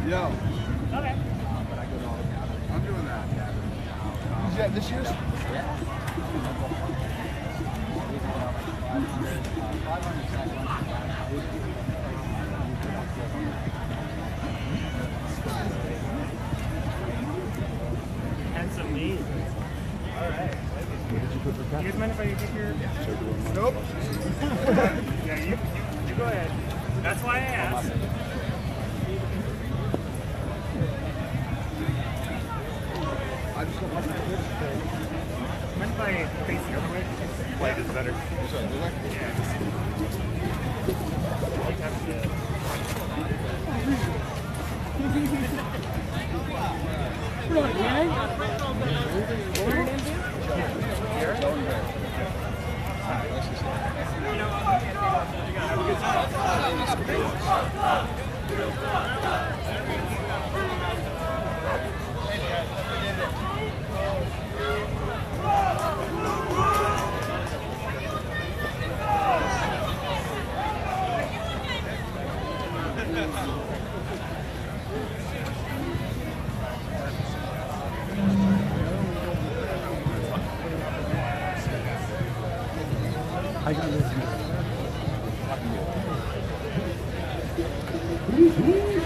Yo. Okay. I'm doing that. Is that this year's? That's amazing. Alright. You guys mind if I get your... Nope. Yeah, you go ahead. That's why I asked. Mind if I face the other way? Light is better. Yeah.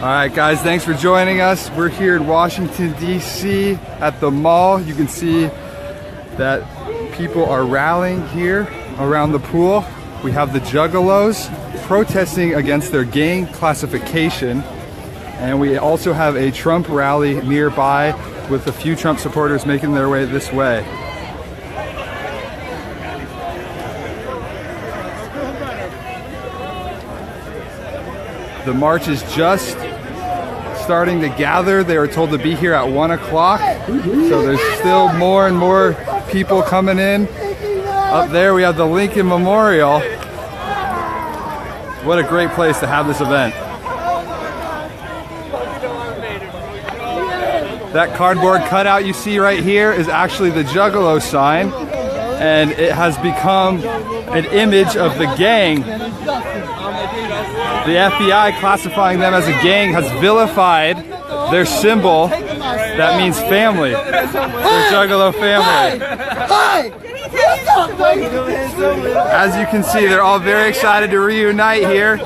All right, guys, thanks for joining us. We're here in Washington, D.C. at the mall. You can see that people are rallying here around the pool. We have the Juggalos protesting against their gang classification. And we also have a Trump rally nearby with a few Trump supporters making their way this way. The march is just starting to gather. They were told to be here at 1 o'clock. So there's still more and more people coming in. Up there we have the Lincoln Memorial. What a great place to have this event. That cardboard cutout you see right here is actually the Juggalo sign. And it has become an image of the gang. The FBI, classifying them as a gang, has vilified their symbol that means family. The Juggalo family. As you can see, they're all very excited to reunite here.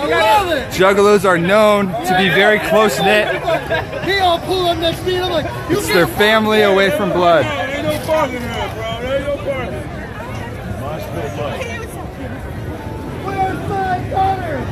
Juggalos are known to be very close-knit. It's their family away from blood. Where's my daughter?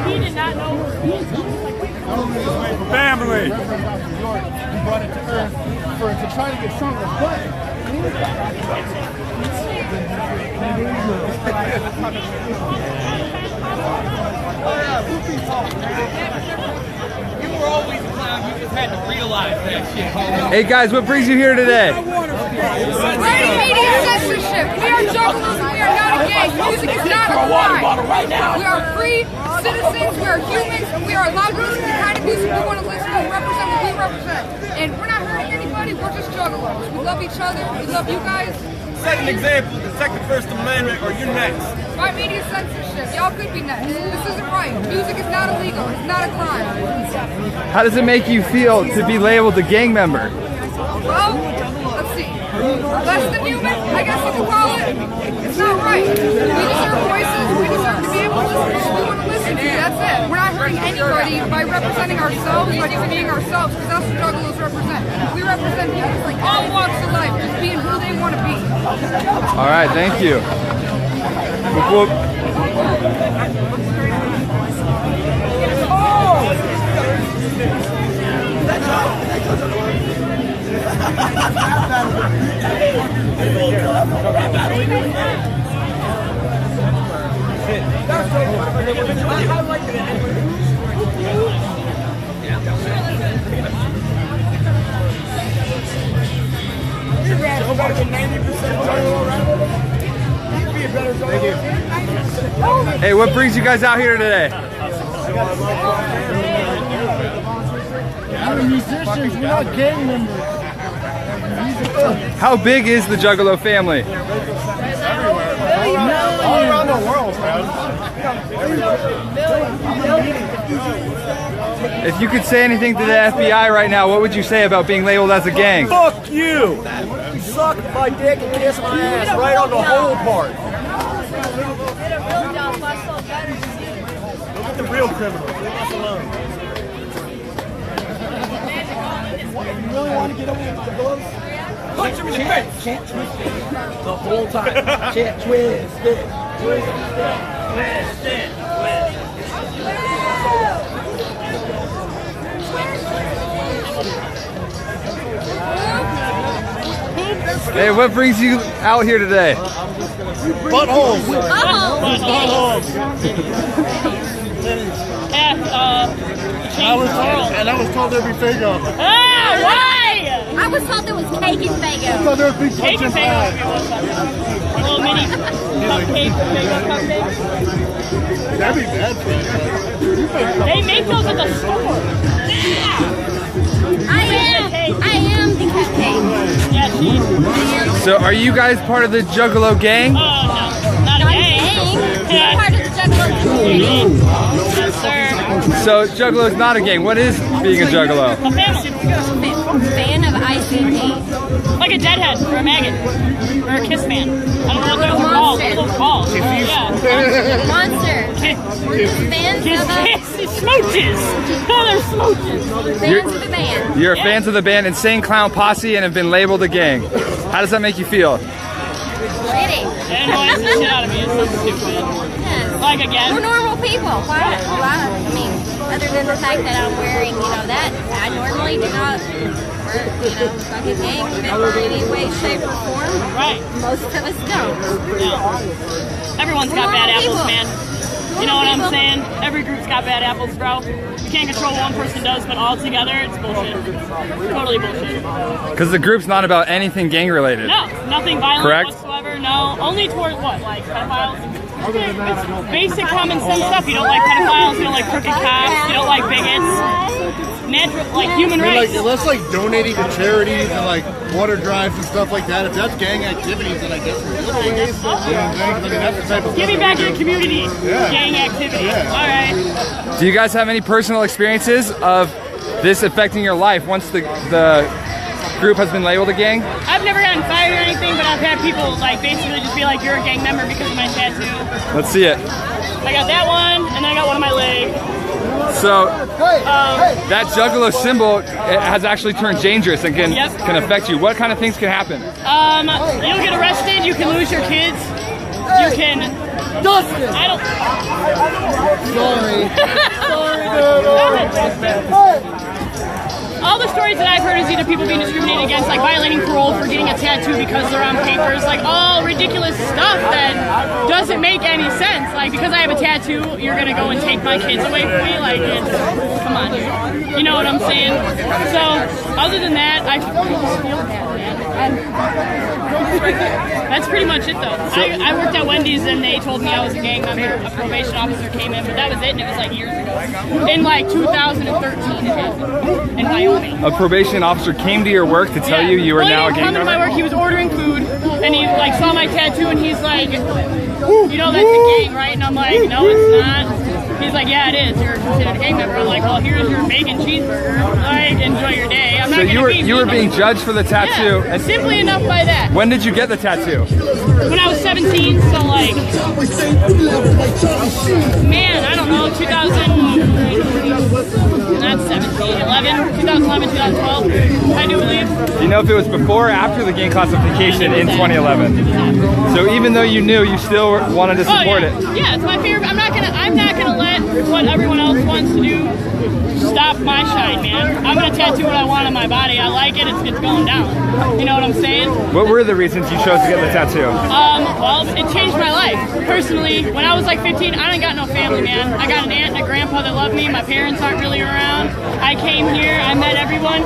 He did not know. Family. He brought it to Earth to try to get stronger, but You were always a clown, you just had to realize that shit. Hey guys, what brings you here today? We're media censorship. We are Juggalos and we are not a gang. Hey, music is not a crime. We are free citizens, we are humans, and we are allowed to listen to the kind of music we want to listen to and represent what we represent. And we're not hurting anybody, we're just juggalos. We love each other, we love you guys. Set an example, the second First Amendment, or you're next. By media censorship, y'all could be next. This isn't right. Music is not illegal, it's not a crime. How does it make you feel to be labeled a gang member? Well, let's see. Less than human, I guess you could call it. It's not right. We deserve voices. We deserve to be able to listen to what we want to listen to. That's it. We're not hurting anybody by representing ourselves, by just being ourselves, because that's what juggalos represent. We represent people like all walks of life, just being who they want to be. All right, thank you. Whoop, whoop. Hey, what brings you guys out here today? We're musicians, we're not gang members. How big is the Juggalo family? All around the world, man. If you could say anything to the FBI right now, what would you say about being labeled as a gang? Fuck you! Suck my dick and kiss my ass right on the whole part. Look at the real criminals. Leave us alone. You really want to get over with the gloves? Punch him in the face! Can't twist it. The whole time. Can't twist it. Twist it. Twist it. Hey, what brings you out here today? Buttholes. Buttholes. And I was told there'd be Fago. Ah, why? I was told there was cake in I Fago. thought there would be Cake and Fago. A little mini cupcake, Fago cupcake. That'd be bad for you. They make those at the store. I am the cupcake. Yeah, she. So are you guys part of the Juggalo gang? No, not a gang. You're part of the Juggalo community. Yes, sir. So Juggalo is not a gang. What is being a Juggalo? A family. Fan of ICP. Like a deadhead or a maggot or a kiss fan. I don't know what those are called. What are those called? Yeah. Monster. We're just fans Kiss, of kiss, smooches. Oh, they're smooches. fans of the band. You're fans of the band Insane Clown Posse and have been labeled a gang. How does that make you feel? Shitty. It annoys the shit out of me. It's so stupid. Yes. Like again. We're normal people. Why? I mean, other than the fact that I'm wearing, that, I normally do not wear, fucking gang member in any way, shape, or form. Right. Most of us don't. No. Everyone's got bad apples, People. man. You know what I'm saying? Every group's got bad apples, bro. You can't control what one person does, but all together, it's bullshit. Totally bullshit. Because the group's not about anything gang related. No, nothing violent Correct. whatsoever. No, only toward what, like pedophiles? It's basic common sense stuff. You don't like pedophiles. You don't like crooked cops. You don't like bigots. Natural, like human rights. Unless donating to charities and water drives and stuff like that. If that's gang activities, then I guess we're good. You know what I'm saying? I mean, that's the type of Give me stuff back your community. Gang activity. All right. Do you guys have any personal experiences of this affecting your life once the group has been labeled a gang? I've never gotten fired or anything, but I've had people basically just be like, "You're a gang member because of my tattoo." Let's see it. I got that one, and then I got one on my leg. So that Juggalo symbol it has actually turned dangerous and can affect you. What kind of things can happen? You'll get arrested. You can lose your kids. You can. Dustin! I don't. Sorry. All the stories that I've heard is either people being discriminated against, like violating parole for getting a tattoo because they're on papers, like all ridiculous stuff that doesn't make any sense. Like, because I have a tattoo, you're gonna go and take my kids away from me? Like, come on, dude. You know what I'm saying? So, other than that, I just feel bad, man. That's pretty much it, though. I worked at Wendy's and they told me I was a gang member. A probation officer came in, but that was it, and it was like years ago. In like 2013, it happened in Wyoming. A probation officer came to your work to tell you you were now a gang member? He didn't come to my work. He was ordering food, and he like saw my tattoo, and he's like, you know that's a gang, right? And I'm like, no, it's not. He's like, yeah, it is. You're considered a gang member. I'm like, well, here's your bacon cheeseburger. Like, enjoy your day. I'm not so gonna you were being judged for the tattoo. Yeah, simply enough by that. When did you get the tattoo? When I was 17, so like, man, I don't know, 2011, 2012, I do believe. Do you know if it was before or after the gang classification in 2011? So even though you knew, you still wanted to support it. Yeah, it's my favorite. I'm not gonna let what everyone else wants to do stop my shine, man. I'm gonna tattoo what I want on my body. I like it. It's going down. You know what I'm saying? What were the reasons you chose to get the tattoo? Well, it changed my life. Personally, when I was like 15, I didn't got no family, man. I got an aunt and a grandpa that love me. My parents aren't really around. I came here. I met everyone.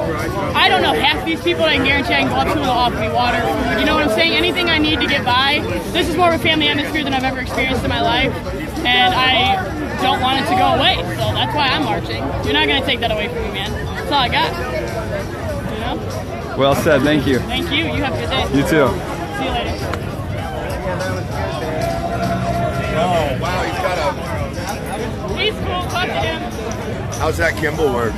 I don't know half these people. I can guarantee I can go up to them and they'll offer me water, food. You know what I'm saying? Anything I need to get by. This is more of a family atmosphere than I've ever experienced in my life, and I don't want it to go away. So that's why I'm marching. You're not gonna take that away from me, man. That's all I got. You know? Well said. Thank you. Thank you. You have a good day. You too. See you later. Oh, wow, he's got a... He's cool. Talk to him. How's that Kimball work?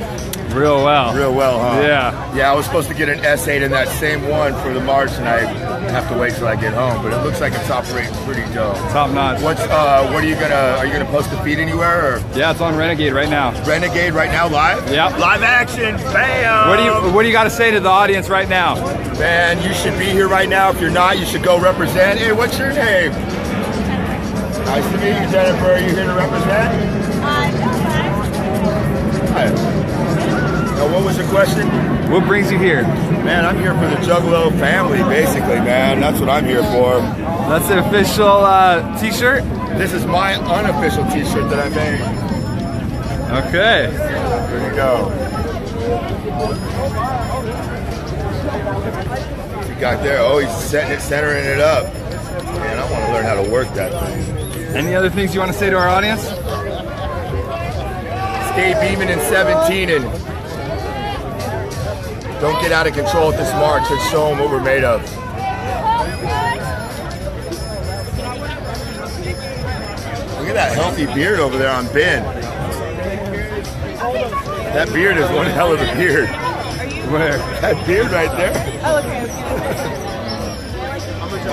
Real well. Real well, huh? Yeah. Yeah, I was supposed to get an S8 in that same one for the march, and I have to wait till I get home. But it looks like it's operating pretty dope. Top notch. What are you gonna post the feed anywhere? Or? Yeah, it's on Renegade right now. Renegade right now, live? Yep. Live action, bam! What do you got to say to the audience right now? Man, you should be here right now. If you're not, you should go represent. Hey, what's your name? Nice to meet you, Jennifer. Are you here to represent? Hi. What was the question? What brings you here? Man, I'm here for the Juggalo family, basically, man. That's what I'm here for. That's the official t-shirt? This is my unofficial t-shirt that I made. Okay. There you go. What's he got there? Oh, he's setting it, centering it up. Man, I want to learn how to work that thing. Any other things you want to say to our audience? Stay beaming in 17 and don't get out of control at this march. Let's show them what we're made of. Look at that healthy beard over there on Ben. That beard is one hell of a beard. Where? That beard right there. Oh, okay.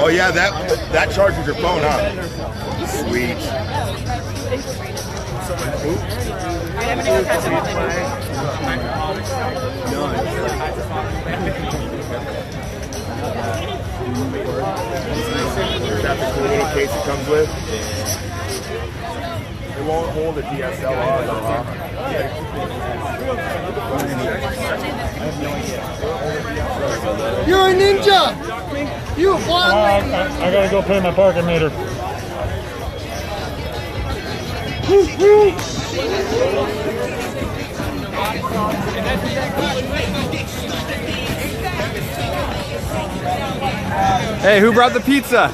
Oh yeah, that charges your phone, huh? Sweet. I'm gonna go catch him. Is that the cool little case it comes with? It won't hold a DSLR though, huh? You're a ninja! You a blind I gotta go pay my parking meter. Hey, who brought the pizza?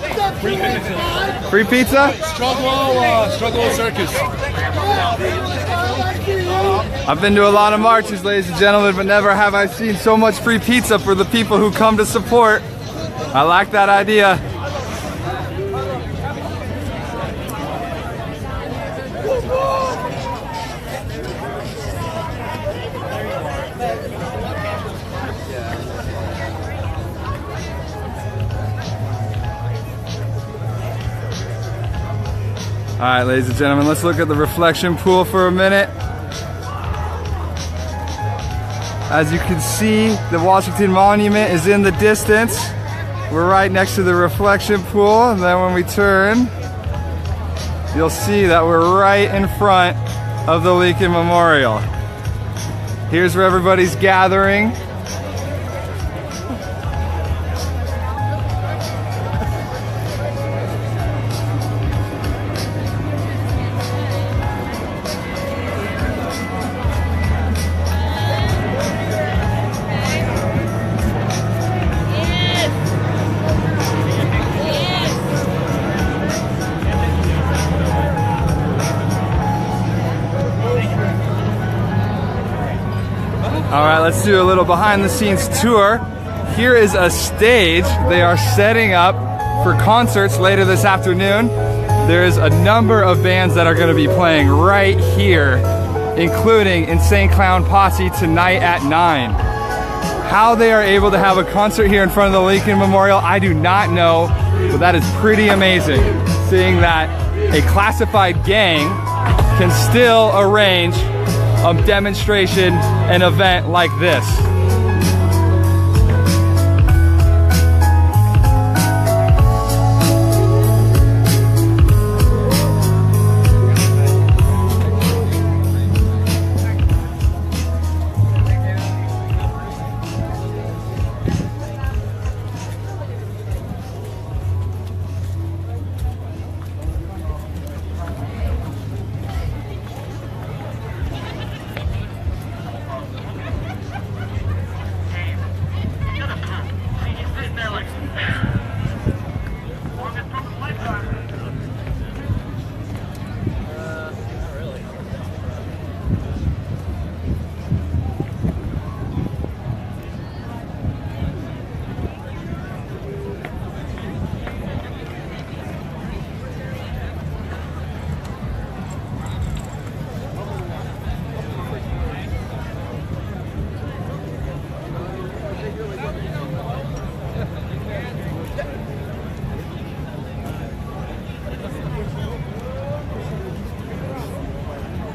Free pizza? Juggalo Circus. I've been to a lot of marches, ladies and gentlemen, but never have I seen so much free pizza for the people who come to support. I like that idea. All right, ladies and gentlemen, let's look at the reflection pool for a minute. As you can see, the Washington Monument is in the distance. We're right next to the reflection pool, and then when we turn, you'll see that we're right in front of the Lincoln Memorial. Here's where everybody's gathering. All right, let's do a little behind the scenes tour. Here is a stage. They are setting up for concerts later this afternoon. There's a number of bands that are going to be playing right here, including Insane Clown Posse tonight at 9. How they are able to have a concert here in front of the Lincoln Memorial, I do not know, but that is pretty amazing, seeing that a classified gang can still arrange a demonstration, an event like this.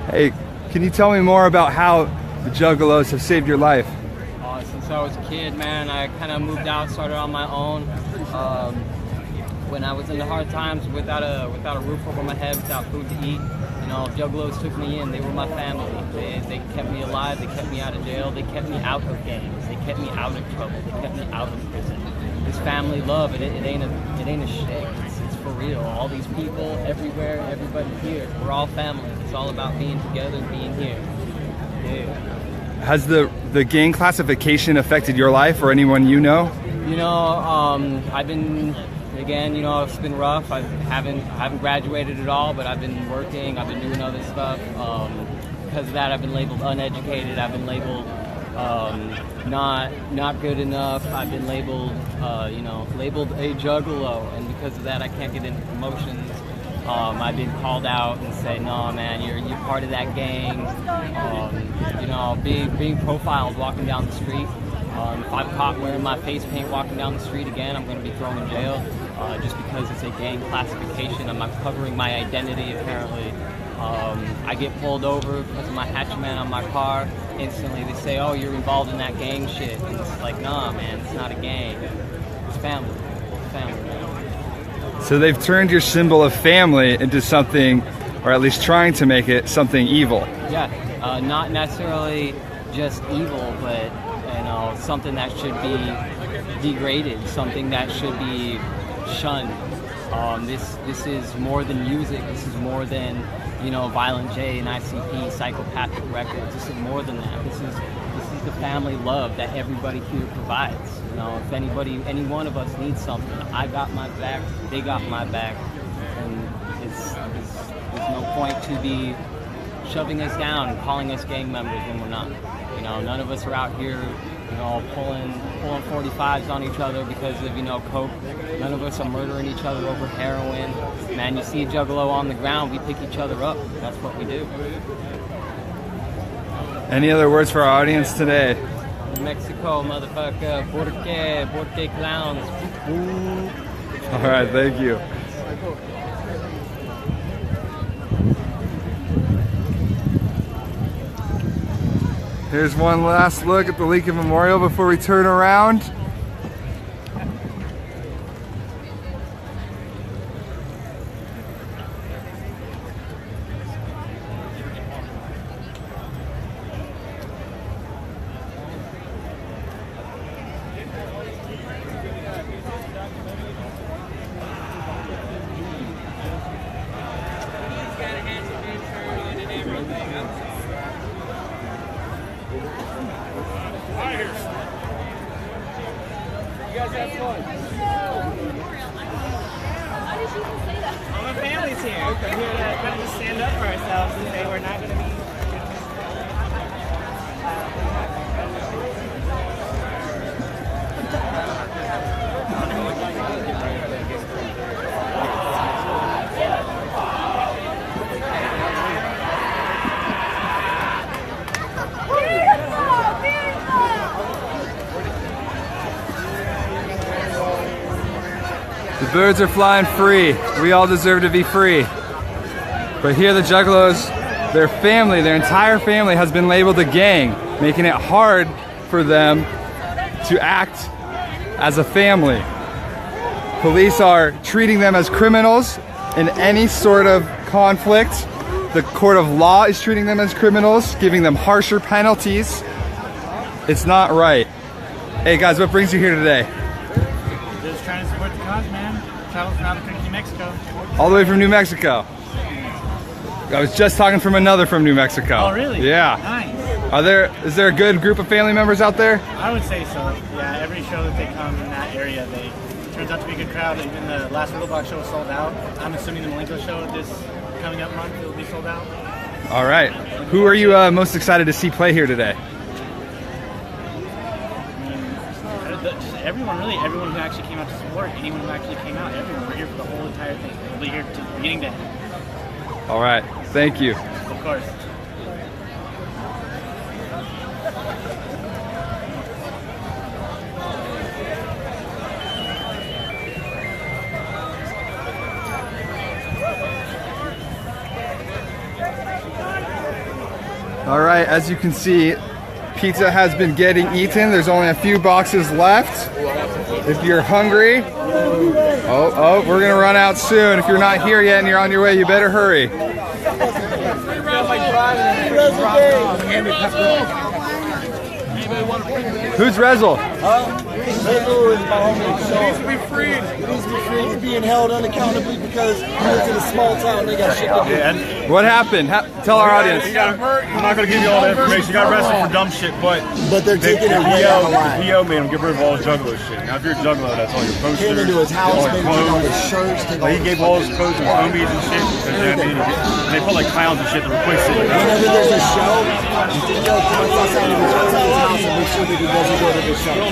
Hey, can you tell me more about how the Juggalos have saved your life? Since I was a kid, man, I kind of moved out, started on my own. When I was in the hard times, without a roof over my head, without food to eat, you know, Juggalos took me in. They were my family. They kept me alive. They kept me out of jail. They kept me out of gangs. They kept me out of trouble. They kept me out of prison. This family love, it ain't a shtick. It's for real. All these people everywhere, everybody here, we're all family. It's all about being together, being here. Yeah. Has the gang classification affected your life or anyone you know? You know, I've been, again, you know, it's been rough. I haven't graduated at all, but I've been working. I've been doing other stuff. Because of that, I've been labeled uneducated. I've been labeled not good enough. I've been labeled, you know, labeled a juggalo, and because of that, I can't get into promotions. I've been called out and say, no, man, you're part of that gang. You know, being profiled walking down the street. If I'm caught wearing my face paint walking down the street again, I'm going to be thrown in jail just because it's a gang classification. I'm not covering my identity, apparently. I get pulled over because of my hatchman on my car. Instantly, they say, oh, you're involved in that gang shit. And it's like, nah, man, it's not a gang. It's family. It's family, man. So they've turned your symbol of family into something, or at least trying to make it something evil. Yeah, not necessarily just evil, but you know, something that should be degraded, something that should be shunned. This is more than music. This is more than, you know, Violent J and ICP, Psychopathic Records. This is more than that. This is the family love that everybody here provides. You know, if any one of us needs something, I got my back, they got my back, and there's no point to be shoving us down and calling us gang members when we're not. You know, none of us are out here, you know, pulling 45s on each other because of, you know, coke. None of us are murdering each other over heroin. Man, you see a juggalo on the ground, we pick each other up. That's what we do. Any other words for our audience today? Mexico, motherfucker. Porque clowns. All right, thank you. Here's one last look at the Lincoln Memorial before we turn around. All my family's here. We're here to kind of stand up for ourselves and say we're not going to be The birds are flying free. We all deserve to be free. But here the Juggalos, their family, their entire family has been labeled a gang, making it hard for them to act as a family. Police are treating them as criminals in any sort of conflict. The court of law is treating them as criminals, giving them harsher penalties. It's not right. Hey guys, what brings you here today? Just trying to support the cause, man. Travel from Albuquerque, New Mexico. All the way from New Mexico. I was just talking from another from New Mexico. Oh, really? Yeah. Nice. Is there a good group of family members out there? I would say so. Yeah, every show that they come in that area, they turns out to be a good crowd. Even the last Little Block show was sold out. I'm assuming the Malenko show this coming up month will be sold out. All right. Who are you most excited to see play here today? Everyone, really, everyone who actually came out to support, anyone who actually came out, everyone. We're here for the whole entire thing. We'll be here to the beginning to end. All right. Thank you. Of course. All right, as you can see, pizza has been getting eaten. There's only a few boxes left. If you're hungry, we're gonna run out soon. If you're not here yet and you're on your way, you better hurry. Who's Rezel? Rezel is my homie. He needs to be freed. He needs to be freed. He's being held unaccountably because he lives in a small town. They got shit to do. What happened? Tell our audience. He got hurt. I'm not going to give you all the information. He got arrested for dumb shit, but they're taking it way out of line. He made him get rid of all his Juggalo shit. Now, if you're a Juggalo, that's all your posters. Came into his house, made him take all his shirts. He gave all his clothes and homies and shit. And they put like clowns and shit to replace it. Whenever there's a show, the DJ comes outside of his house and makes sure that he doesn't go to the show.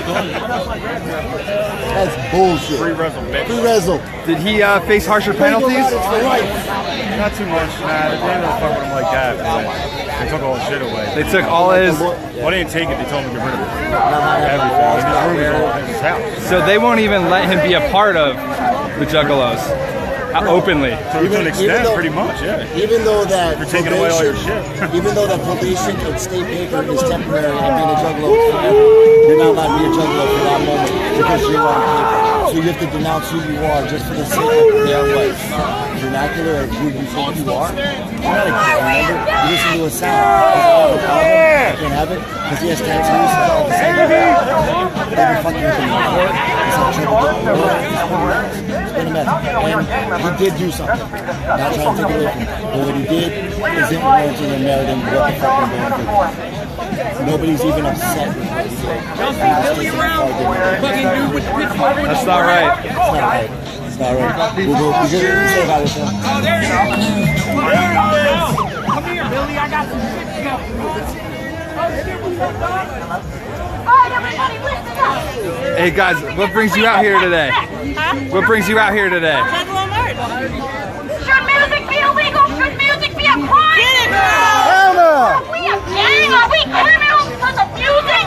That's bullshit. Free Rezel, bitch. Free Rezel. Did he face harsher penalties? Not too much, man. They didn't really fuck with him like that. They took all his shit away. They took all his... Well, they didn't take it. They told him to get rid of it. Everything. His room is all in his house. So they won't even let him be a part of the Juggalos openly. So to an extent, pretty much, yeah. Even though that you're taking away all your shit. Even though that probation and state paper is temporary and being a Juggalo is forever, you're not allowed to be a Juggalo for that moment because you're on paper. So you have to denounce who you are just for the sake of their way. Vernacular of who you think you are. You're not a kid, remember? You listen to a sound. You can't have it because he has tattoos and all the same. They've been fucking with him before. And he did do something. Not trying to take away from him. But what he did isn't warranting or meriting what the fuck I'm going through. Nobody's even upset with what he did. That's not right. It's not right. It's not right. We'll say that with him. Oh, there you go. Come here, Billy. I got some shit to go. Hey guys, what brings you out here today? What brings you out here today? Should music be illegal? Should music be a crime? Hell no! Are we a gang? Are we criminals because of music?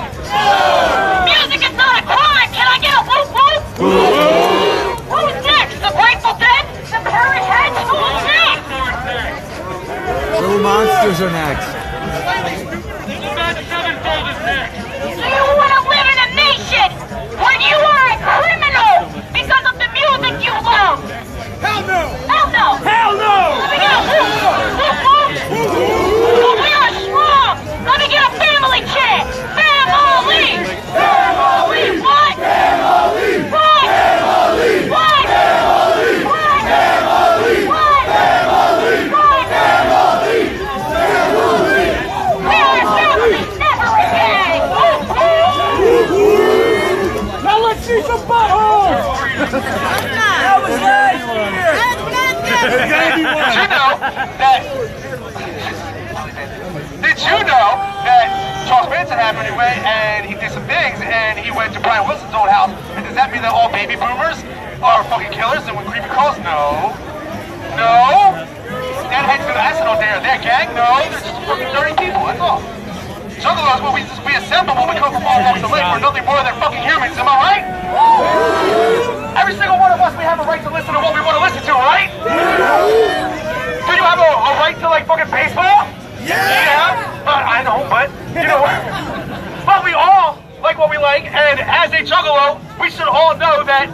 Music is not a crime. Can I get a whoop whoop? Who's next? The Grateful Dead? The Curry Heads? Who's next? Little Monsters are next. Do you want to live in a nation where you are a criminal because of the music you love? Hell no! Hell no! Hell no! Let me get a whoop whoop! We are strong! Let me get a family chant! Family! Family! What? Family! What? Family! What? Family! What? Family! What? Family! What? Family! Family! We are a family! Never a gang! Now let's see some buttholes! That was last year! Did you know that Charles Manson had him anyway, and he did some things, and he went to Brian Wilson's old house, and does that mean that all baby boomers are fucking killers and with creepy calls? No. No. That heads to the Arsenal there, their gang? No, they're just fucking dirty people, that's all. Juggalos, when we assemble, when we come from all walks of life, we're nothing more than fucking humans, am I right? Every single one of us, we have a right to listen to what we want to listen to, right? Do you have a right to like fucking baseball? Yeah. I know, but you know, but we all like what we like, and as a juggalo, we should all know that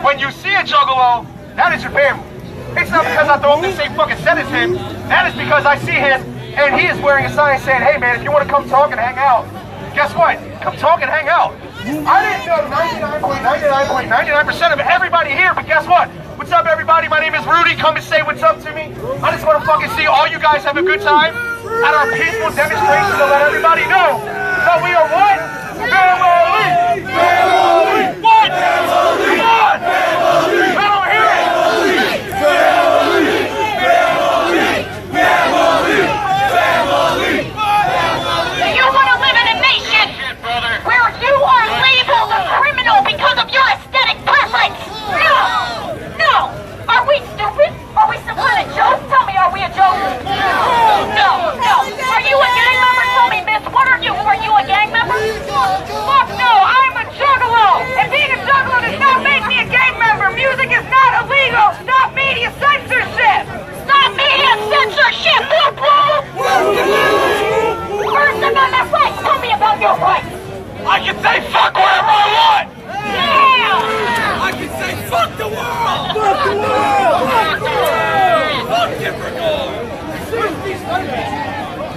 when you see a juggalo, that is your family. It's not because I throw him the same fucking set as him. That is because I see him, and he is wearing a sign saying, "Hey man, if you want to come talk and hang out, guess what? Come talk and hang out." I didn't know 99.99% of everybody here, but guess what? What's up, everybody? My name is Rudy. Come and say what's up to me. I just want to fucking see all you guys have a good time at our peaceful demonstration to let everybody know that we are what? Family! Family! What? Family! What? Family! I don't hear it! Family! Family! Family! Family! Do you want to live in a nation where you are labeled a criminal because of your aesthetic preference? No! No! Are we stupid? Are we some kind of joke? Tell me, are we a joke? No! No! Are you a gang member? Tell me, miss, what are you? Are you a gang member? Fuck no! I'm a juggalo! And being a juggalo does not make me a gang member! Music is not illegal! Stop media censorship! Stop media censorship! Whoop whoop! First Amendment rights! Tell me about your rights! I can say fuck whatever I want! Yeah! I can say fuck the world! Fuck the world! Fuck the world! Fuck different world!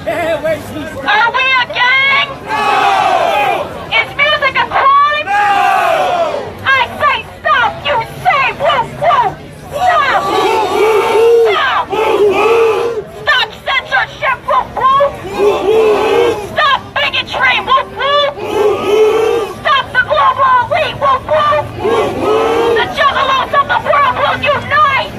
Are we a gang? No! Is music a crime? No! I say stop! You say whoop whoop! Stop! Stop! Stop censorship! Whoop whoop! Stop bigotry! Whoop whoop! Stop the global elite! Whoop whoop! The juggalos of the world will unite!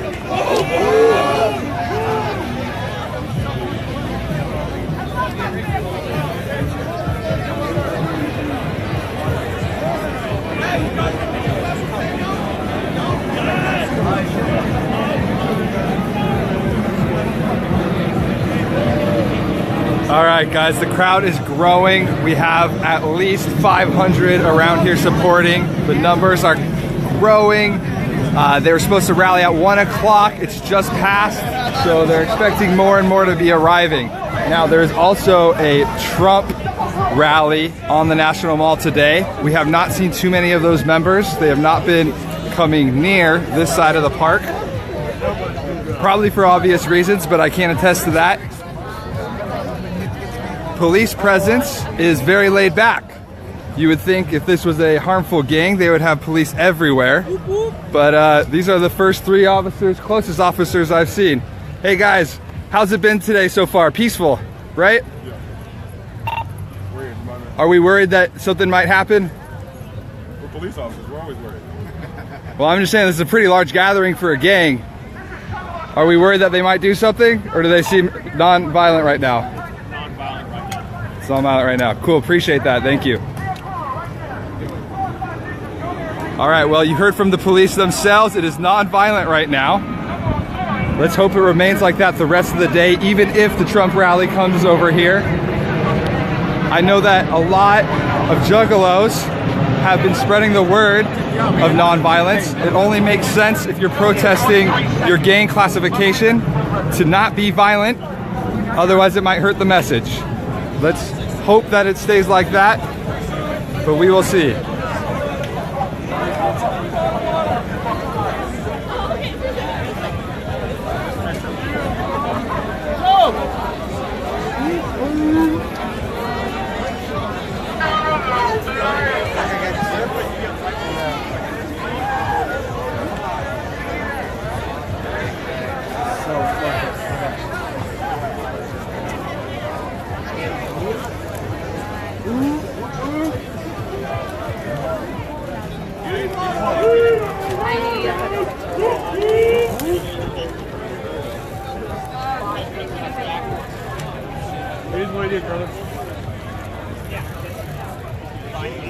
All right, guys, the crowd is growing. We have at least 500 around here supporting. The numbers are growing. They were supposed to rally at 1 o'clock. It's just passed, so they're expecting more and more to be arriving. Now, there's also a Trump rally on the National Mall today. We have not seen too many of those members. They have not been coming near this side of the park, probably for obvious reasons, but I can't attest to that. Police presence is very laid back. You would think if this was a harmful gang, they would have police everywhere. But these are the first 3 officers, closest officers I've seen. Hey guys, how's it been today so far? Peaceful, right? Yeah. Are we worried that something might happen? We're police officers, we're always worried. Well, I'm just saying this is a pretty large gathering for a gang. Are we worried that they might do something? Or do they seem non-violent right now? Non-violent right now. It's non-violent right now. Cool, appreciate that, thank you. All right, well, you heard from the police themselves. It is non-violent right now. Let's hope it remains like that the rest of the day, even if the Trump rally comes over here. I know that a lot of juggalos have been spreading the word of non-violence. It only makes sense if you're protesting your gang classification to not be violent. Otherwise, it might hurt the message. Let's hope that it stays like that, but we will see.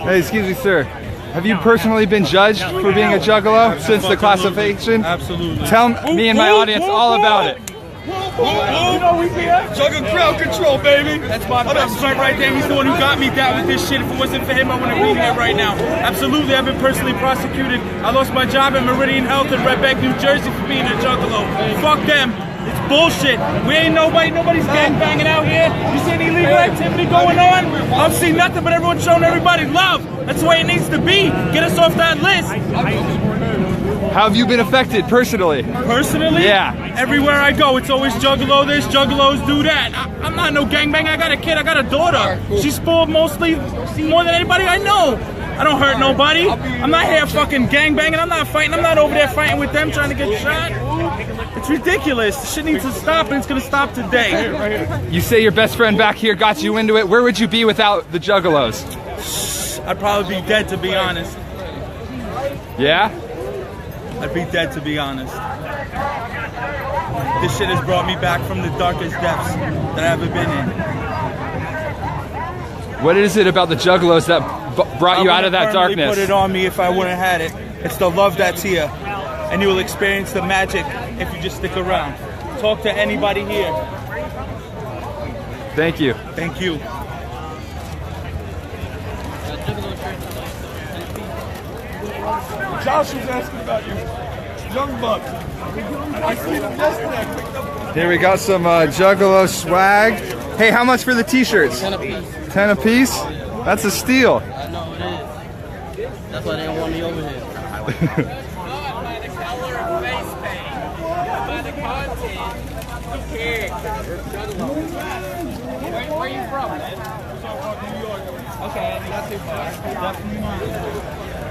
Hey, excuse me, sir. Have you personally been judged for being a juggalo since the classification? Absolutely. Tell me and my audience all about it. You know we here. Juggle crowd control, baby. That's my best friend right there. He's the one who got me down with this shit. If it wasn't for him, I wouldn't be here right now. Absolutely, I've been personally prosecuted. I lost my job at Meridian Health in Red Bank, New Jersey for being a juggalo. Fuck them. It's bullshit. We ain't nobody's gang banging out here. You see any illegal activity going on? I've seen nothing but everyone showing everybody love. That's the way it needs to be. Get us off that list. How have you been affected personally? Personally? Yeah. Everywhere I go, it's always juggalo this, juggalos do that. I'm not no gangbang. I got a kid. I got a daughter. She's spoiled mostly more than anybody I know. I don't hurt nobody. I'm not here fucking gangbanging. I'm not fighting. I'm not over there fighting with them trying to get shot. It's ridiculous. This shit needs to stop, and it's gonna stop today. You say your best friend back here got you into it. Where would you be without the juggalos? I'd probably be dead, to be honest. Yeah? I'd be dead, to be honest. This shit has brought me back from the darkest depths that I've ever been in. What is it about the juggalos that brought you out of that darkness? Put it on me if I wouldn't have had it. It's the love that's here, and you will experience the magic if you just stick around. Talk to anybody here. Thank you. Thank you. Josh was asking about you. Young Buck. I seen him yesterday. Here we got some juggalo swag. Hey, how much for the t-shirts? 10 a piece. 10 a piece? That's a steal. I know it is. That's why they don't want me over here. By the color of face paint. By the content. Who cares? Where are you from, man? Okay, not too far. Definitely not.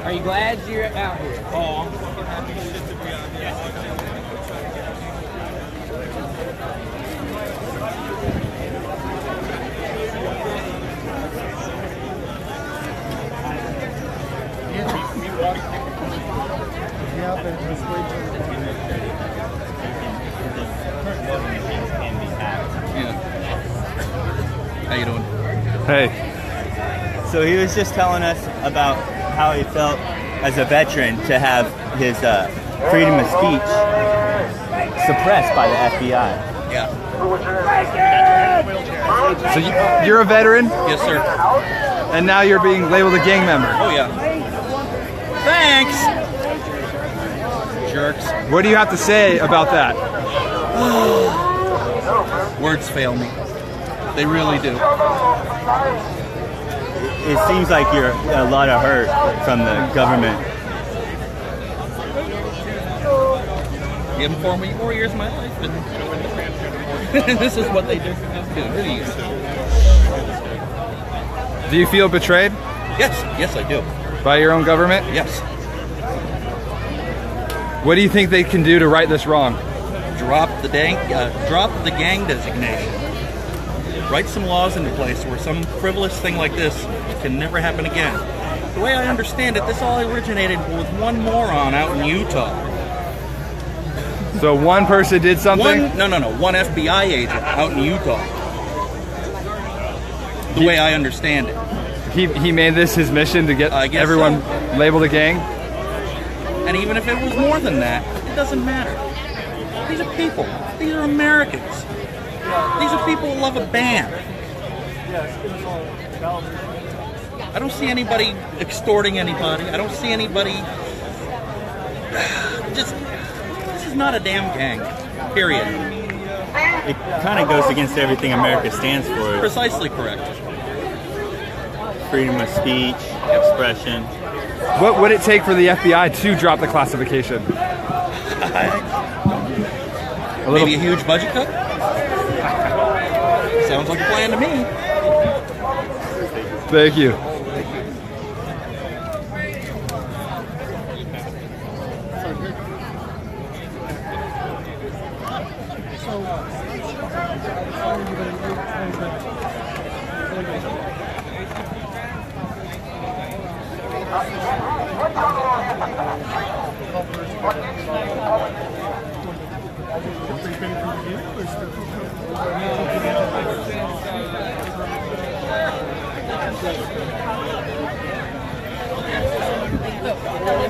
Are you glad you're out here? Oh, I'm fucking happy as shit to be out here. How you doing? Hey. So he was just telling us about how he felt as a veteran to have his freedom of speech suppressed by the FBI. Yeah. So you're a veteran? Yes, sir. And now you're being labeled a gang member? Oh, yeah. Thanks! Jerks. What do you have to say about that? Words fail me. They really do. It seems like you're a lot of hurt from the government. Give them 4 more years of my life, and this is what they do. Do you feel betrayed? Yes, I do. By your own government? Yes. What do you think they can do to right this wrong? Drop the gang designation. Write some laws into place where some frivolous thing like this can never happen again. The way I understand it, this all originated with one moron out in Utah. So one person did something? One FBI agent out in Utah. The way I understand it. He made this his mission to get everyone labeled a gang? And even if it was more than that, it doesn't matter. These are people. These are Americans. These are people who love a band. I don't see anybody extorting anybody. I don't see anybody... This is not a damn gang. Period. It kind of goes against everything America stands for. Precisely correct. Freedom of speech, expression. What would it take for the FBI to drop the classification? Maybe a huge budget cut? Sounds like a plan to me. Thank you.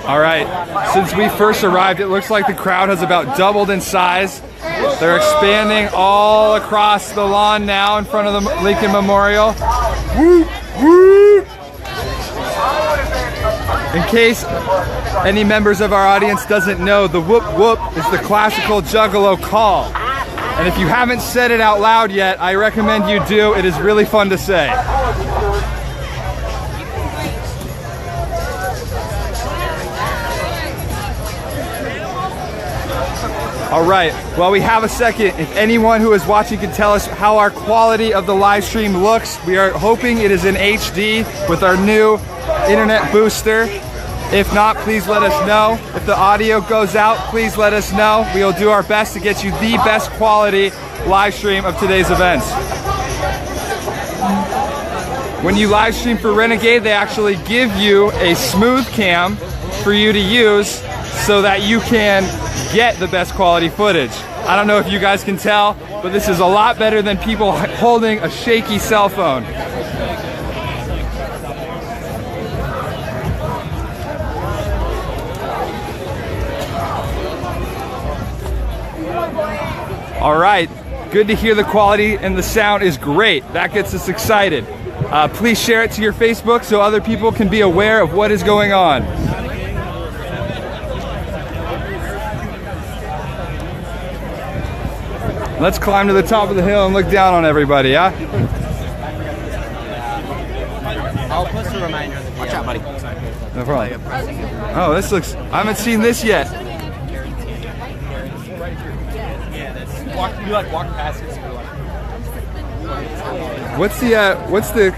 All right, since we first arrived, it looks like the crowd has about doubled in size. They're expanding all across the lawn now in front of the Lincoln Memorial. Woo, woo. In case any members of our audience doesn't know, the whoop whoop is the classical Juggalo call. And if you haven't said it out loud yet, I recommend you do. It is really fun to say. All right, well, we have a second. If anyone who is watching can tell us how our quality of the live stream looks, we are hoping it is in HD with our new internet booster. If not, please let us know. If the audio goes out, please let us know. We will do our best to get you the best quality live stream of today's events. When you live stream for Renegade, they actually give you a smooth cam for you to use so that you can get the best quality footage. I don't know if you guys can tell, but this is a lot better than people holding a shaky cell phone. All right, good to hear the quality and the sound is great. That gets us excited. Please share it to your Facebook so other people can be aware of what is going on. Let's climb to the top of the hill and look down on everybody, yeah? I'll post a reminder. Watch out, buddy. No problem. Oh, this looks, I haven't seen this yet. You like walk past it. What's the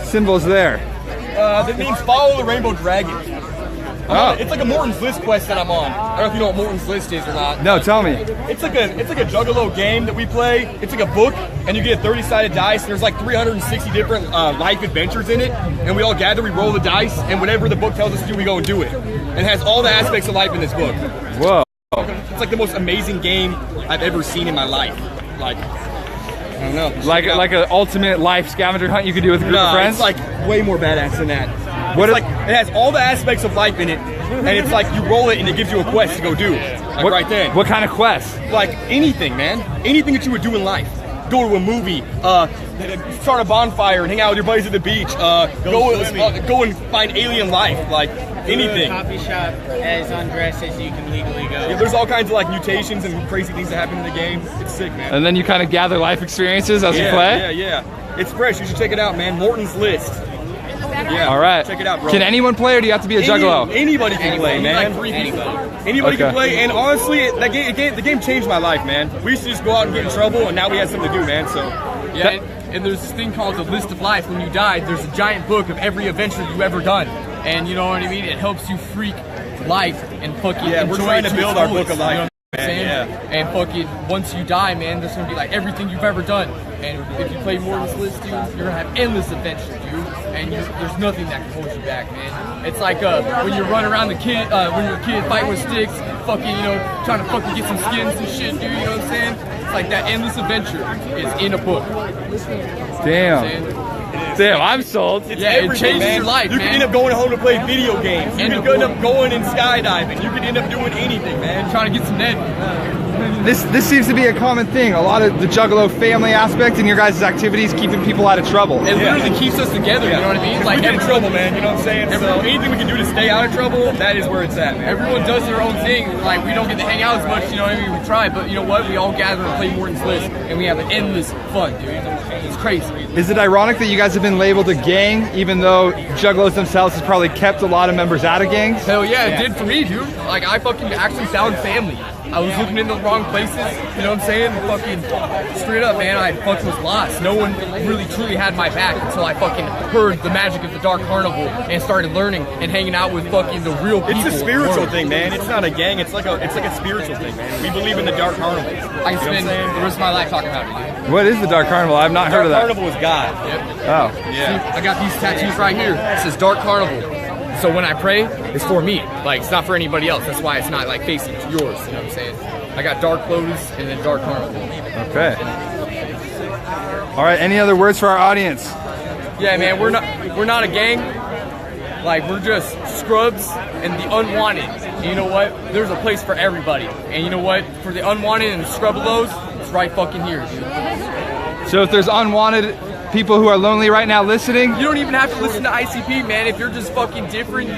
symbols there? That means follow the rainbow dragon. It's like a Morton's List quest that I'm on. I don't know if you know what Morton's List is or not. No, tell me. It's like a Juggalo game that we play. It's like a book, and you get a 30-sided dice. And there's like 360 different life adventures in it, and we all gather, we roll the dice, and whatever the book tells us to do, we go and do it. And it has all the aspects of life in this book. Whoa. It's like the most amazing game I've ever seen in my life. Like, I don't know. Like an ultimate life scavenger hunt you could do with a group of friends? It's like way more badass than that. It has all the aspects of life in it, and it's like you roll it and it gives you a quest to go do. Like right then. What kind of quest? Like anything, man. Anything that you would do in life. Go to a movie, start a bonfire and hang out with your buddies at the beach, go and find alien life, like anything. Go to a coffee shop as undressed as you can legally go. Yeah, there's all kinds of like mutations and crazy things that happen in the game. It's sick, man. And then you kind of gather life experiences as you play? Yeah. It's fresh. You should check it out, man. Morton's List. Yeah. All right. Check it out, bro. Can anyone play, or do you have to be a Juggalo? Anybody can play, man. Anybody can play, and honestly, the game changed my life, man. We used to just go out and get in trouble, and now we have something to do, man. So yeah, and there's this thing called the List of Life. When you die, there's a giant book of every adventure you've ever done, and you know what I mean. It helps you freak life and fucking enjoy. We're trying to build our book of life. You know what I'm saying? And fucking once you die, man, there's gonna be like everything you've ever done. And if you play Morton's List, dude, you're gonna have endless adventures, dude. And there's nothing that can hold you back, man. It's like when you run around when you're a kid fighting with sticks, fucking, you know, trying to fucking get some skins and shit, dude. You know what I'm saying? It's like that endless adventure is in a book. Damn, I'm sold. It changes your life, man. You can end up going home to play video games. You can end up going and skydiving. You can end up doing anything, man. Trying to get some Ned. This seems to be a common thing. A lot of the Juggalo family aspect in your guys' activities keeping people out of trouble. It literally keeps us together, you know what I mean? Like, we get in trouble, man, you know what I'm saying? So anything we can do to stay out of trouble, that is where it's at, man. Everyone does their own thing. Like, we don't get to hang out as much, you know what I mean? We try, but you know what? We all gather and play Morton's List, and we have an endless fun, dude. It's crazy. Is it ironic that you guys have been labeled a gang, even though Juggalos themselves has probably kept a lot of members out of gangs? Hell yeah, it did for me, dude. Like, I fucking actually found family. I was looking in the wrong places, you know what I'm saying? Fucking straight up, man, I fucking was lost. No one really truly had my back until I fucking heard the magic of the Dark Carnival and started learning and hanging out with fucking the real people. It's a spiritual thing, man. It's not a gang. It's like a spiritual thing, man. We believe in the Dark Carnival. I can spend the rest of my life talking about it, dude. What is the Dark Carnival? I've not heard of that. Dark Carnival is God. Yep. Oh. Yeah. See, I got these tattoos right here. It says Dark Carnival. So when I pray, it's for me. Like, it's not for anybody else. That's why it's not like facing to yours, you know what I'm saying? I got Dark Lotus and then Dark Carnival. Okay. All right, any other words for our audience? Yeah, man, we're not a gang. Like, we're just scrubs and the unwanted. And you know what? There's a place for everybody. And you know what? For the unwanted and the scrubbalos, it's right fucking here, dude. So if there's unwanted people who are lonely right now listening, you don't even have to listen to ICP, man. If you're just fucking different,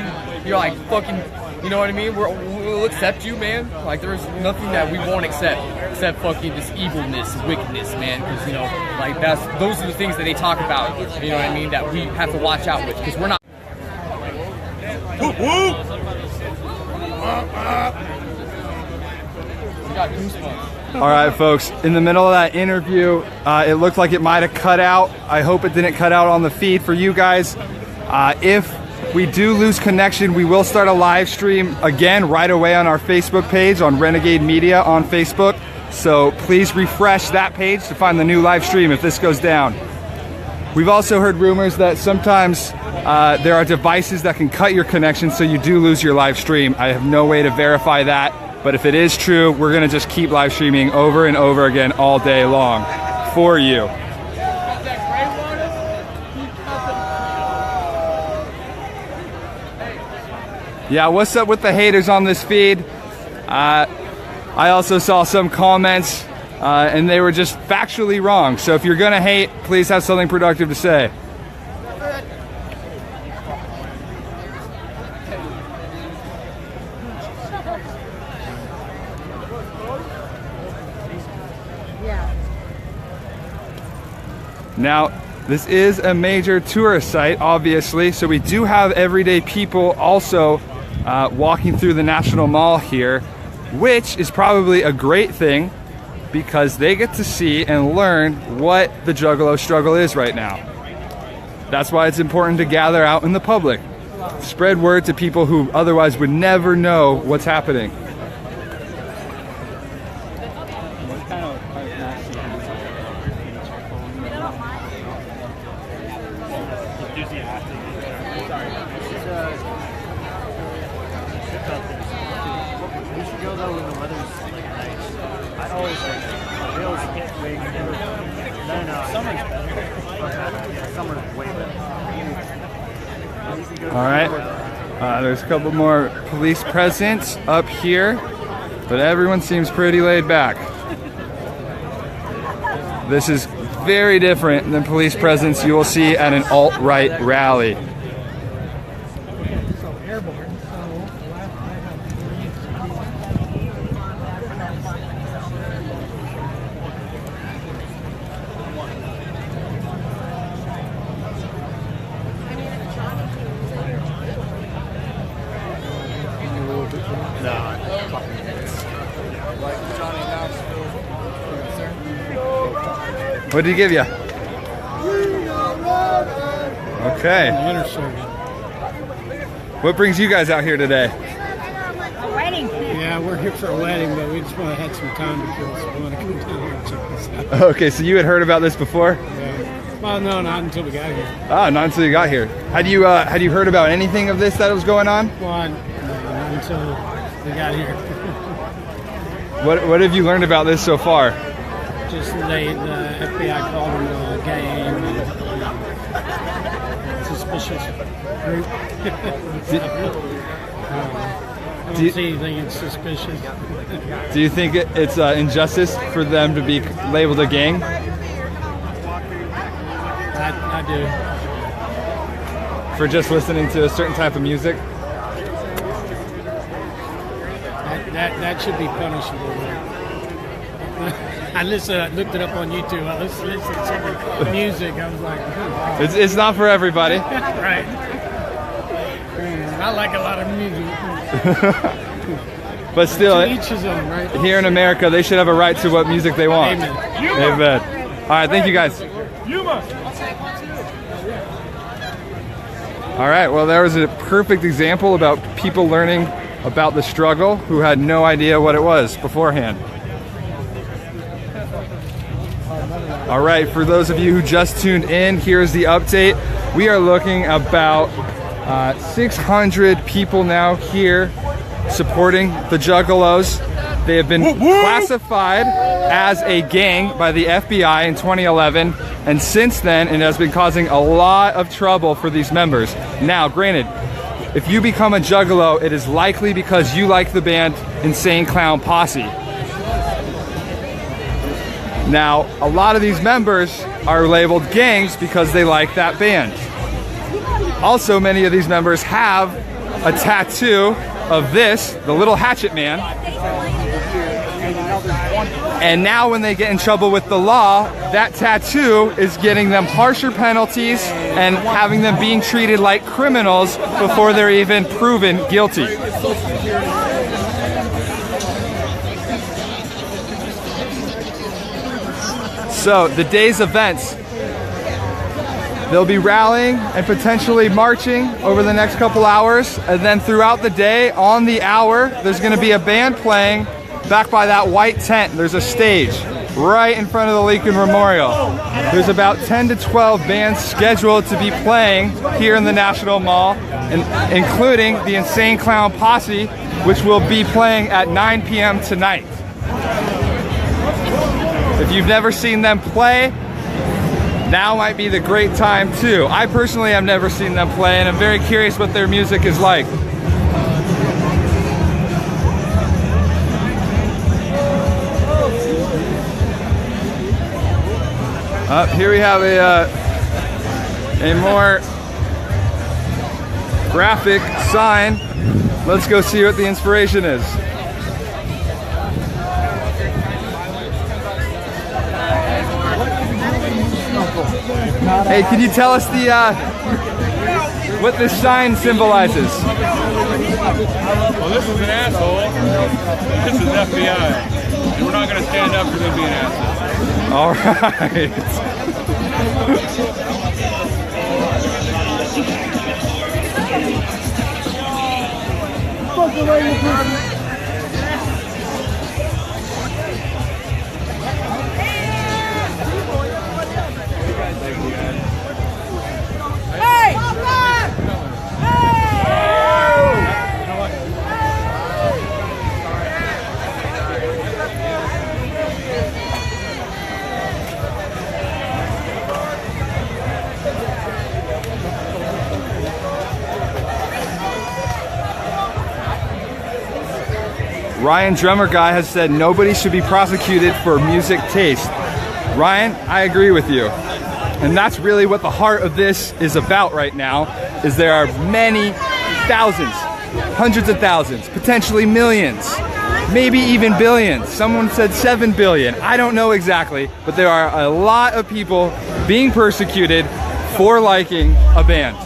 you're like fucking, you know what I mean? We'll accept you, man. Like there's nothing that we won't accept except fucking this evilness, wickedness, man. Because you know, like those are the things that they talk about. You know what I mean? That we have to watch out with because we're not. Whoop, whoop. We got goosebumps. All right, folks, in the middle of that interview, it looked like it might have cut out. I hope it didn't cut out on the feed for you guys. If we do lose connection, we will start a live stream again right away on our Facebook page, on Renegade Media on Facebook. So please refresh that page to find the new live stream if this goes down. We've also heard rumors that sometimes there are devices that can cut your connection so you do lose your live stream. I have no way to verify that. But if it is true, we're gonna just keep live streaming over and over again all day long for you. Yeah, what's up with the haters on this feed? I also saw some comments and they were just factually wrong. So if you're gonna hate, please have something productive to say. Now, this is a major tourist site, obviously, so we do have everyday people also walking through the National Mall here, which is probably a great thing because they get to see and learn what the Juggalo struggle is right now. That's why it's important to gather out in the public. Spread word to people who otherwise would never know what's happening. All right, there's a couple more police presence up here, but everyone seems pretty laid back. This is very different than police presence you will see at an alt-right rally. What did he give you? Okay. What brings you guys out here today? A wedding. Yeah, we're here for a wedding, but we just want to have some time to kill, so we want to come down here and check this out. Okay, so you had heard about this before? Yeah. Well, no, not until we got here. Ah, not until you got here. Had you heard about anything of this that was going on? Well, not until we got here. What have you learned about this so far? Just the FBI called them a gang and suspicious group. I don't see anything suspicious. Do you think it's injustice for them to be labeled a gang? I do. For just listening to a certain type of music? That should be punishable. I looked it up on YouTube. I listened to some music. I was like, wow. It's not for everybody. Right. I like a lot of music. But still, each his own, right? Here in America, they should have a right to what music they want. Amen. Amen. All right, thank you guys. All right, well, there was a perfect example about people learning about the struggle who had no idea what it was beforehand. All right, for those of you who just tuned in, here's the update. We are looking about 600 people now here supporting the Juggalos. They have been classified as a gang by the FBI in 2011, and since then it has been causing a lot of trouble for these members. Now, granted, if you become a Juggalo, it is likely because you like the band Insane Clown Posse. Now, a lot of these members are labeled gangs because they like that band. Also, many of these members have a tattoo of this, the little Hatchet Man. And now when they get in trouble with the law, that tattoo is getting them harsher penalties and having them being treated like criminals before they're even proven guilty. So the day's events, they'll be rallying and potentially marching over the next couple hours, and then throughout the day, on the hour, there's going to be a band playing back by that white tent. There's a stage right in front of the Lincoln Memorial. There's about 10 to 12 bands scheduled to be playing here in the National Mall, including the Insane Clown Posse, which will be playing at 9 p.m. tonight. If you've never seen them play, now might be the great time too. I personally have never seen them play, and I'm very curious what their music is like. Here we have a more graphic sign. Let's go see what the inspiration is. Hey, can you tell us the what this sign symbolizes? Well, this is an asshole. This is FBI. And we're not going to stand up for them being assholes. All right. Ryan Drummer Guy has said nobody should be prosecuted for music taste. Ryan, I agree with you. And that's really what the heart of this is about right now, is there are many thousands, hundreds of thousands, potentially millions, maybe even billions. Someone said 7 billion. I don't know exactly, but there are a lot of people being persecuted for liking a band.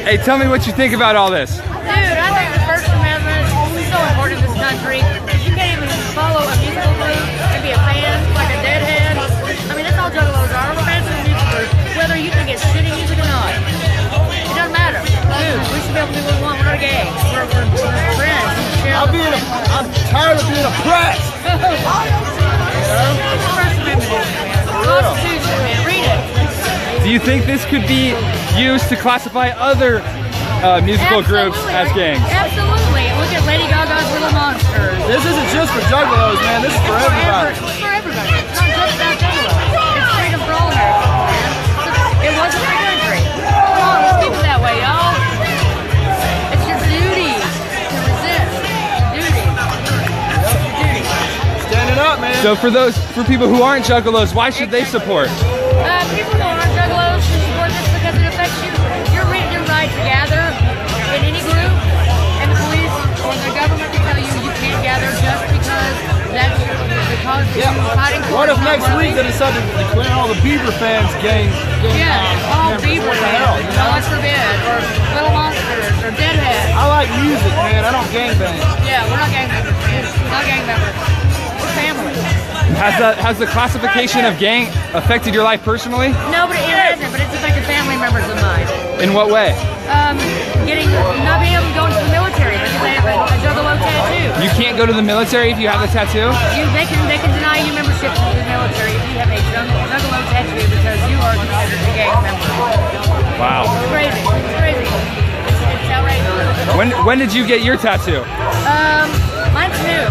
Hey, tell me what you think about all this. Dude, I think the First Amendment is so important in this country. You can't even follow a musical group and be a fan, like a Deadhead. I mean, that's all Juggalos are. We're fans of a music group, whether you think it's shitty music or not. It doesn't matter. Dude, we should be able to do what we want. We're not gay. We're friends. I'm tired of being oppressed. First Amendment, Constitution, man. Read it. Do you think this could be used to classify other musical groups as gangs? Absolutely. Look at Lady Gaga's Little Monsters. This isn't just for Juggalos, man. This is for everybody. It's for everybody. It's not just about Juggalos. It's freedom for all Americans, man. It was a free country. Come on, let's keep it that way, y'all. It's your duty to resist. Duty. Standing up, man. So for people who aren't Juggalos, why should they support? People who aren't Juggalos should support this because it affects you. Your right to gather in any group, and the police or the government can tell you you can't gather just because that's because you're fighting for. What if next week they decide to declare all the Beaver fans gangs? All Beaver fans. God forbid, or Little Monsters, or Deadhead. I like music, man. I don't gangbang. Yeah, we're not gang members, man. We're not gang members. We're family. Has the classification of gang affected your life personally? No, but it hasn't, but it's affected family members of mine. In what way? Not being able to go into the military because they have a Juggalo tattoo. You can't go to the military if you have the tattoo? They can deny you membership to the military if you have a Juggalo tattoo because you are considered a gang member. Wow. It's crazy. It's crazy. It's outrageous. When did you get your tattoo? Mine's new.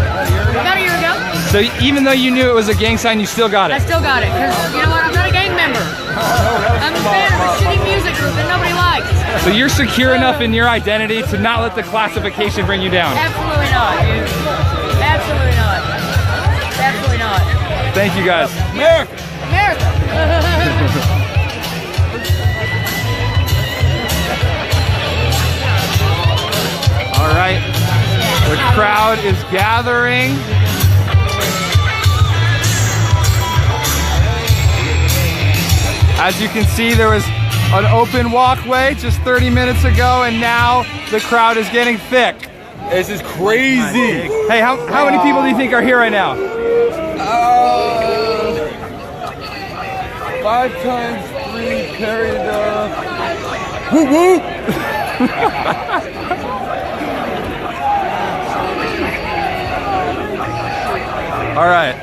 About a year ago. So even though you knew it was a gang sign, you still got it? I still got it, because you know what, I'm not a gang member. I'm a fan of a shitty music group that nobody likes. So you're secure enough in your identity to not let the classification bring you down? Absolutely not, dude. Absolutely not. Absolutely not. Thank you guys. America! America! All right, the crowd is gathering. As you can see, there was an open walkway just 30 minutes ago, and now the crowd is getting thick. This is crazy. Hey, how many people do you think are here right now? 5 times 3 carry the... Woo woo! All right.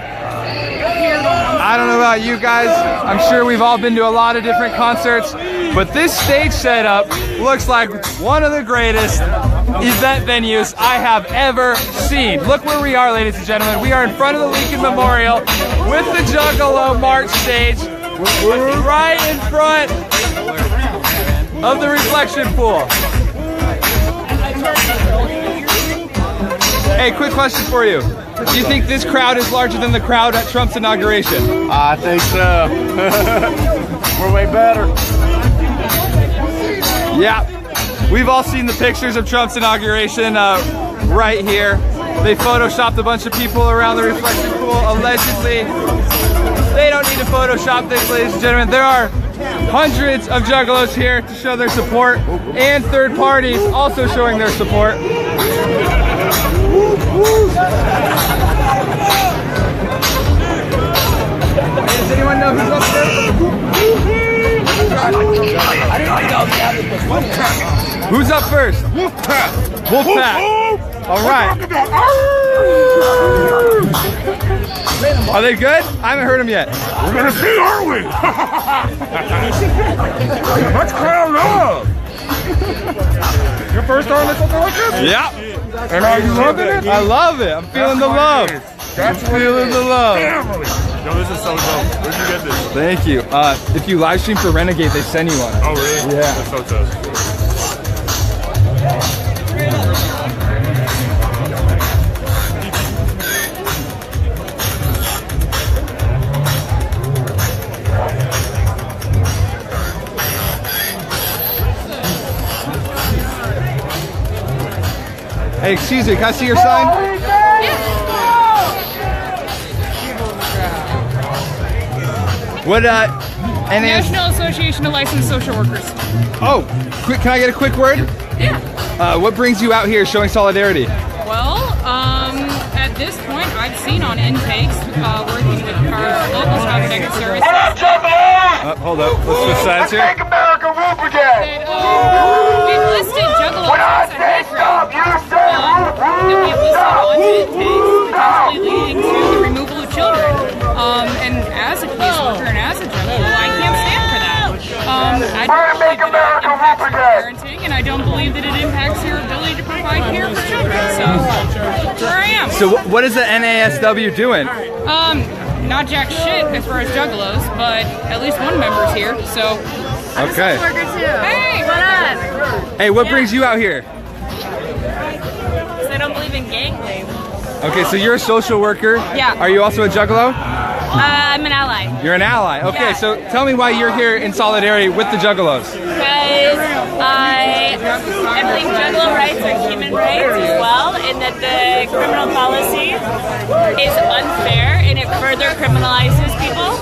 I don't know about you guys. I'm sure we've all been to a lot of different concerts, but this stage setup looks like one of the greatest event venues I have ever seen. Look where we are, ladies and gentlemen. We are in front of the Lincoln Memorial with the Juggalo March stage, right in front of the reflection pool. Hey, quick question for you. Do you think this crowd is larger than the crowd at Trump's inauguration? I think so. We're way better. Yeah. We've all seen the pictures of Trump's inauguration right here. They photoshopped a bunch of people around the reflection pool, allegedly. They don't need to Photoshop this, ladies and gentlemen. There are hundreds of Juggalos here to show their support, and third parties also showing their support. Does anyone know who's up there? Who's up first? Wolfpack. Wolfpack. All right. Are they good? I haven't heard them yet. We're gonna see, aren't we? Much crowd love. Your first time at something like this? Yeah. And are you loving it? I love it. I'm feeling the love. That's I'm feeling the love. Family. Yo, this is so dope. Where'd you get this? Thank you. If you live stream for Renegade, they send you one. Oh, really? Yeah. That's so tough. Hey, excuse me, can I see your sign? What, National Association of Licensed Social Workers. Oh, quick, can I get a quick word? Yeah. What brings you out here showing solidarity? Well, at this point, I've seen on intakes, working with our local child protective services. Hold up, let's switch sides here. Make America whoop again! We've listed Juggalo When I say stop, you say whoop, that we've listed on intakes, potentially leading to the removal of children. And as a caseworker and as a Juggalo, I can't stand for that. I don't make America whoop again! parenting, and I don't believe that it impacts your ability to provide care for children. So, where I am. So what is the NASW doing? Not jack shit as far as Juggalos, but at least one member's here, so. Okay. I'm a social worker too. Hey, what up? Hey, what brings you out here? Because I don't believe in gang labels. Okay, so you're a social worker. Yeah. Are you also a Juggalo? I'm an ally. You're an ally. Okay, Yeah. so tell me why you're here in solidarity with the Juggalos. Because I believe Juggalo rights are human rights as well, and that the criminal policy is unfair and it further criminalizes people,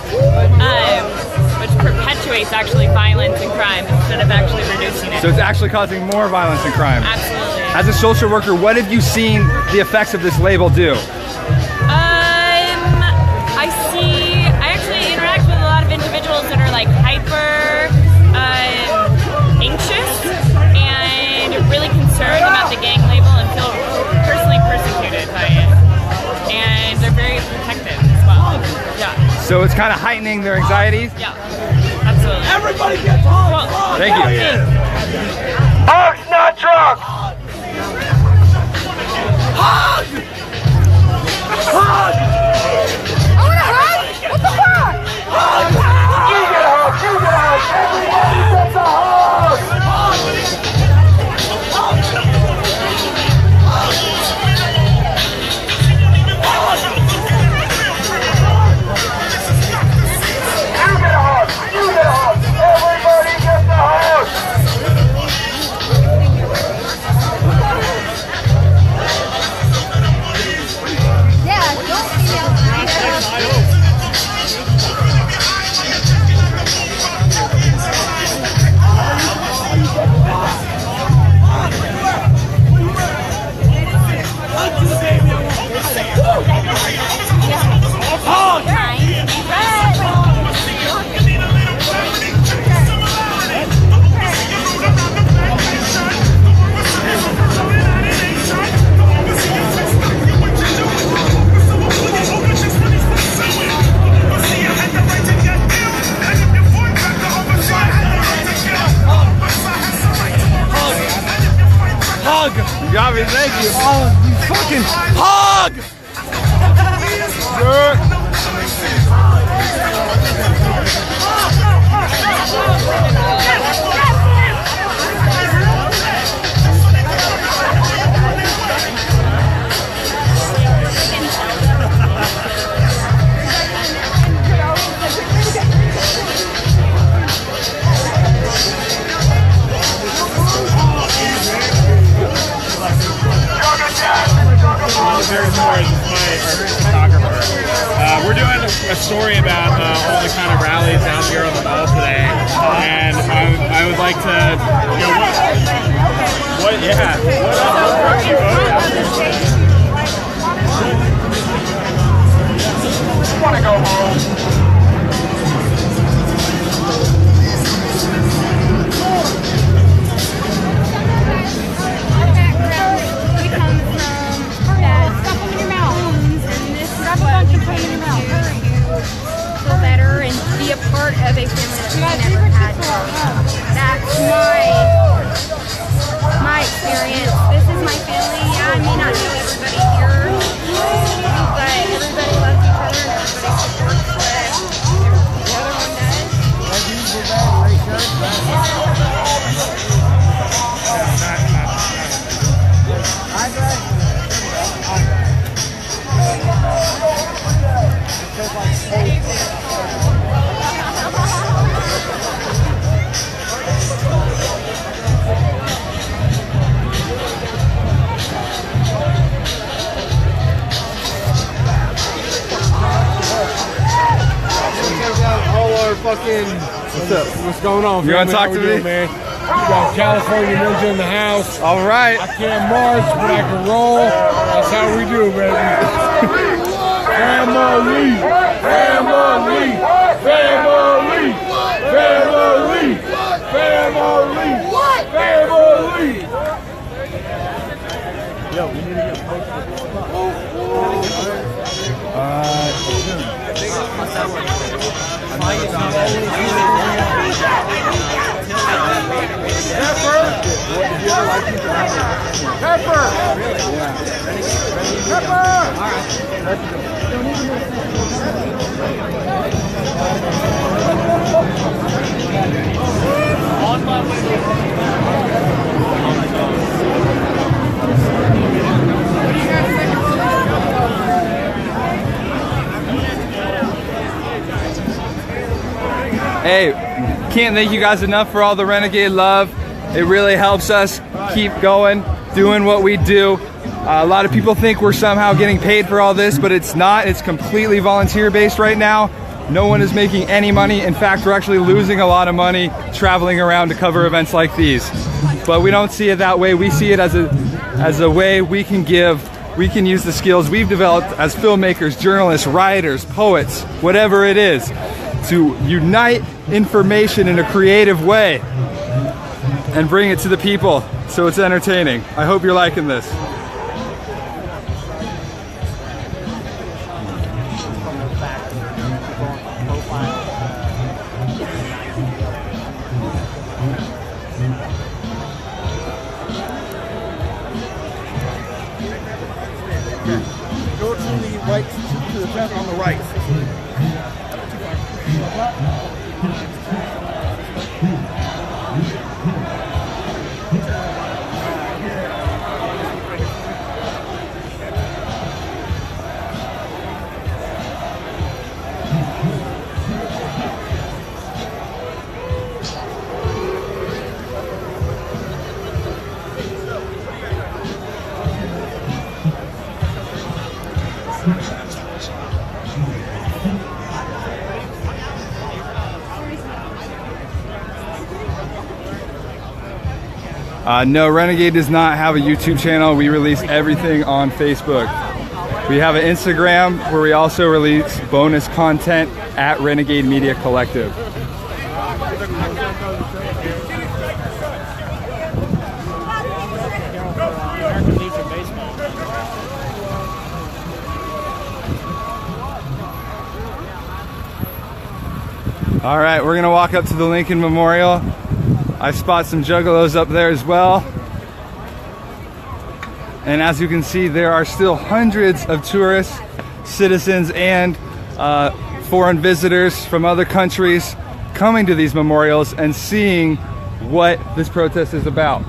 which perpetuates actually violence and crime instead of actually reducing it. So it's actually causing more violence and crime. Absolutely. As a social worker, what have you seen the effects of this label do? I actually interact with a lot of individuals that are like hyper anxious and really concerned about the gang label and feel personally persecuted by it. And they're very protective as well. Yeah. So it's kind of heightening their anxieties? Yeah, absolutely. Everybody gets home! Thank you. Hugs, not drugs! Hug! Hug! hug. You got me, thank you. Oh, you fucking hug. We're doing a story about all the kind of rallies out here on the mall today, and I would like to, you know, what Want to go home? Feel better and be a part of a family that we never had before. That's my experience. This is my family. Yeah, I may not know everybody here, but everybody loves each other and everybody supports what the other one does. What's going on? You want to talk to me? Man? We got California Ninja in the house. All right. I can't march, but I can roll. That's how we do, baby. Family, family, family, family, family, family. Yo, we need to get posted. Pepper! Hey, can't thank you guys enough for all the Renegade love. It really helps us keep going, doing what we do. A lot of people think we're somehow getting paid for all this, but it's not. It's completely volunteer based right now. No one is making any money. In fact, we're actually losing a lot of money traveling around to cover events like these. But we don't see it that way. We see it as a way we can use the skills we've developed as filmmakers, journalists, writers, poets, whatever it is, to unite information in a creative way and bring it to the people so it's entertaining. I hope you're liking this. Go to the right, to the left on the right. No, Renegade does not have a YouTube channel. We release everything on Facebook. We have an Instagram where we also release bonus content at Renegade Media Collective. All right, we're gonna walk up to the Lincoln Memorial. I spot some Juggalos up there as well. And as you can see, there are still hundreds of tourists, citizens, and foreign visitors from other countries coming to these memorials and seeing what this protest is about.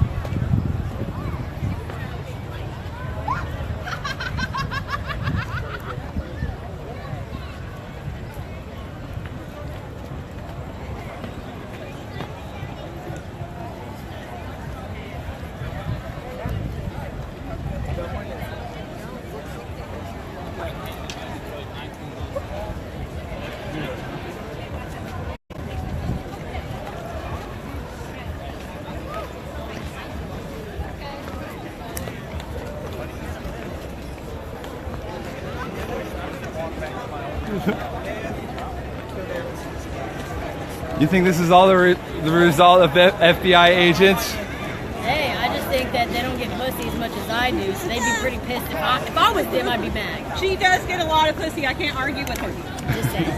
You think this is all the result of FBI agents? Hey, I just think that they don't get pussy as much as I do, so they'd be pretty pissed. If I was them, I'd be mad. She does get a lot of pussy. I can't argue with her. Just saying.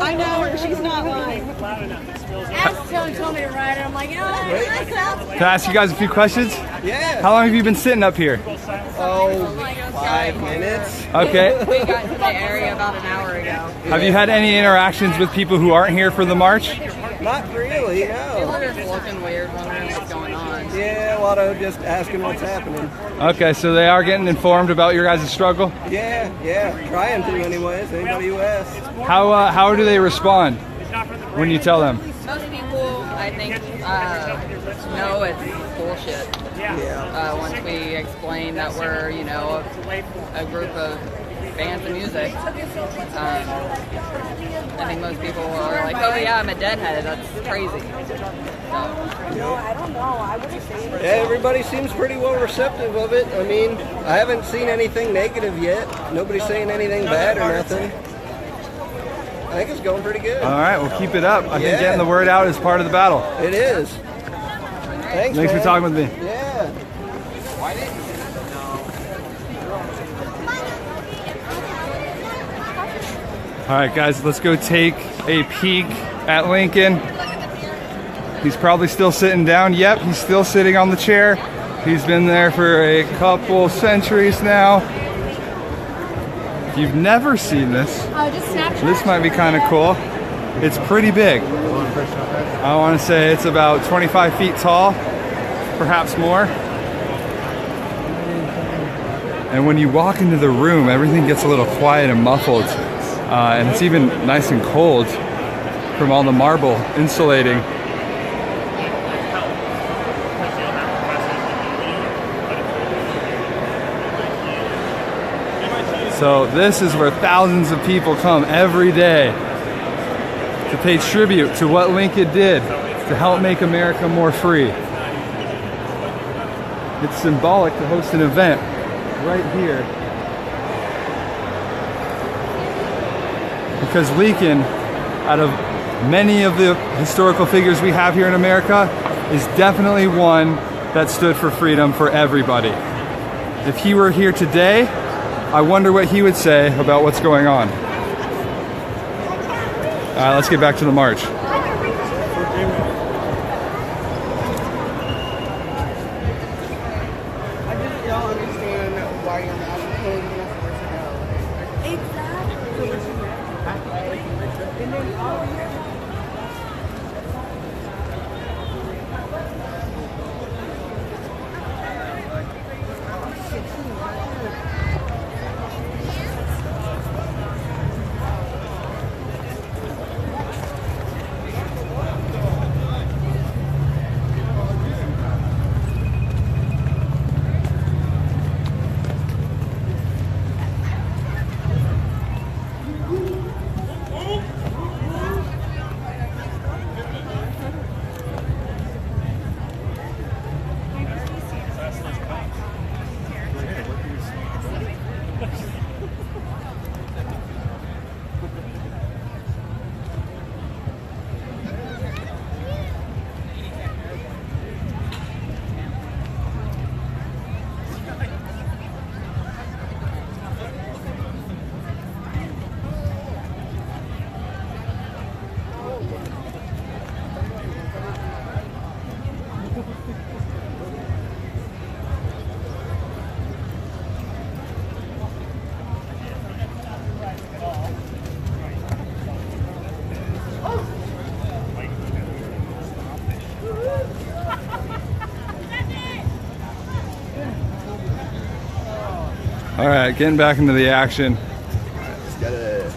I know her. She's not lying. Ashton told me to write it. I'm like, Can I ask you guys a few questions? Yeah. How long have you been sitting up here? Oh, 5 minutes. Okay. We got to the area about an hour ago. Have you had any interactions with people who aren't here for the march? Not really, no. People are just looking weird, wondering what's going on. Yeah, a lot of just asking what's happening. Okay, so they are getting informed about your guys' struggle? Yeah, trying to anyways, anybody who asks. How do they respond when you tell them? Most people, I think, know it's bullshit. Once we explain that we're, you know, a group of fans of music, I think most people are like, oh yeah, I'm a deadhead. That's crazy. Yeah, everybody seems pretty well receptive of it. I mean, I haven't seen anything negative yet. Nobody's saying anything bad or nothing. I think it's going pretty good. All right, well, keep it up. I think getting the word out is part of the battle. It is. Thanks for talking with me. Yeah. All right, guys, let's go take a peek at Lincoln. He's probably still sitting down. Yep, he's still sitting on the chair. He's been there for a couple centuries now. If you've never seen this, this might be kind of cool. It's pretty big. I want to say it's about 25 feet tall, perhaps more. And when you walk into the room, everything gets a little quiet and muffled. And it's even nice and cold from all the marble insulating. So this is where thousands of people come every day to pay tribute to what Lincoln did to help make America more free. It's symbolic to host an event right here, because Lincoln, out of many of the historical figures we have here in America, is definitely one that stood for freedom for everybody. If he were here today, I wonder what he would say about what's going on. All right, let's get back to the march. All right, getting back into the action. Let's get it.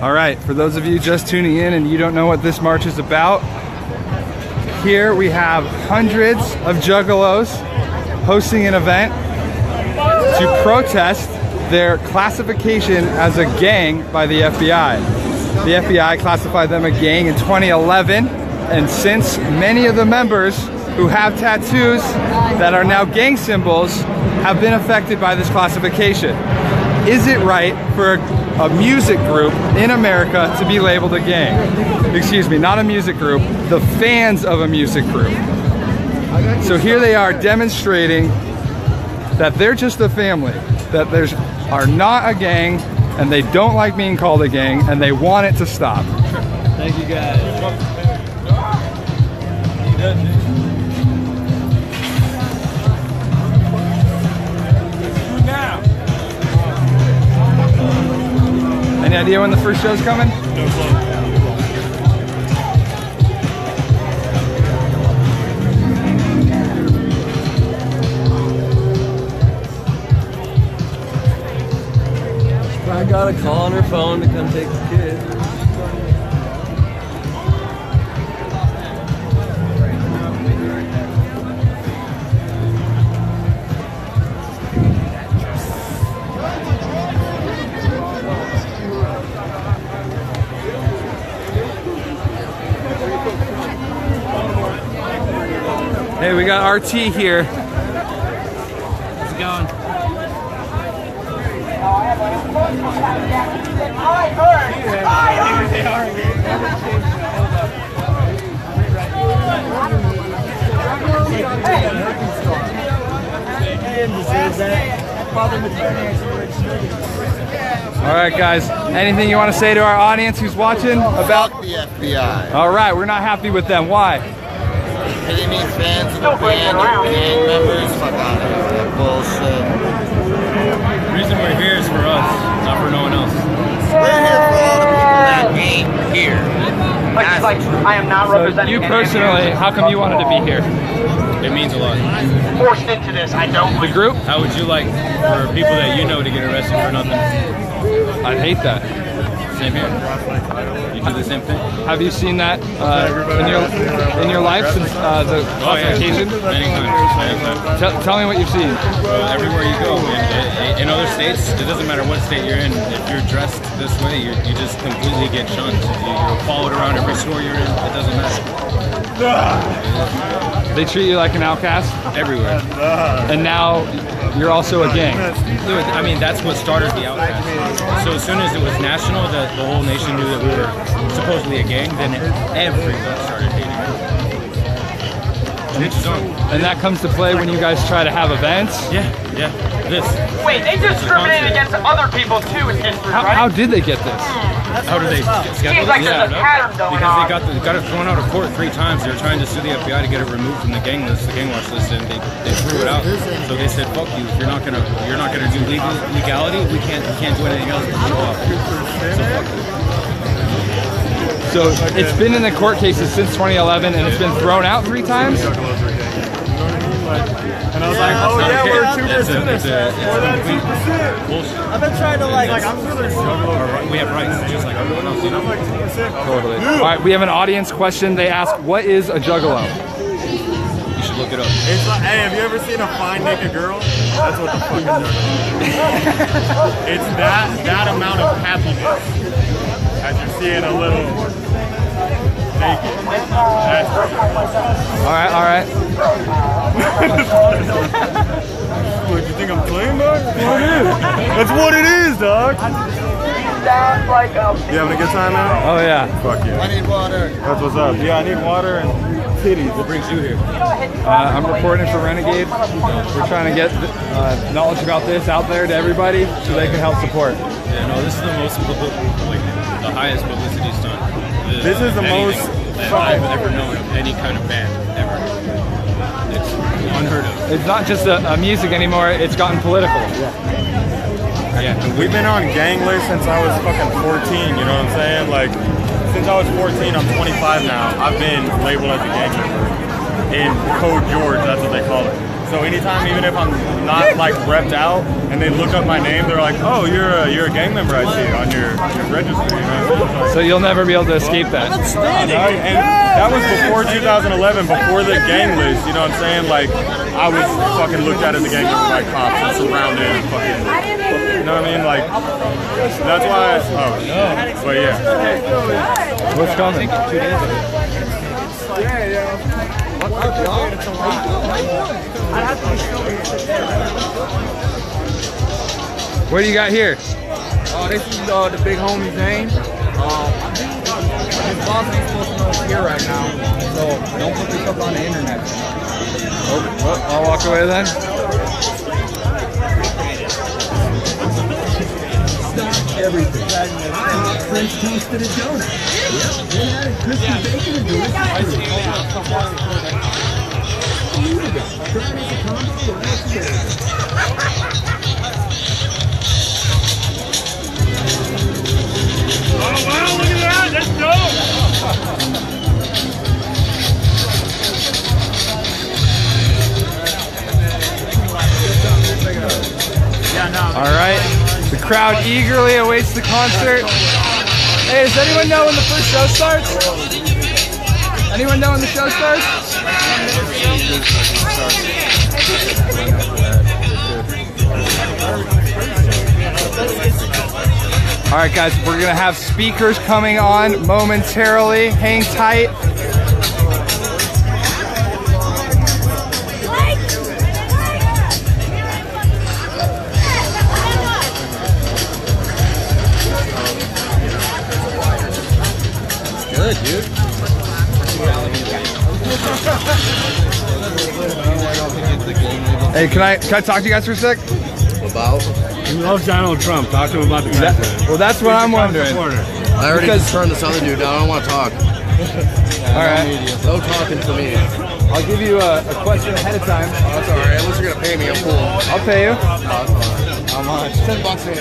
All right, for those of you just tuning in and you don't know what this march is about, here we have hundreds of Juggalos hosting an event to protest their classification as a gang by the FBI. The FBI classified them a gang in 2011, and since many of the members who have tattoos that are now gang symbols have been affected by this classification. Is it right for a music group in America to be labeled a gang? Excuse me, not a music group, the fans of a music group. So here they are demonstrating that they're just a family, that they are not a gang, and they don't like being called a gang, and they want it to stop. Thank you guys. Any idea when the first show's coming? No clue. I got a call on her phone to come take the kid. Hey, we got RT here. How's it going? All right, guys. Anything you want to say to our audience who's watching about Fuck the FBI? All right, we're not happy with them. Why? They mean fans of the band or gang members. Fuck out of here. That bullshit. The reason we're here is for us, not for no one else. We're here for all the people that ain't here. Like I am not So representing you any personally, how come you wanted to be here? It means a lot. forced into this. I don't. The group? How would you like for people that you know to get arrested for nothing? I'd hate that. Same here. You do the same thing? Have you seen that in your life since the classification? Many times. Tell me what you've seen. Everywhere you go, in other states, it doesn't matter what state you're in. If you're dressed this way, you just completely get shunned. You're followed around every store you're in. It doesn't matter. They treat you like an outcast? Everywhere. And now you're also a gang. I mean, that's what started the outcast. So as soon as it was national, the whole nation knew that we were supposedly a gang, then everyone started hating it. And that comes to play when you guys try to have events? Yeah. This. Wait, they discriminated against other people too in history, right? How did they get this? How did they schedule Seems like there's a pattern going because on. they got it thrown out of court 3 times. They were trying to sue the FBI to get it removed from the gang list, the gang watch list, and they threw it out. So they said, "Fuck you! If you're not gonna do legality, we can't do anything else but show up." So fuck you. So it's been in the court cases since 2011, and it's been thrown out 3 times. And I was like, oh yeah, we're 2%. I've been trying to like I'm really struggling. We have rights just like everyone else, you know? Totally. All right, we have an audience question. They ask, what is a Juggalo? You should look it up. It's like, hey, have you ever seen a fine naked girl? That's what the fuck is Juggalo. It's that amount of happiness as you're seeing a little naked. That's All right. What, you think I'm playing, dog? That's what it is, dog. You having a good time now? Oh yeah. Fuck yeah. I need water. That's what's up. Yeah, I need water and titties. What brings you here? I'm reporting for Renegade. We're trying to get knowledge about this out there to everybody so they can help support. Yeah, no, this is the most the highest publicity stunt. This is the most that I've ever known of any kind of band ever. It's unheard of. It's not just a music anymore, it's gotten political. Yeah. We've been on gang lists since I was fucking 14, you know what I'm saying? Like, since I was 14, I'm 25 now. I've been labeled as a gang member. in Code George. That's what they call it. So anytime, even if I'm not like repped out, and they look up my name, they're like, "Oh, you're a gang member. I see on your registry." You know? So you'll never be able to escape that. And that was before 2011, before the gang list. You know what I'm saying? Like, I was fucking looked at as a gang member by cops and surrounded and fucking. You know what I mean? Like, that's why. But yeah. What's coming? 2 days ago. What do you got here? This is the big homie's name. His boss ain't supposed to know it's here right now, so don't put this up on the internet. Oh, I'll walk away then. Everything. French toast and a donut. Yep, then add a crispy bacon and delicious fruit. Here we go. Try it as a combo or as a bagel. Oh wow, look at that, that's dope! All right. The crowd eagerly awaits the concert. Hey, does anyone know when the first show starts? Anyone know when the show starts? All right, guys, we're gonna have speakers coming on momentarily. Hang tight. Good, dude. Hey, can I talk to you guys for a sec? About? He loves Donald Trump. Talk to him about the president. Well, that's what I'm wondering. I already Because- turned this other dude down. I don't want to talk. All right. No talking for me. I'll give you a question ahead of time. Oh, that's all right. Unless you're gonna pay me, I'm cool. I'll pay you. No, that's fine. How much? $10 a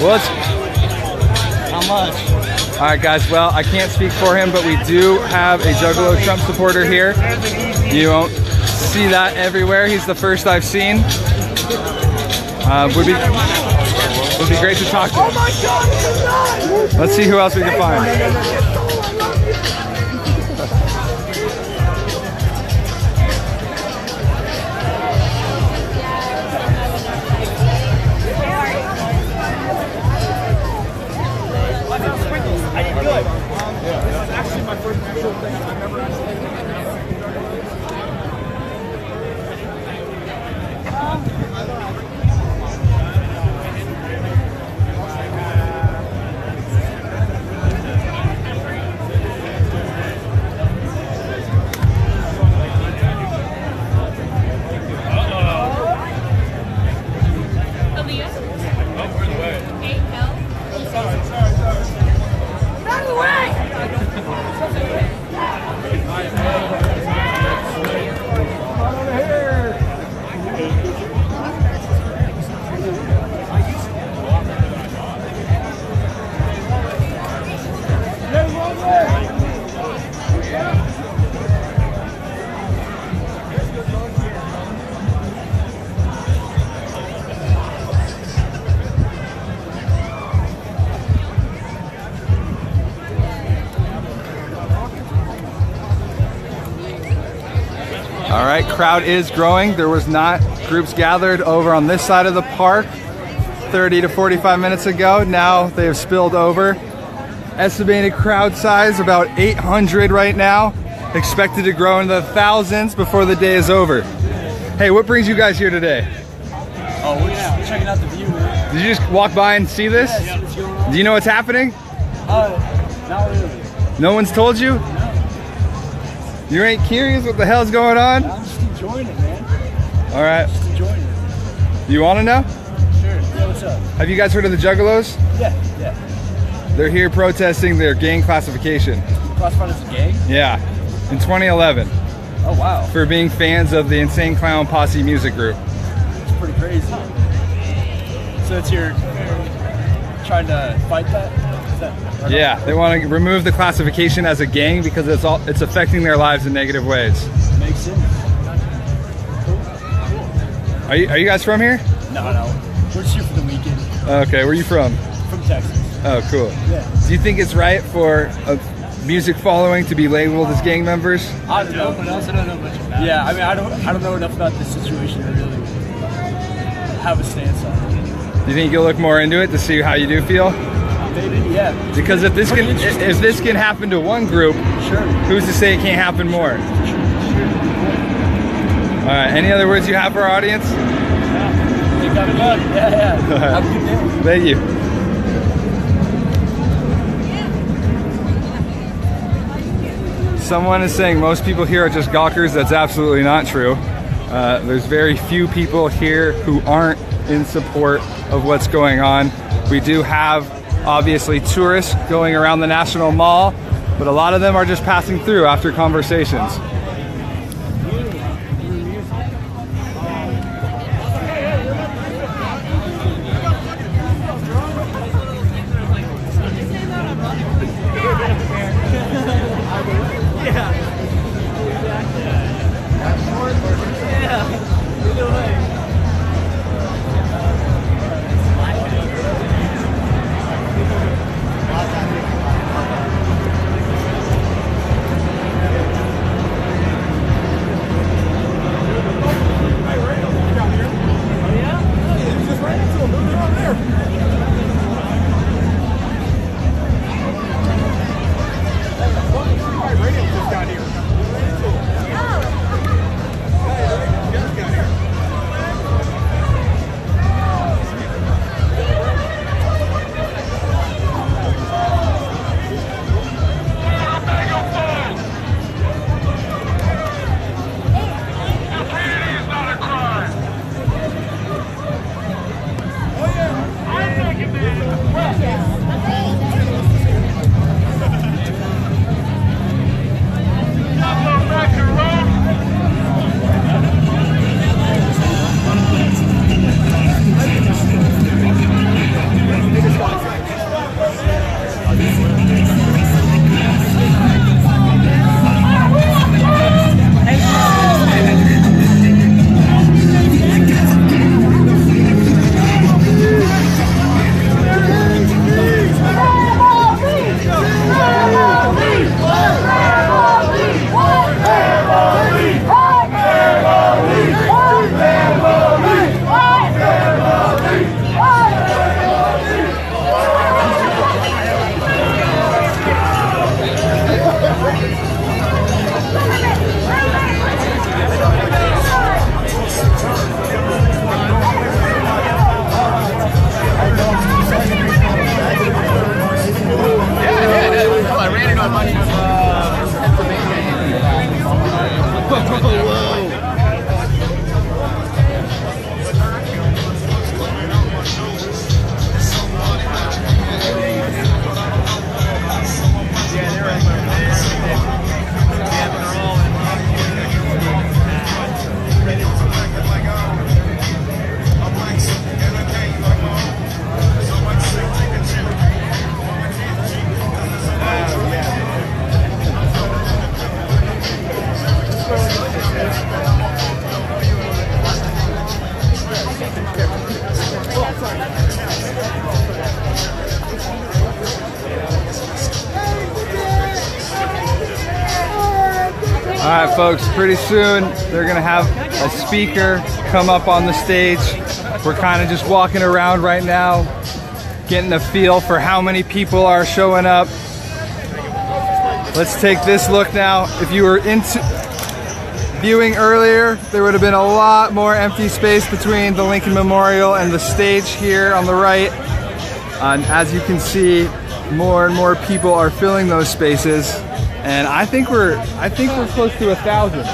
Well, it's How much? all right, guys. Well, I can't speak for him, but we do have a Juggalo Trump supporter here. You won't see that everywhere. He's the first I've seen. Would be great to talk to him. Let's see who else we can find. I did good. This is actually my first actual thing I've ever All right, crowd is growing. There was not groups gathered over on this side of the park 30 to 45 minutes ago. Now they have spilled over. Estimated crowd size about 800 right now. Expected to grow into the thousands before the day is over. Hey, what brings you guys here today? Oh, we're just checking out the view, man. Did you just walk by and see this? Yeah, what's going on? Do you know what's happening? Not really. No one's told you? You ain't curious what the hell's going on? I'm just enjoying it, man. All right. Just enjoying it. You want to know? Sure. Yeah, what's up? Have you guys heard of the Juggalos? Yeah, yeah. They're here protesting their gang classification. Classified as a gang? Yeah, in 2011. Oh, wow. For being fans of the Insane Clown Posse music group. It's pretty crazy. So it's your trying to fight that? 100%. Yeah, they want to remove the classification as a gang because it's affecting their lives in negative ways. Makes sense. Are you guys from here? No. We're just here for the weekend. Okay, where are you from? From Texas. Oh, cool. Yeah. Do you think it's right for a music following to be labeled as gang members? I don't know, but I also don't know much about it. Yeah, I mean, I don't know enough about this situation to really have a stance on it. Do you think you'll look more into it to see how you do feel? Maybe, yeah. Because if this can happen to one group, sure, who's to say it can't happen more? All right. Any other words you have for our audience? You got it up. Yeah. Have a good day. Thank you. Someone is saying most people here are just gawkers. That's absolutely not true. There's very few people here who aren't in support of what's going on. We do have, obviously, tourists going around the National Mall, but a lot of them are just passing through after conversations. All right, folks, pretty soon they're gonna have a speaker come up on the stage. We're kind of just walking around right now, getting a feel for how many people are showing up. Let's take this look now. If you were into viewing earlier, there would have been a lot more empty space between the Lincoln Memorial and the stage here on the right. And as you can see, more and more people are filling those spaces. And I think we're close to 1,000.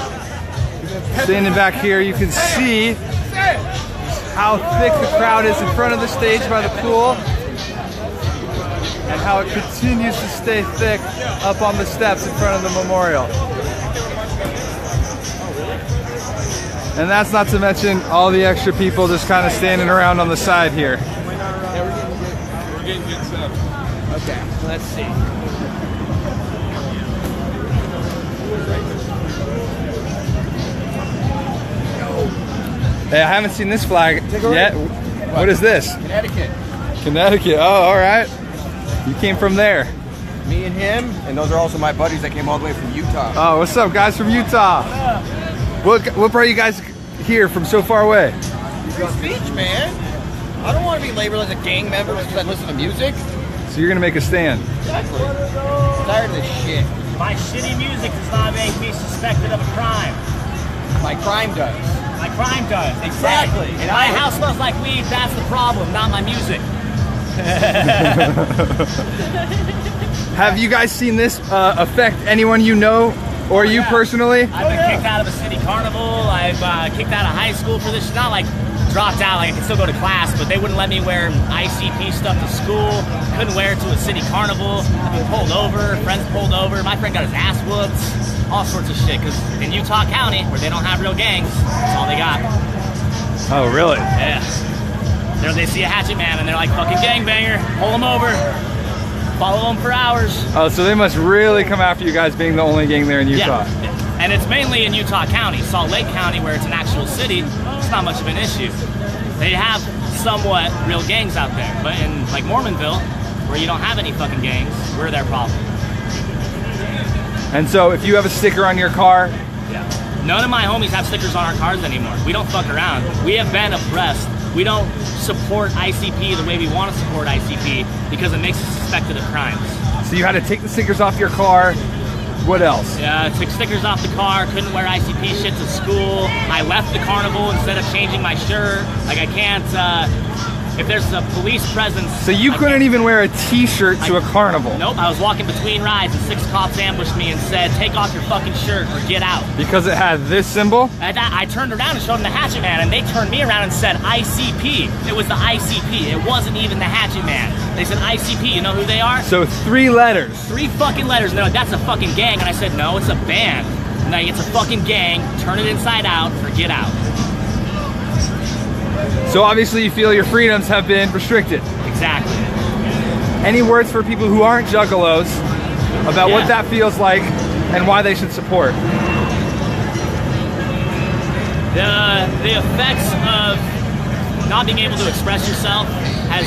Standing back here, you can see how thick the crowd is in front of the stage by the pool, and how it continues to stay thick up on the steps in front of the memorial. And that's not to mention all the extra people just kind of standing around on the side here. We're getting good stuff. Okay, let's see. Hey, I haven't seen this flag yet. What is this? Connecticut. Connecticut. Oh, all right. You came from there. Me and him, and those are also my buddies that came all the way from Utah. Oh, what's up, guys from Utah? What brought you guys here from so far away? Free speech, man. I don't want to be labeled as a gang member just because I listen to music. So you're gonna make a stand? Exactly. I'm tired of this shit. My shitty music does not make me suspected of a crime. My crime does. My crime does, exactly. And my house smells like weed, that's the problem, not my music. Have you guys seen this affect anyone you know or you personally? I've been kicked out of a city carnival, I've kicked out of high school for this. It's not like dropped out, like I can still go to class, but they wouldn't let me wear ICP stuff to school, couldn't wear it to a city carnival, I've been pulled over, friends pulled over, my friend got his ass whooped. All sorts of shit, because in Utah County, where they don't have real gangs, that's all they got. Oh, really? Yeah. There they see a hatchet man and they're like, fucking gangbanger, pull him over, follow him for hours. Oh, so they must really come after you guys being the only gang there in Utah. Yeah. And it's mainly in Utah County. Salt Lake County, where it's an actual city, it's not much of an issue. They have somewhat real gangs out there, but in like Mormonville, where you don't have any fucking gangs, we're their problem. And so if you have a sticker on your car, none of my homies have stickers on our cars anymore. We don't fuck around. We have been oppressed. We don't support ICP the way we want to support ICP because it makes us suspected of crimes. so you had to take the stickers off your car. What else? Yeah, I took stickers off the car, couldn't wear ICP shit to school. I left the carnival instead of changing my shirt. Like I can't, if there's a police presence. So you couldn't even wear a t-shirt to a carnival? Nope, I was walking between rides and 6 cops ambushed me and said, take off your fucking shirt or get out. Because it had this symbol? I turned around and showed them the Hatchet Man, and they turned me around and said ICP. It was the ICP, it wasn't even the Hatchet Man. They said ICP, you know who they are? So 3 letters. 3 fucking letters, and they're like, that's a fucking gang. And I said, no, it's a band. And like, it's a fucking gang, turn it inside out or get out. So obviously you feel your freedoms have been restricted. Exactly. Any words for people who aren't juggalos about what that feels like and why they should support? The effects of not being able to express yourself has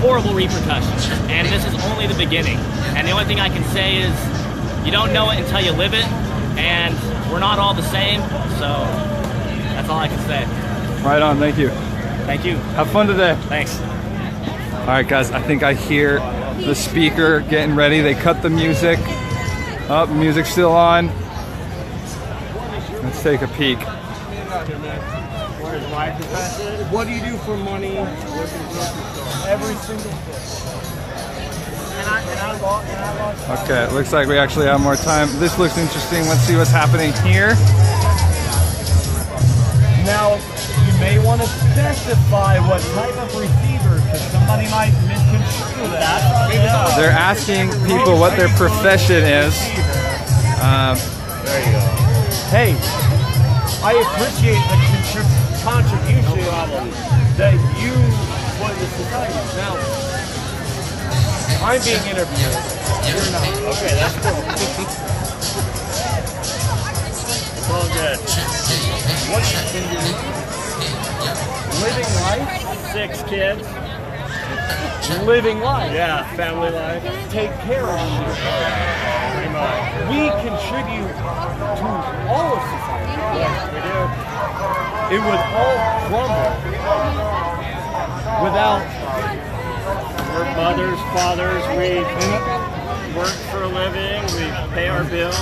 horrible repercussions, and this is only the beginning. And the only thing I can say is you don't know it until you live it, and we're not all the same, so that's all I can say. Right on, thank you. Thank you. Have fun today. Thanks. All right, guys, I think I hear the speaker getting ready. They cut the music. Oh, the music's still on. Let's take a peek. What do you do for money? Every single day. Okay, it looks like we actually have more time. This looks interesting. Let's see what's happening here. Now, you may want to specify what type of receiver, because somebody might misconstrue that. They're asking people what their profession is. There you go. Hey, I appreciate the contribution that you put in society. Now, I'm being interviewed. You're not. Okay, that's cool. It's all good. What can you do? Living life? 6 kids. Living life? Yeah, family life. Take care of you. Pretty much. We contribute to all of society. Yes, we do. It would all crumble without we're mothers, fathers, we work for a living, we pay our bills.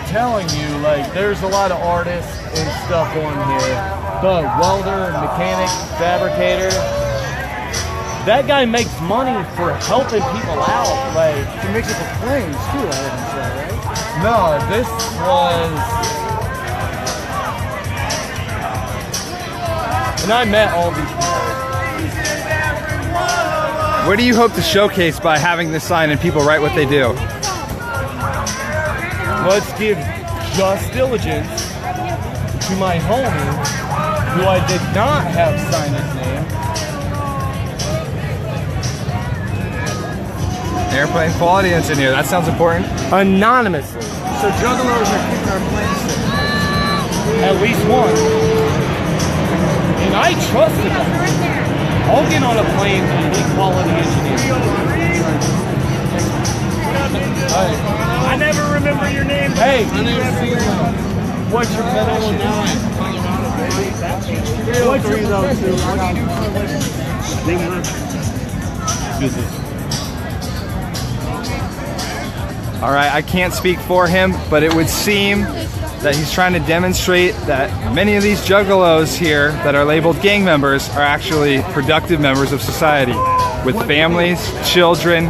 Telling you, like, there's a lot of artists and stuff on here. The welder, mechanic, fabricator. That guy makes money for helping people out. Like, he makes it for claims too, I didn't say, right? No, this was... And I met all these people. What do you hope to showcase by having this sign and people write what they do? Let's give just diligence to my homie, who I did not have sign his name. Airplane quality engineer. That sounds important. Anonymously. So juggalos are keeping our plane safe. At least one. And I trusted them. I'll get on a plane and be quality engineer. I never remember your name. Hey, what's your profession? What's your All right, I can't speak for him, but it would seem that he's trying to demonstrate that many of these juggalos here that are labeled gang members are actually productive members of society with families, children,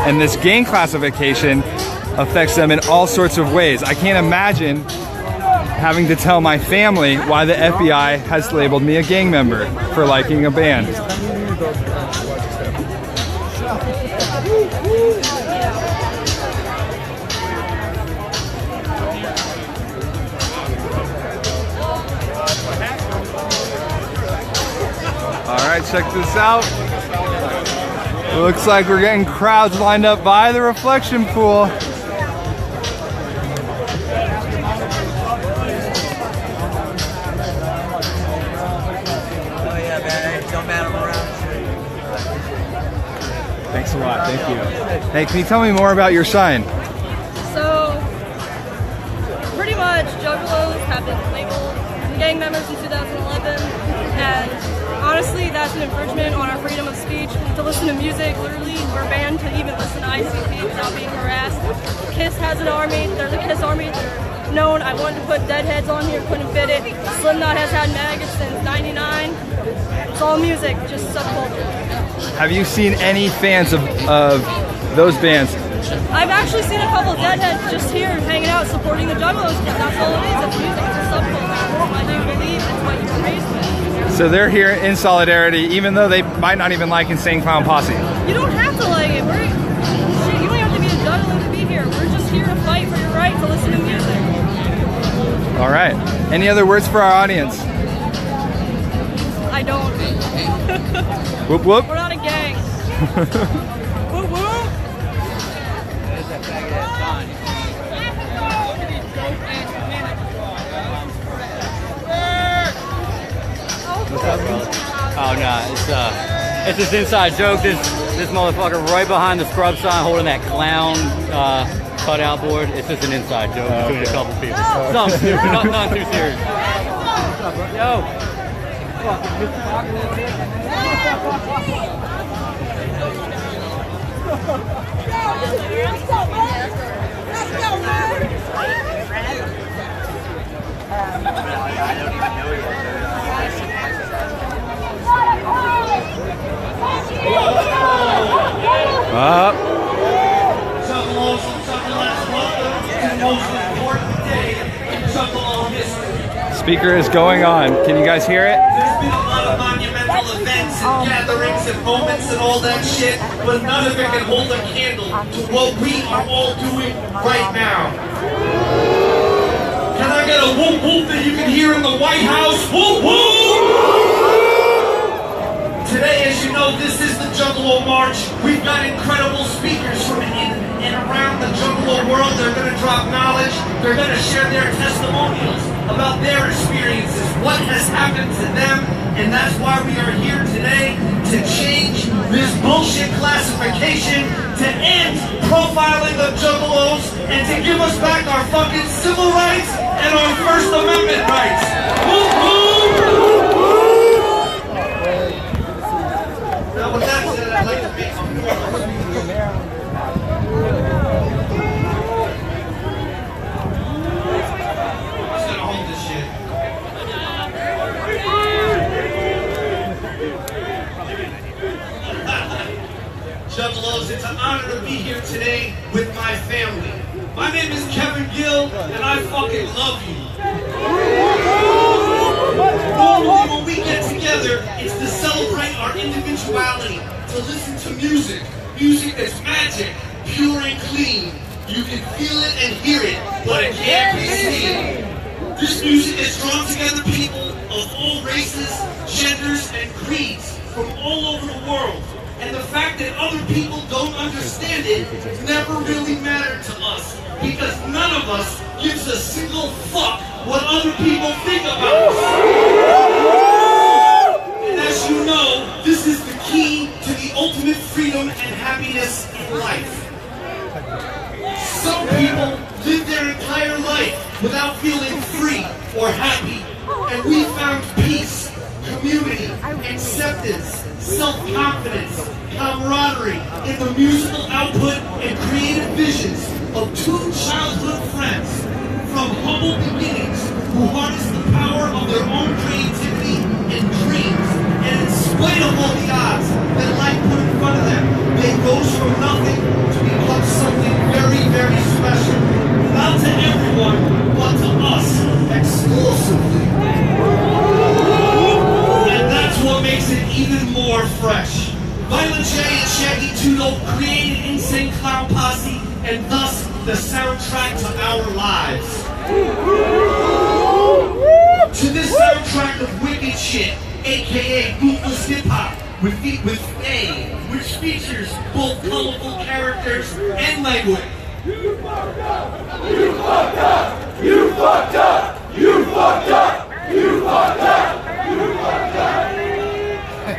and this gang classification affects them in all sorts of ways. I can't imagine having to tell my family why the FBI has labeled me a gang member for liking a band. All right, check this out. It looks like we're getting crowds lined up by the reflection pool. Thanks a lot, thank you. Hey, can you tell me more about your sign? So, pretty much Juggalos have been labeled gang members in 2011, and honestly that's an infringement on our freedom of speech to listen to music. Literally, we're banned to even listen to ICP without being harassed. KISS has an army, they're the KISS army, they're known. I wanted to put Deadheads on here, couldn't fit it. Slipknot has had maggots since 99. It's all music, just subculture. Have you seen any fans of those bands? I've actually seen a couple of Deadheads just here hanging out supporting the Juggalos. That's all it is. It's music. It's a subculture. I do believe it's what you were raised with. So they're here in solidarity, even though they might not even like Insane Clown Posse. You don't have to like it. Shit, you don't have to be a Juggalo to be here. We're just here to fight for your right to listen to music. All right. Any other words for our audience? I don't. Whoop whoop. We're not a gang. Whoop whoop. Oh no, it's this inside joke. This motherfucker right behind the scrub sign holding that clown cutout board. It's just an inside joke between a couple people. Something stupid, not too serious. Yo. Speaker is going on. Can you guys hear it? There's been a lot of monumental events and gatherings and moments and all that shit, but none of it can hold a candle to what we are all doing right now. Can I get a whoop whoop that you can hear in the White House? Whoop whoop! Today, as you know, this is the Juggalo March. We've got incredible speakers from in and around the Juggalo world. They're going to drop knowledge. They're going to share their testimonials about their experiences, what has happened to them, and that's why we are here today, to change this bullshit classification, to end profiling of Juggalos, and to give us back our fucking civil rights and our First Amendment rights. Woo woo! Now with that said, I'd like to make some Juggalos, it's an honor to be here today with my family. My name is Kevin Gill, and I fucking love you. Normally when we get together, it's to celebrate our individuality, to listen to music. Music that's magic, pure and clean. You can feel it and hear it, but it can't be seen. This music has drawn together people of all races, genders, and creeds from all over the world. And the fact that other people don't understand did never really mattered to us because none of us gives a single fuck what other people think about us. And as you know, this is the key to the ultimate freedom and happiness in life. Some people live their entire life without feeling free or happy, and we found peace, community, acceptance, self-confidence, camaraderie in the musical output and creative visions of two childhood friends from humble beginnings who harness the power of their own creativity and dreams, and in spite of all the odds that life put in front of them, they rose from nothing to become something very, very special. Not to everyone, but to us exclusively. And that's what makes it even more fresh. Violent J and Shaggy Tudo created Insane Clown Posse, and thus the soundtrack to our lives. To this soundtrack of wicked shit, aka ruthless hip hop, with A, which features both colorful characters and language. You fucked up! You fucked up! You fucked up! You fucked up! You fucked up! You fucked up!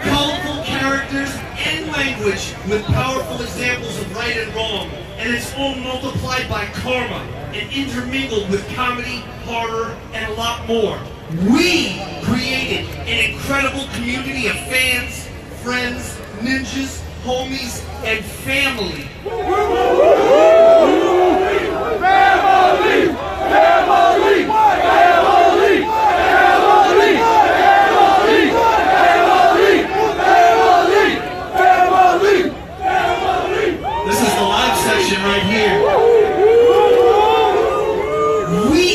Colorful characters and language with powerful examples of right and wrong, and it's all multiplied by karma and intermingled with comedy, horror, and a lot more. We created an incredible community of fans, friends, ninjas, homies, and family. Family! Family! Family! Family! Family! Family! Family! This is the live section right here. We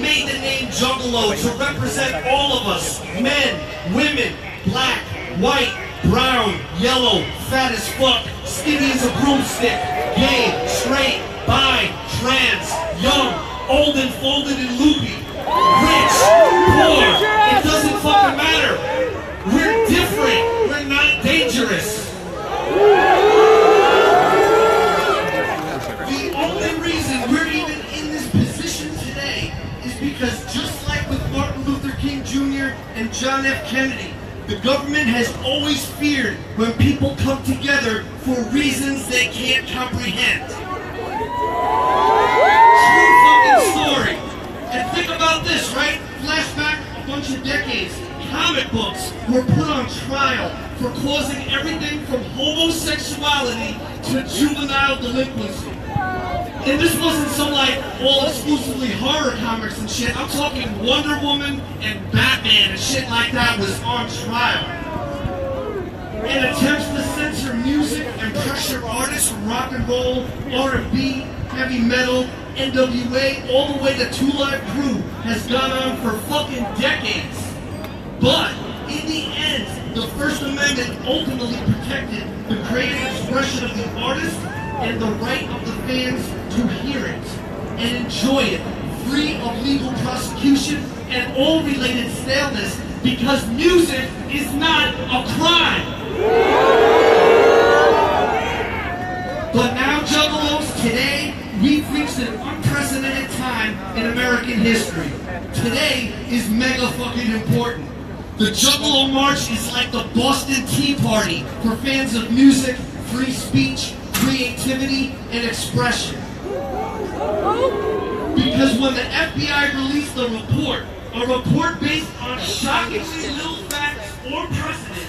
made the name Juggalo to represent all of us, men, women, black, white, brown, yellow, fat as fuck, skinny as a broomstick, gay, straight, bi, trans, young, old and folded and loopy, rich, poor, it doesn't fucking matter. We're different, we're not dangerous. The only reason we're even in this position today is because just like with Martin Luther King Jr. and John F. Kennedy, the government has always feared when people come together for reasons they can't comprehend. True fucking story. And think about this, right? Flashback a bunch of decades. Comic books were put on trial for causing everything from homosexuality to juvenile delinquency. And this wasn't some like all exclusively horror comics and shit. I'm talking Wonder Woman and Batman and shit like that was on trial. And attempts to censor music and pressure artists from rock and roll, R&B, heavy metal, NWA, all the way to Two Live Crew has gone on for fucking decades. But in the end, the First Amendment ultimately protected the creative expression of the artist and the right of the fans to hear it and enjoy it, free of legal prosecution and all related staleness, because music is not a crime. But now, Juggalos, today, we've reached an unprecedented time in American history. Today is mega fucking important. The Juggalo March is like the Boston Tea Party for fans of music, free speech, creativity, and expression. Because when the FBI released a report based on shockingly little facts or precedent,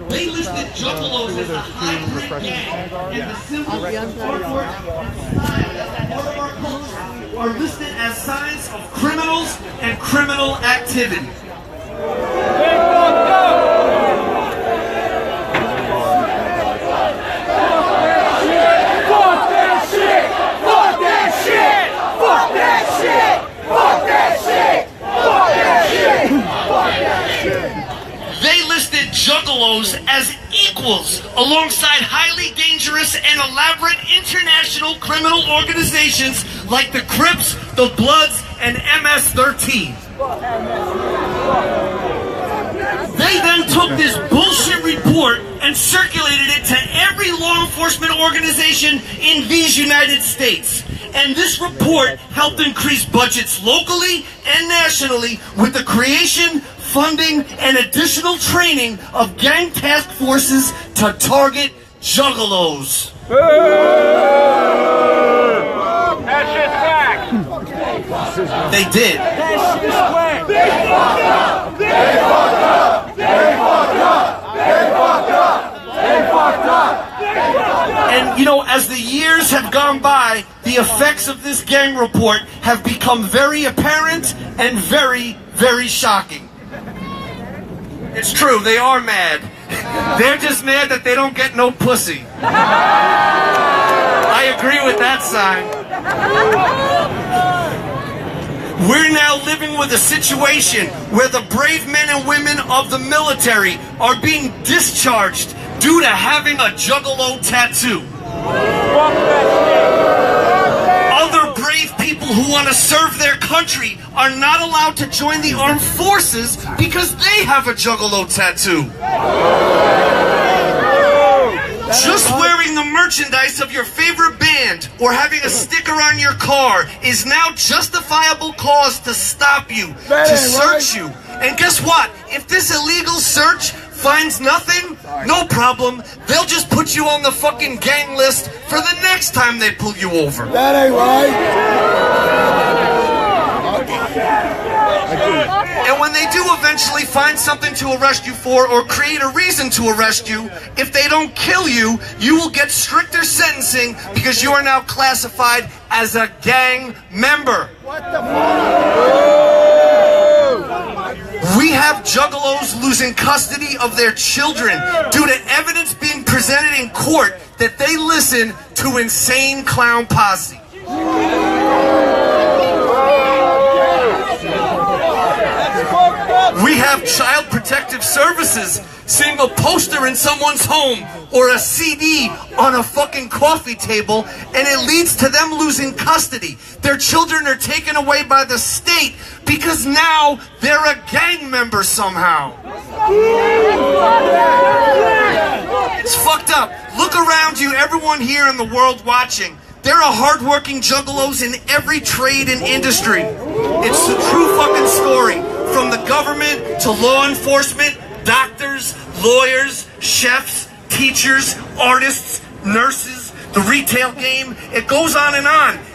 they listed Juggalos as a hybrid gang, and the symbols, artwork, and style that part of our culture are listed as signs of criminals and criminal activity. They listed Juggalos as equals alongside highly dangerous and elaborate international criminal organizations like the Crips, the Bloods, and MS-13. They then took this bullshit report and circulated it to every law enforcement organization in these United States. And this report helped increase budgets locally and nationally with the creation, funding, and additional training of gang task forces to target juggalos. That shit's whack. They did. That shit's whack. They fucked up. They fucked up. They fucked up. They fucked up. They fucked up. And you know, as the years have gone by, the effects of this gang report have become very apparent and very, very shocking. It's true, they are mad. They're just mad that they don't get no pussy. I agree with that sign. We're now living with a situation where the brave men and women of the military are being discharged due to having a juggalo tattoo. Other brave people who want to serve their country are not allowed to join the armed forces because they have a juggalo tattoo. Just wearing the merchandise of your favorite band or having a sticker on your car is now justifiable cause to stop you, to search you. And guess what? If this illegal search finds nothing, no problem. They'll just put you on the fucking gang list for the next time they pull you over. That ain't And when they do eventually find something to arrest you for or create a reason to arrest you, if they don't kill you, you will get stricter sentencing because you are now classified as a gang member. What the fuck? We have juggalos losing custody of their children due to evidence being presented in court that they listen to Insane Clown Posse. We have Child Protective Services seeing a poster in someone's home or a CD on a fucking coffee table, and it leads to them losing custody. Their children are taken away by the state because now they're a gang member somehow. It's fucked up. Look around you, everyone here in the world watching. There are hardworking juggalos in every trade and industry. It's the true fucking story. From the government to law enforcement, doctors, lawyers, chefs, teachers, artists, nurses, the retail game, it goes on.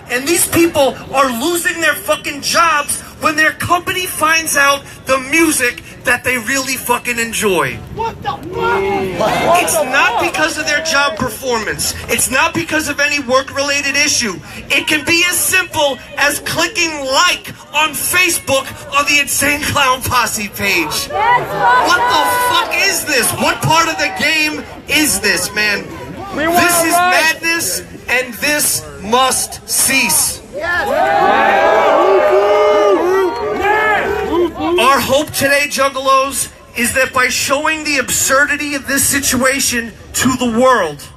And these people are losing their fucking jobs when their company finds out the music that they really fucking enjoy. What the fuck? It's not because of their job performance. It's not because of any work-related issue. It can be as simple as clicking like on Facebook on the Insane Clown Posse page. What the fuck is this? What part of the game is this, man? This is madness, and this must cease. Our hope today, Juggalos, is that by showing the absurdity of this situation to the world,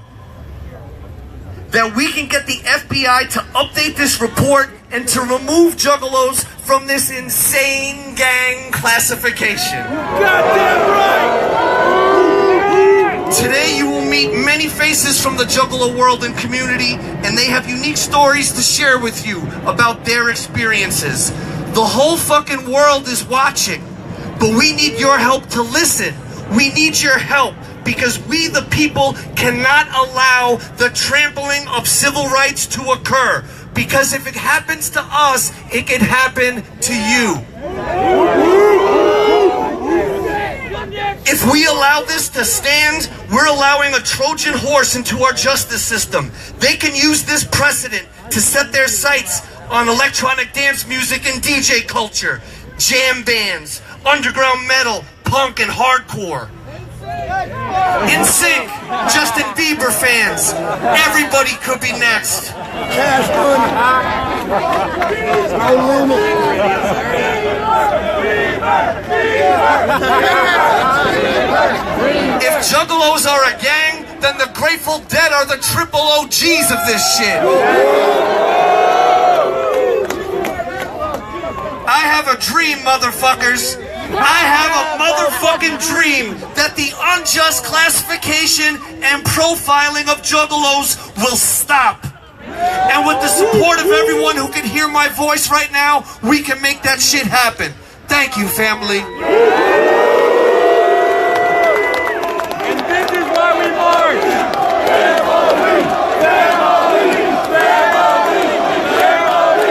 that we can get the FBI to update this report and to remove Juggalos from this insane gang classification. Goddamn right! Today you will meet many faces from the Juggalo world and community, and they have unique stories to share with you about their experiences. The whole fucking world is watching, but we need your help to listen. We need your help because we, the people, cannot allow the trampling of civil rights to occur. Because if it happens to us, it can happen to you. If we allow this to stand, we're allowing a Trojan horse into our justice system. They can use this precedent to set their sights on electronic dance music and DJ culture, jam bands, underground metal, punk, and hardcore. NSYNC, Justin Bieber fans, everybody could be next. Cash money. No limit. If Juggalos are a gang, then the Grateful Dead are the triple OGs of this shit. I have a dream, motherfuckers. I have a motherfucking dream that the unjust classification and profiling of juggalos will stop. And with the support of everyone who can hear my voice right now, we can make that shit happen. Thank you, family. And this is why we march. Family, family, family, family,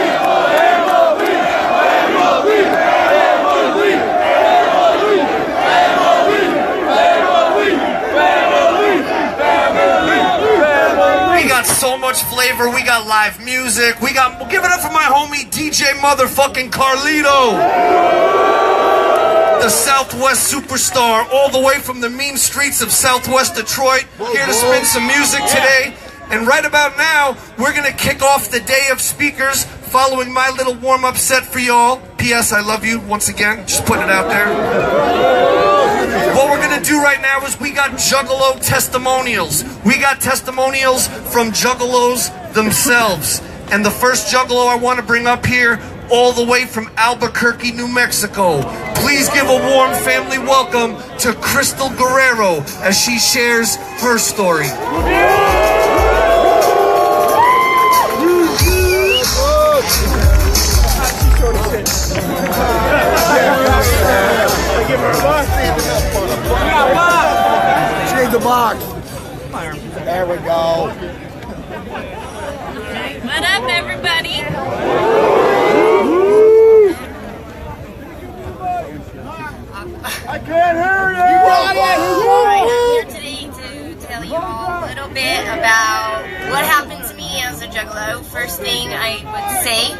family, family, family, we got so much flavor. We got live music. We'll give it up for my homie DJ motherfucking Carlito. The Southwest superstar, all the way from the mean streets of Southwest Detroit, here to spin some music today. And right about now, we're gonna kick off the day of speakers following my little warm-up set for y'all. P.S. I love you once again, just putting it out there. What we're gonna do right now is we got Juggalo testimonials. We got testimonials from Juggalos themselves. And the first Juggalo I wanna bring up here, all the way from Albuquerque, New Mexico. Please give a warm family welcome to Crystal Guerrero as she shares her story. Give her a box. Change the box. There we go. What up, everybody? I can't hear you. I'm here today to tell you all a little bit about what happened to me as a juggalo. First thing I would say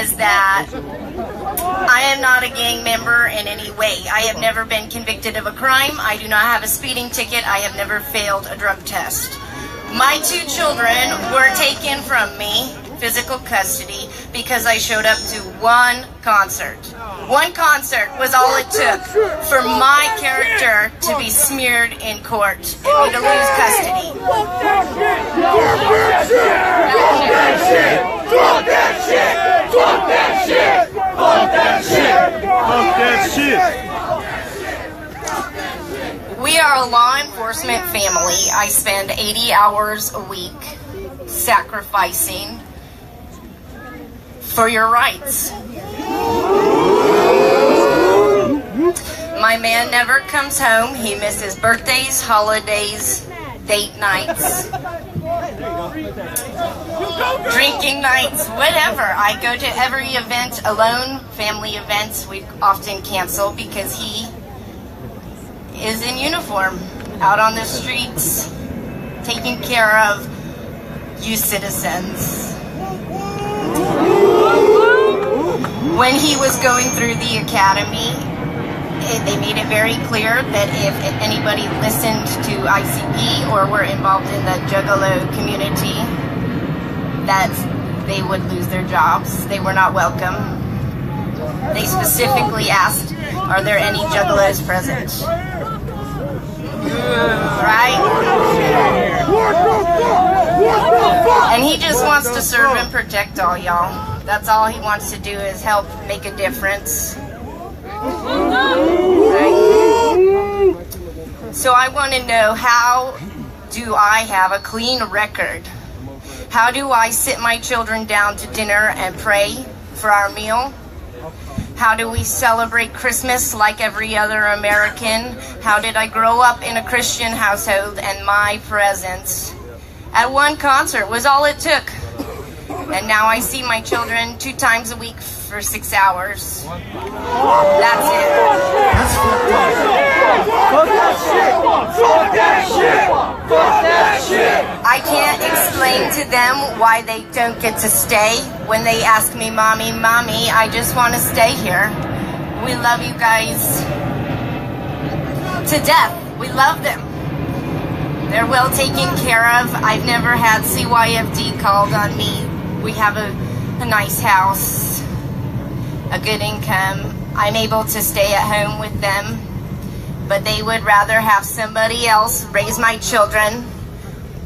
is that I am not a gang member in any way. I have never been convicted of a crime. I do not have a speeding ticket. I have never failed a drug test. My 2 children were taken from me, physical custody, because I showed up to one concert. One concert was all it took for my character to be smeared in court and me to lose custody. Fuck that shit! Fuck that shit! Fuck that shit! Fuck that shit! Fuck that shit! Fuck that shit! We are a law enforcement family. I spend 80 hours a week sacrificing for your rights. My man never comes home. He misses birthdays, holidays, date nights, drinking nights, whatever. I go to every event alone. Family events we often cancel because he is in uniform, out on the streets, taking care of you citizens. When he was going through the academy, they made it very clear that if anybody listened to ICP or were involved in the Juggalo community, that they would lose their jobs. They were not welcome. They specifically asked, are there any Juggalos present? Right? And he just wants to serve and protect all y'all. That's all he wants to do is help make a difference. Right? So I want to know, how do I have a clean record? How do I sit my children down to dinner and pray for our meal? How do we celebrate Christmas like every other American? How did I grow up in a Christian household and my presence at one concert was all it took? And now I see my children 2 times a week for 6 hours. That's it. Fuck that shit! Fuck that shit! Fuck that shit! I can't explain to them why they don't get to stay. When they ask me, Mommy, Mommy, I just want to stay here. We love you guys to death. We love them. They're well taken care of. I've never had CYFD called on me. We have a nice house, a good income. I'm able to stay at home with them, but they would rather have somebody else raise my children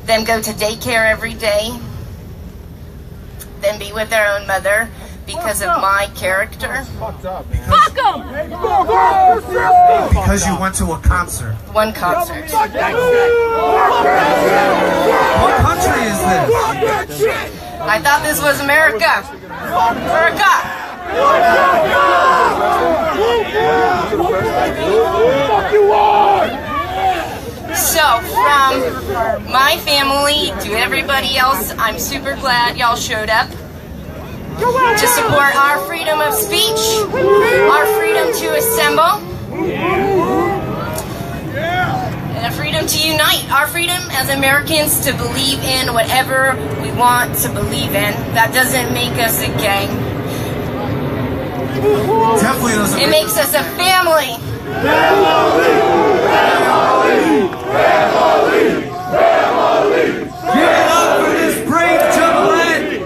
than go to daycare every day, than be with their own mother. because of my character. Fuck them! Because you went to a concert. One concert. What country is this? I thought this was America. America! So, from my family to everybody else, I'm super glad y'all showed up to support our freedom of speech, our freedom to assemble, and a freedom to unite, our freedom as Americans to believe in whatever we want to believe in. That doesn't make us a gang. Definitely doesn't. It makes us a family. Give it up for this brave juggaleette.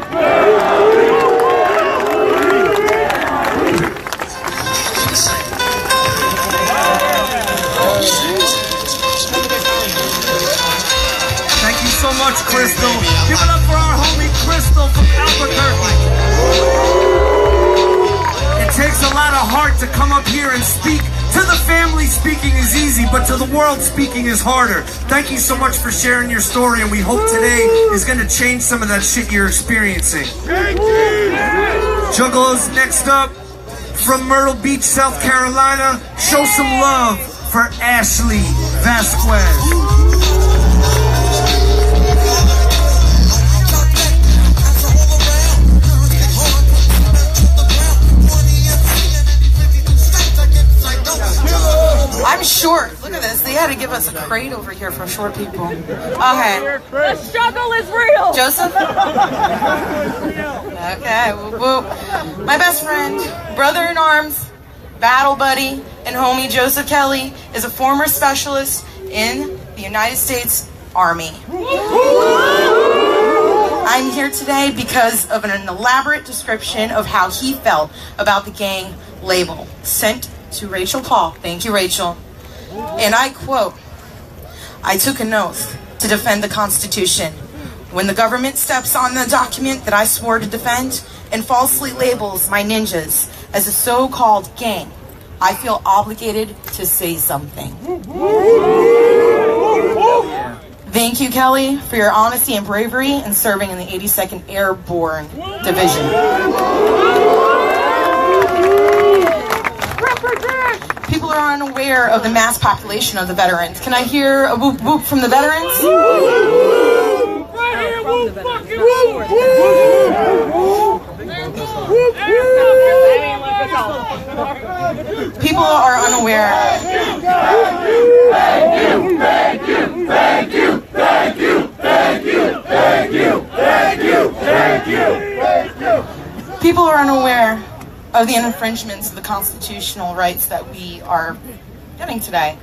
Thank you so much, Crystal. Give it up for our homie Crystal from Albuquerque. It takes a lot of heart to come up here and speak. To the family, speaking is easy, but to the world, speaking is harder. Thank you so much for sharing your story, and we hope today is going to change some of that shit you're experiencing. Juggalo's next up from Myrtle Beach, South Carolina. Show some love for Ashley Vasquez. I'm short. Look at this. They had to give us a crate over here for short people. Okay. The struggle is real. Joseph? Okay. Well, my best friend, brother in arms, battle buddy, and homie Joseph Kelly is a former specialist in the United States Army. I'm here today because of an elaborate description of how he felt about the gang label sent to Rachel Paul. Thank you, Rachel. And I quote, "I took an oath to defend the Constitution. When the government steps on the document that I swore to defend and falsely labels my ninjas as a so-called gang, I feel obligated to say something." Thank you, Kelly, for your honesty and bravery in serving in the 82nd Airborne Division. People are unaware of the mass population of the veterans. Can I hear a whoop whoop from the veterans? People are unaware. Thank you, thank you, thank you, thank you, thank you, thank you, thank you, thank you, thank you. People are unaware of the infringements of the constitutional rights that we are getting today.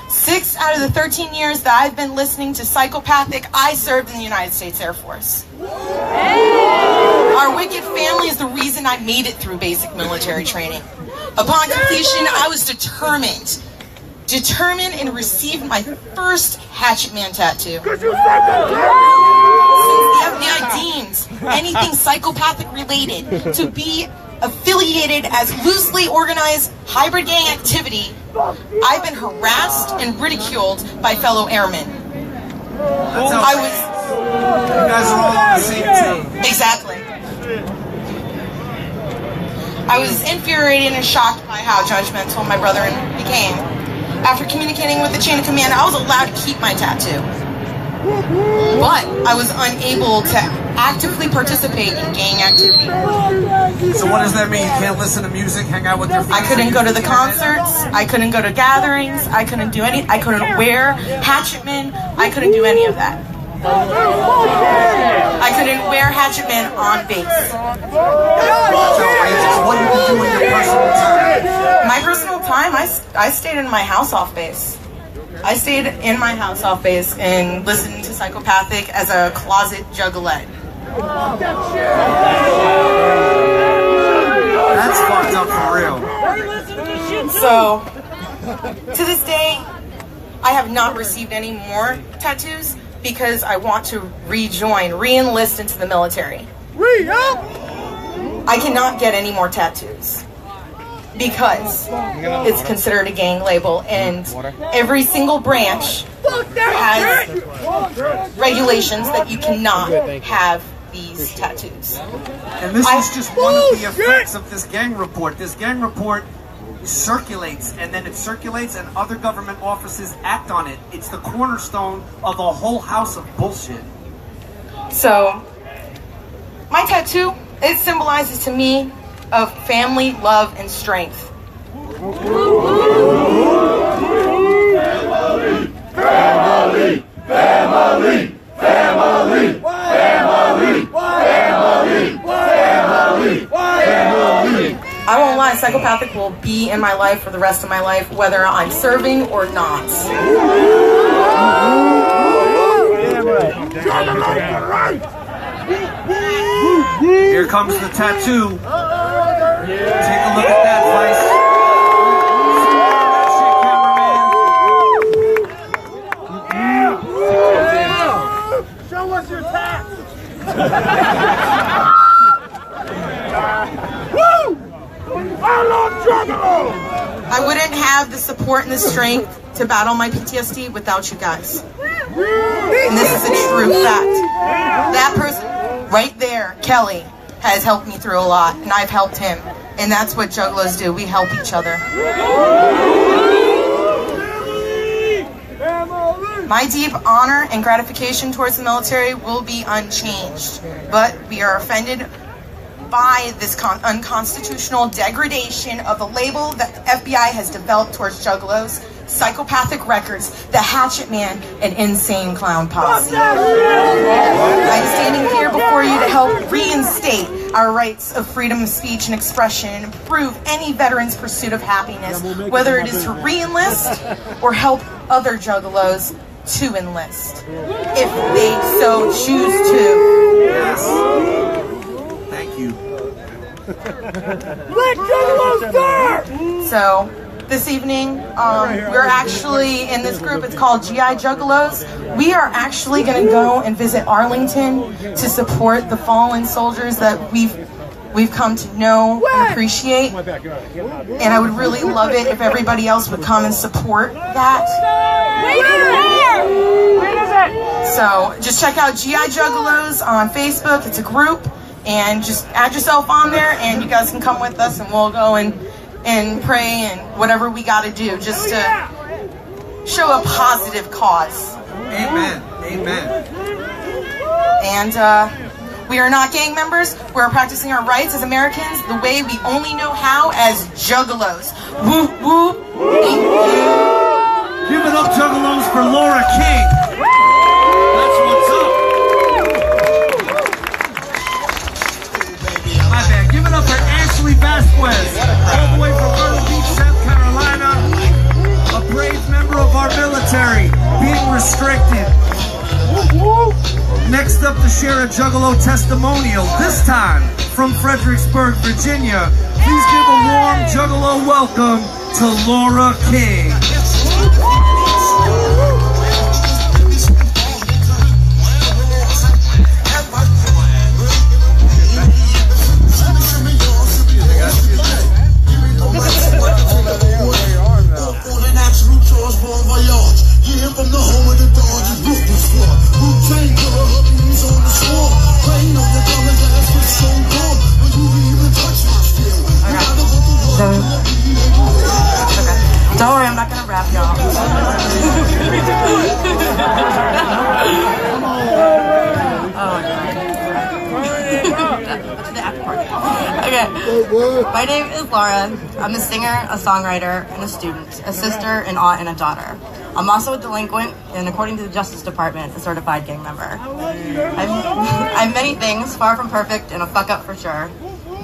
6 out of the 13 years that I've been listening to Psychopathic, I served in the United States Air Force. Our wicked family is the reason I made it through basic military training. Upon completion, I was determined and received my first Hatchet Man tattoo. Since the FBI deemed anything psychopathic related to be affiliated as loosely organized hybrid gang activity, I've been harassed and ridiculed by fellow airmen. I was... You guys are all on the same team. Exactly. I was infuriated and shocked by how judgmental my brother became. After communicating with the chain of command, I was allowed to keep my tattoo. But I was unable to actively participate in gang activity. So what does that mean? You can't listen to music, hang out with your friends? I couldn't go to the concerts, I couldn't go to gatherings, I couldn't do any, I couldn't wear Hatchetman, I couldn't do any of that. I couldn't wear Hatchetman on base. What did you do in your personal time? My personal time, I stayed in my house off base. I stayed in my house off base and listened to Psychopathic as a closet juggalette. That's fucked up for real. So, to this day, I have not received any more tattoos because I want to re-enlist into the military. Re-up! I cannot get any more tattoos because it's considered a gang label, and every single branch has regulations that you cannot have these tattoos. And this is just one of the effects of this gang report. This gang report circulates, and then it circulates and other government offices act on it. It's the cornerstone of a whole house of bullshit. So, my tattoo, it symbolizes to me of family, love, and strength. Family, family, family, family, family, family, family. I won't lie, psychopathic will be in my life for the rest of my life, whether I'm serving or not. Here comes the tattoo. Take a look at that, Vice. Show us your tats. Woo! I love Juggalo! I wouldn't have the support and the strength to battle my PTSD without you guys. And this is a true fact. That person right there, Kelly, has helped me through a lot, and I've helped him. And that's what Juggalos do. We help each other. My deep honor and gratification towards the military will be unchanged, but we are offended by this unconstitutional degradation of the label that the FBI has developed towards Juggalos, psychopathic records, the Hatchet Man, and Insane Clown Posse. I'm standing here before you to help reinstate our rights of freedom of speech and expression and improve any veteran's pursuit of happiness, whether it is to re-enlist or help other Juggalos to enlist, if they so choose to. Yes. Thank you. Let Juggalo start! So, this evening, we're actually in this group, it's called GI Juggalos. We are actually going to go and visit Arlington to support the fallen soldiers that we've come to know and appreciate. And I would really love it if everybody else would come and support that. So just check out GI Juggalos on Facebook. It's a group, and just add yourself on there, and you guys can come with us, and we'll go and pray and whatever we got to do just to show a positive cause. Amen. Amen. And we are not gang members. We're practicing our rights as Americans the way we only know how, as Juggalos. Woo woo. Thank you. Give it up, Juggalos, for Laura King. That's what's up. My bad. Give it up for Ashley Vasquez, all the way from Myrtle Beach, South Carolina. A brave member of our military, being restricted. Next up to share a Juggalo testimonial, this time from Fredericksburg, Virginia. Please give a warm Juggalo welcome to Laura King. From the home of the Dodgers, Brooklyn squad. Wu-Tang Killer, hubbies on the score. Playing on the drum and dance with so cold. When you even touch my skill. Don't worry, I'm not gonna rap y'all. Okay, my name is Laura. I'm a singer, a songwriter, and a student, a sister, an aunt, and a daughter. I'm also a delinquent, and according to the Justice Department, a certified gang member. I'm many things, far from perfect, and a fuck up for sure.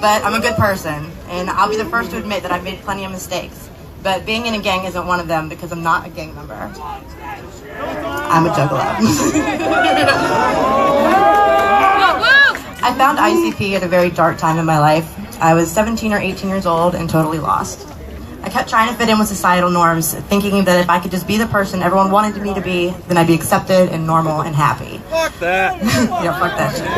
But I'm a good person, and I'll be the first to admit that I've made plenty of mistakes. But being in a gang isn't one of them because I'm not a gang member. I'm a juggalo. I found ICP at a very dark time in my life. I was 17 or 18 years old and totally lost. I kept trying to fit in with societal norms, thinking that if I could just be the person everyone wanted me to be, then I'd be accepted and normal and happy. Fuck that. Yeah, fuck that shit.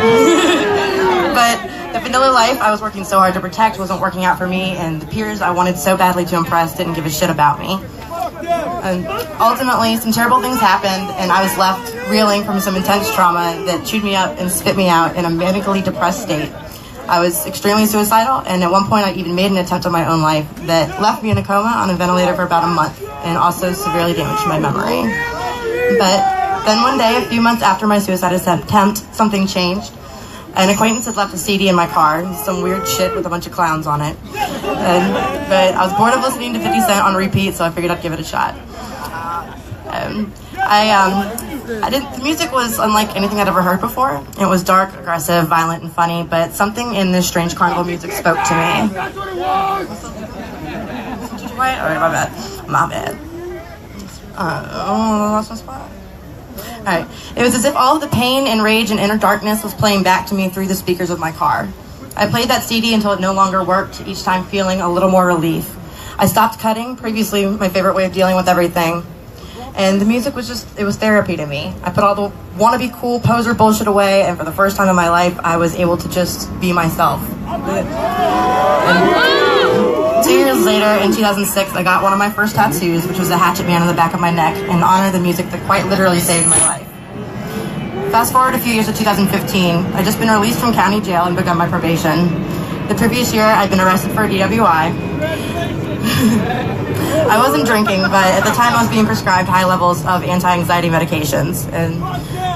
But The vanilla life I was working so hard to protect wasn't working out for me, and the peers I wanted so badly to impress didn't give a shit about me. And ultimately, some terrible things happened, and I was left reeling from some intense trauma that chewed me up and spit me out in a manically depressed state. I was extremely suicidal, and at one point I even made an attempt on my own life that left me in a coma on a ventilator for about a month, and also severely damaged my memory. But then one day, a few months after my suicide attempt, something changed. An acquaintance had left a CD in my car, some weird shit with a bunch of clowns on it. But I was bored of listening to 50 Cent on repeat, so I figured I'd give it a shot. The music was unlike anything I'd ever heard before. It was dark, aggressive, violent, and funny, but something in this strange carnival music spoke to me. Alright, my bad. My bad. Lost my spot. Alright. It was as if all of the pain and rage and inner darkness was playing back to me through the speakers of my car. I played that CD until it no longer worked, each time feeling a little more relief. I stopped cutting, previously my favorite way of dealing with everything. And the music was it was therapy to me. I put all the wannabe cool poser bullshit away, and for the first time in my life, I was able to just be myself. And 2 years later, in 2006, I got one of my first tattoos, which was a hatchet man on the back of my neck, in honor of the music that quite literally saved my life. Fast forward a few years to 2015, I'd just been released from county jail and begun my probation. The previous year, I'd been arrested for a DWI. I wasn't drinking, but at the time I was being prescribed high levels of anti-anxiety medications. And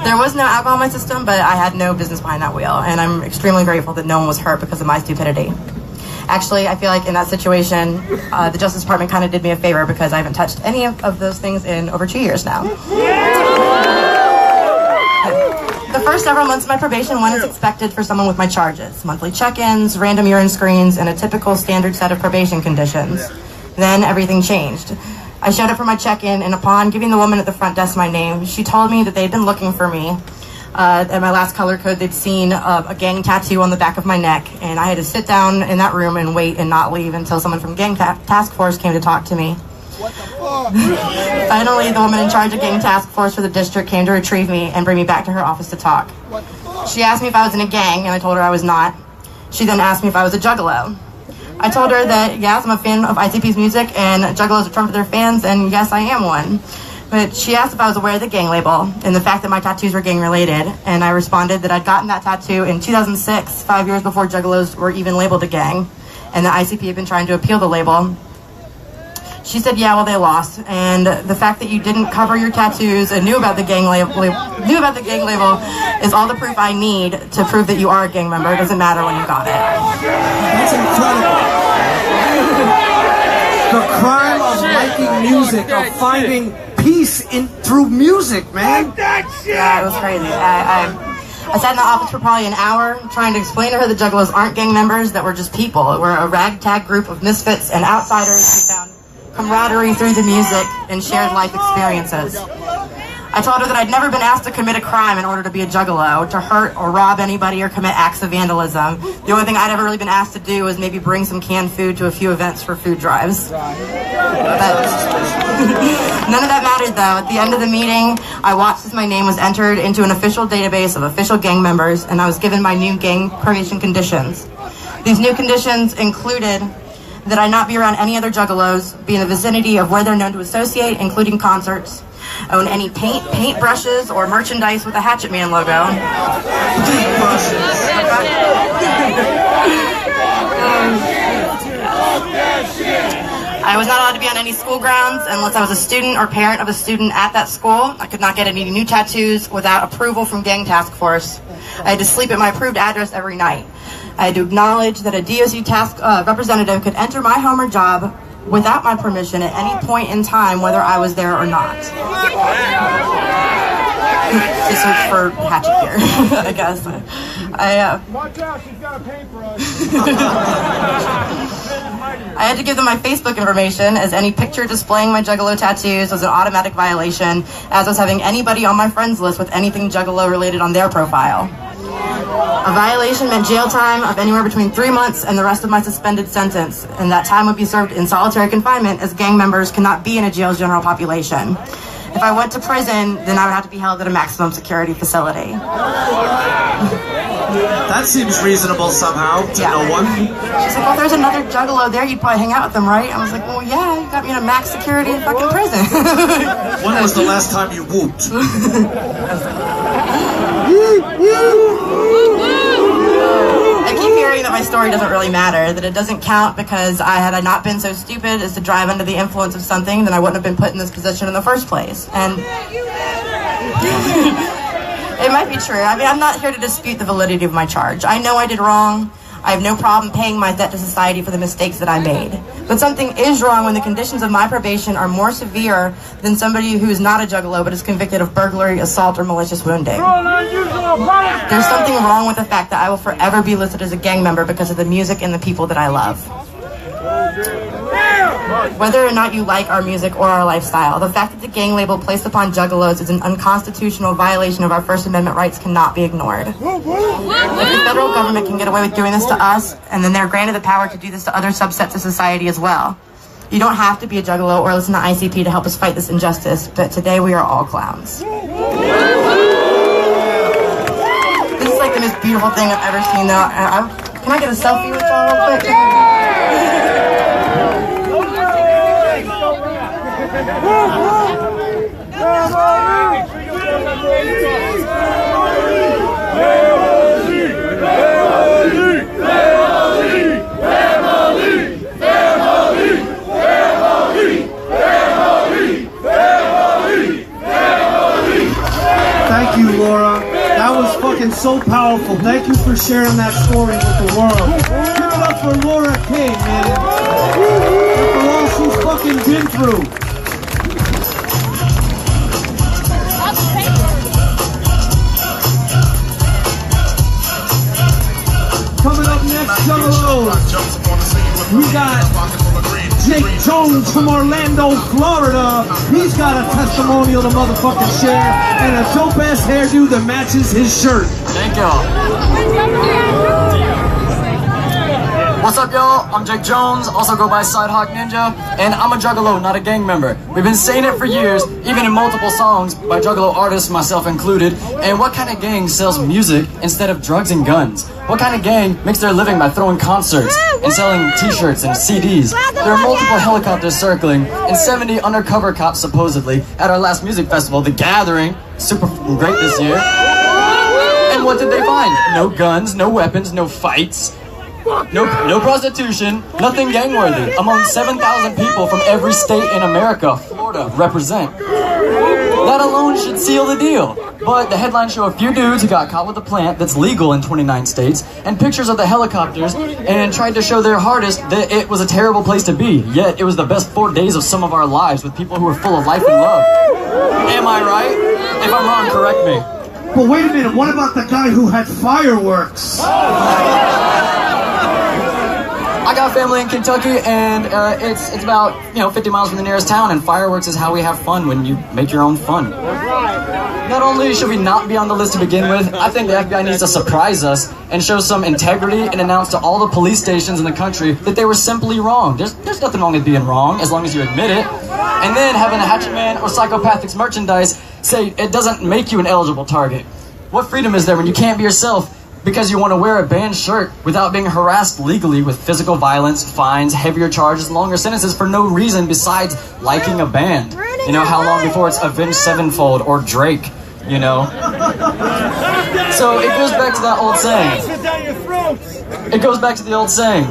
there was no alcohol in my system, but I had no business behind that wheel. And I'm extremely grateful that no one was hurt because of my stupidity. Actually, I feel like in that situation, the Justice Department kind of did me a favor because I haven't touched any of those things in over 2 years now. The first several months of my probation went as expected for someone with my charges. Monthly check-ins, random urine screens, and a typical standard set of probation conditions. Then everything changed. I showed up for my check-in, and upon giving the woman at the front desk my name, she told me that they'd been looking for me. At my last color code, they'd seen a gang tattoo on the back of my neck, and I had to sit down in that room and wait and not leave until someone from Gang Task Force came to talk to me. Finally, the woman in charge of Gang Task Force for the district came to retrieve me and bring me back to her office to talk. She asked me if I was in a gang, and I told her I was not. She then asked me if I was a Juggalo. I told her that, yes, I'm a fan of ICP's music, and Juggalos are Trump for their fans, and yes, I am one. But she asked if I was aware of the gang label and the fact that my tattoos were gang-related, and I responded that I'd gotten that tattoo in 2006, 5 years before Juggalos were even labeled a gang, and the ICP had been trying to appeal the label. She said, yeah, well, they lost, and the fact that you didn't cover your tattoos and knew about the gang label is all the proof I need to prove that you are a gang member. It doesn't matter when you got it. That's incredible. The crime of liking music, of finding peace through music, man. Yeah, it was crazy. I sat in the office for probably an hour trying to explain to her that Juggalos aren't gang members, that we're just people. We're a ragtag group of misfits and outsiders who found camaraderie through the music and shared life experiences. I told her that I'd never been asked to commit a crime in order to be a Juggalo, to hurt or rob anybody or commit acts of vandalism. The only thing I'd ever really been asked to do was maybe bring some canned food to a few events for food drives. None of that mattered though. At the end of the meeting, I watched as my name was entered into an official database of official gang members, and I was given my new gang probation conditions. These new conditions included that I not be around any other Juggalos, be in the vicinity of where they're known to associate, including concerts, own any paint brushes or merchandise with a Hatchet Man logo. I was not allowed to be on any school grounds unless I was a student or parent of a student at that school. I could not get any new tattoos without approval from Gang Task Force. I had to sleep at my approved address every night. I had to acknowledge that a DOC task representative could enter my home or job without my permission at any point in time, whether I was there or not. To search for hatchet gear, I guess. Watch out, she's got a paintbrush. I had to give them my Facebook information, as any picture displaying my Juggalo tattoos was an automatic violation, as was having anybody on my friends list with anything Juggalo related on their profile. A violation meant jail time of anywhere between 3 months and the rest of my suspended sentence, and that time would be served in solitary confinement, as gang members cannot be in a jail's general population. If I went to prison, then I would have to be held at a maximum security facility. That seems reasonable somehow to no one. She's like, well, there's another Juggalo there. You'd probably hang out with them, right? I was like, well, yeah, you got me in a max security fucking prison. When was the last time you whooped? I keep hearing that my story doesn't really matter, that it doesn't count because had I not been so stupid as to drive under the influence of something, then I wouldn't have been put in this position in the first place. And it might be true. I mean, I'm not here to dispute the validity of my charge. I know I did wrong. I have no problem paying my debt to society for the mistakes that I made. But something is wrong when the conditions of my probation are more severe than somebody who is not a Juggalo but is convicted of burglary, assault, or malicious wounding. There's something wrong with the fact that I will forever be listed as a gang member because of the music and the people that I love. Whether or not you like our music or our lifestyle, the fact that the gang label placed upon Juggalos is an unconstitutional violation of our First Amendment rights cannot be ignored. If the federal government can get away with doing this to us, and then they're granted the power to do this to other subsets of society as well. You don't have to be a Juggalo or listen to ICP to help us fight this injustice, but today we are all clowns. This is like the most beautiful thing I've ever seen, though. Can I get a selfie with y'all real quick? Thank you, Laura. That was fucking so powerful. Thank you for sharing that story with the world. Give it up for Laura King, man. And for all she's fucking been through. Coming up next, Juggalo. We got Jake Jones from Orlando, Florida. He's got a testimonial to motherfucking share and a dope-ass hairdo that matches his shirt. Thank y'all. What's up, y'all? I'm Jake Jones, also go by Sidehawk Ninja, and I'm a Juggalo, not a gang member. We've been saying it for years, even in multiple songs by Juggalo artists, myself included. And what kind of gang sells music instead of drugs and guns? What kind of gang makes their living by throwing concerts and selling t-shirts and CDs? There are multiple helicopters circling and 70 undercover cops supposedly at our last music festival, The Gathering. Super great this year. And what did they find? No guns, no weapons, no fights. No prostitution, nothing gang-worthy. Among 7,000 people from every state in America, Florida, represent. That alone should seal the deal. But the headlines show a few dudes who got caught with a plant that's legal in 29 states, and pictures of the helicopters, and tried to show their hardest that it was a terrible place to be. Yet it was the best 4 days of some of our lives with people who were full of life and love. Am I right? If I'm wrong, correct me. But wait a minute, what about the guy who had fireworks? I got family in Kentucky, and it's about 50 miles from the nearest town, and fireworks is how we have fun when you make your own fun. Not only should we not be on the list to begin with, I think the FBI needs to surprise us and show some integrity and announce to all the police stations in the country that they were simply wrong. There's nothing wrong with being wrong as long as you admit it. And then having a Hatchet Man or Psychopathics merchandise say it doesn't make you an eligible target. What freedom is there when you can't be yourself because you want to wear a band shirt without being harassed legally with physical violence, fines, heavier charges, longer sentences for no reason besides liking a band? You know, how long before it's Avenged Sevenfold or Drake, you know? So it goes back to that old saying. It goes back to the old saying.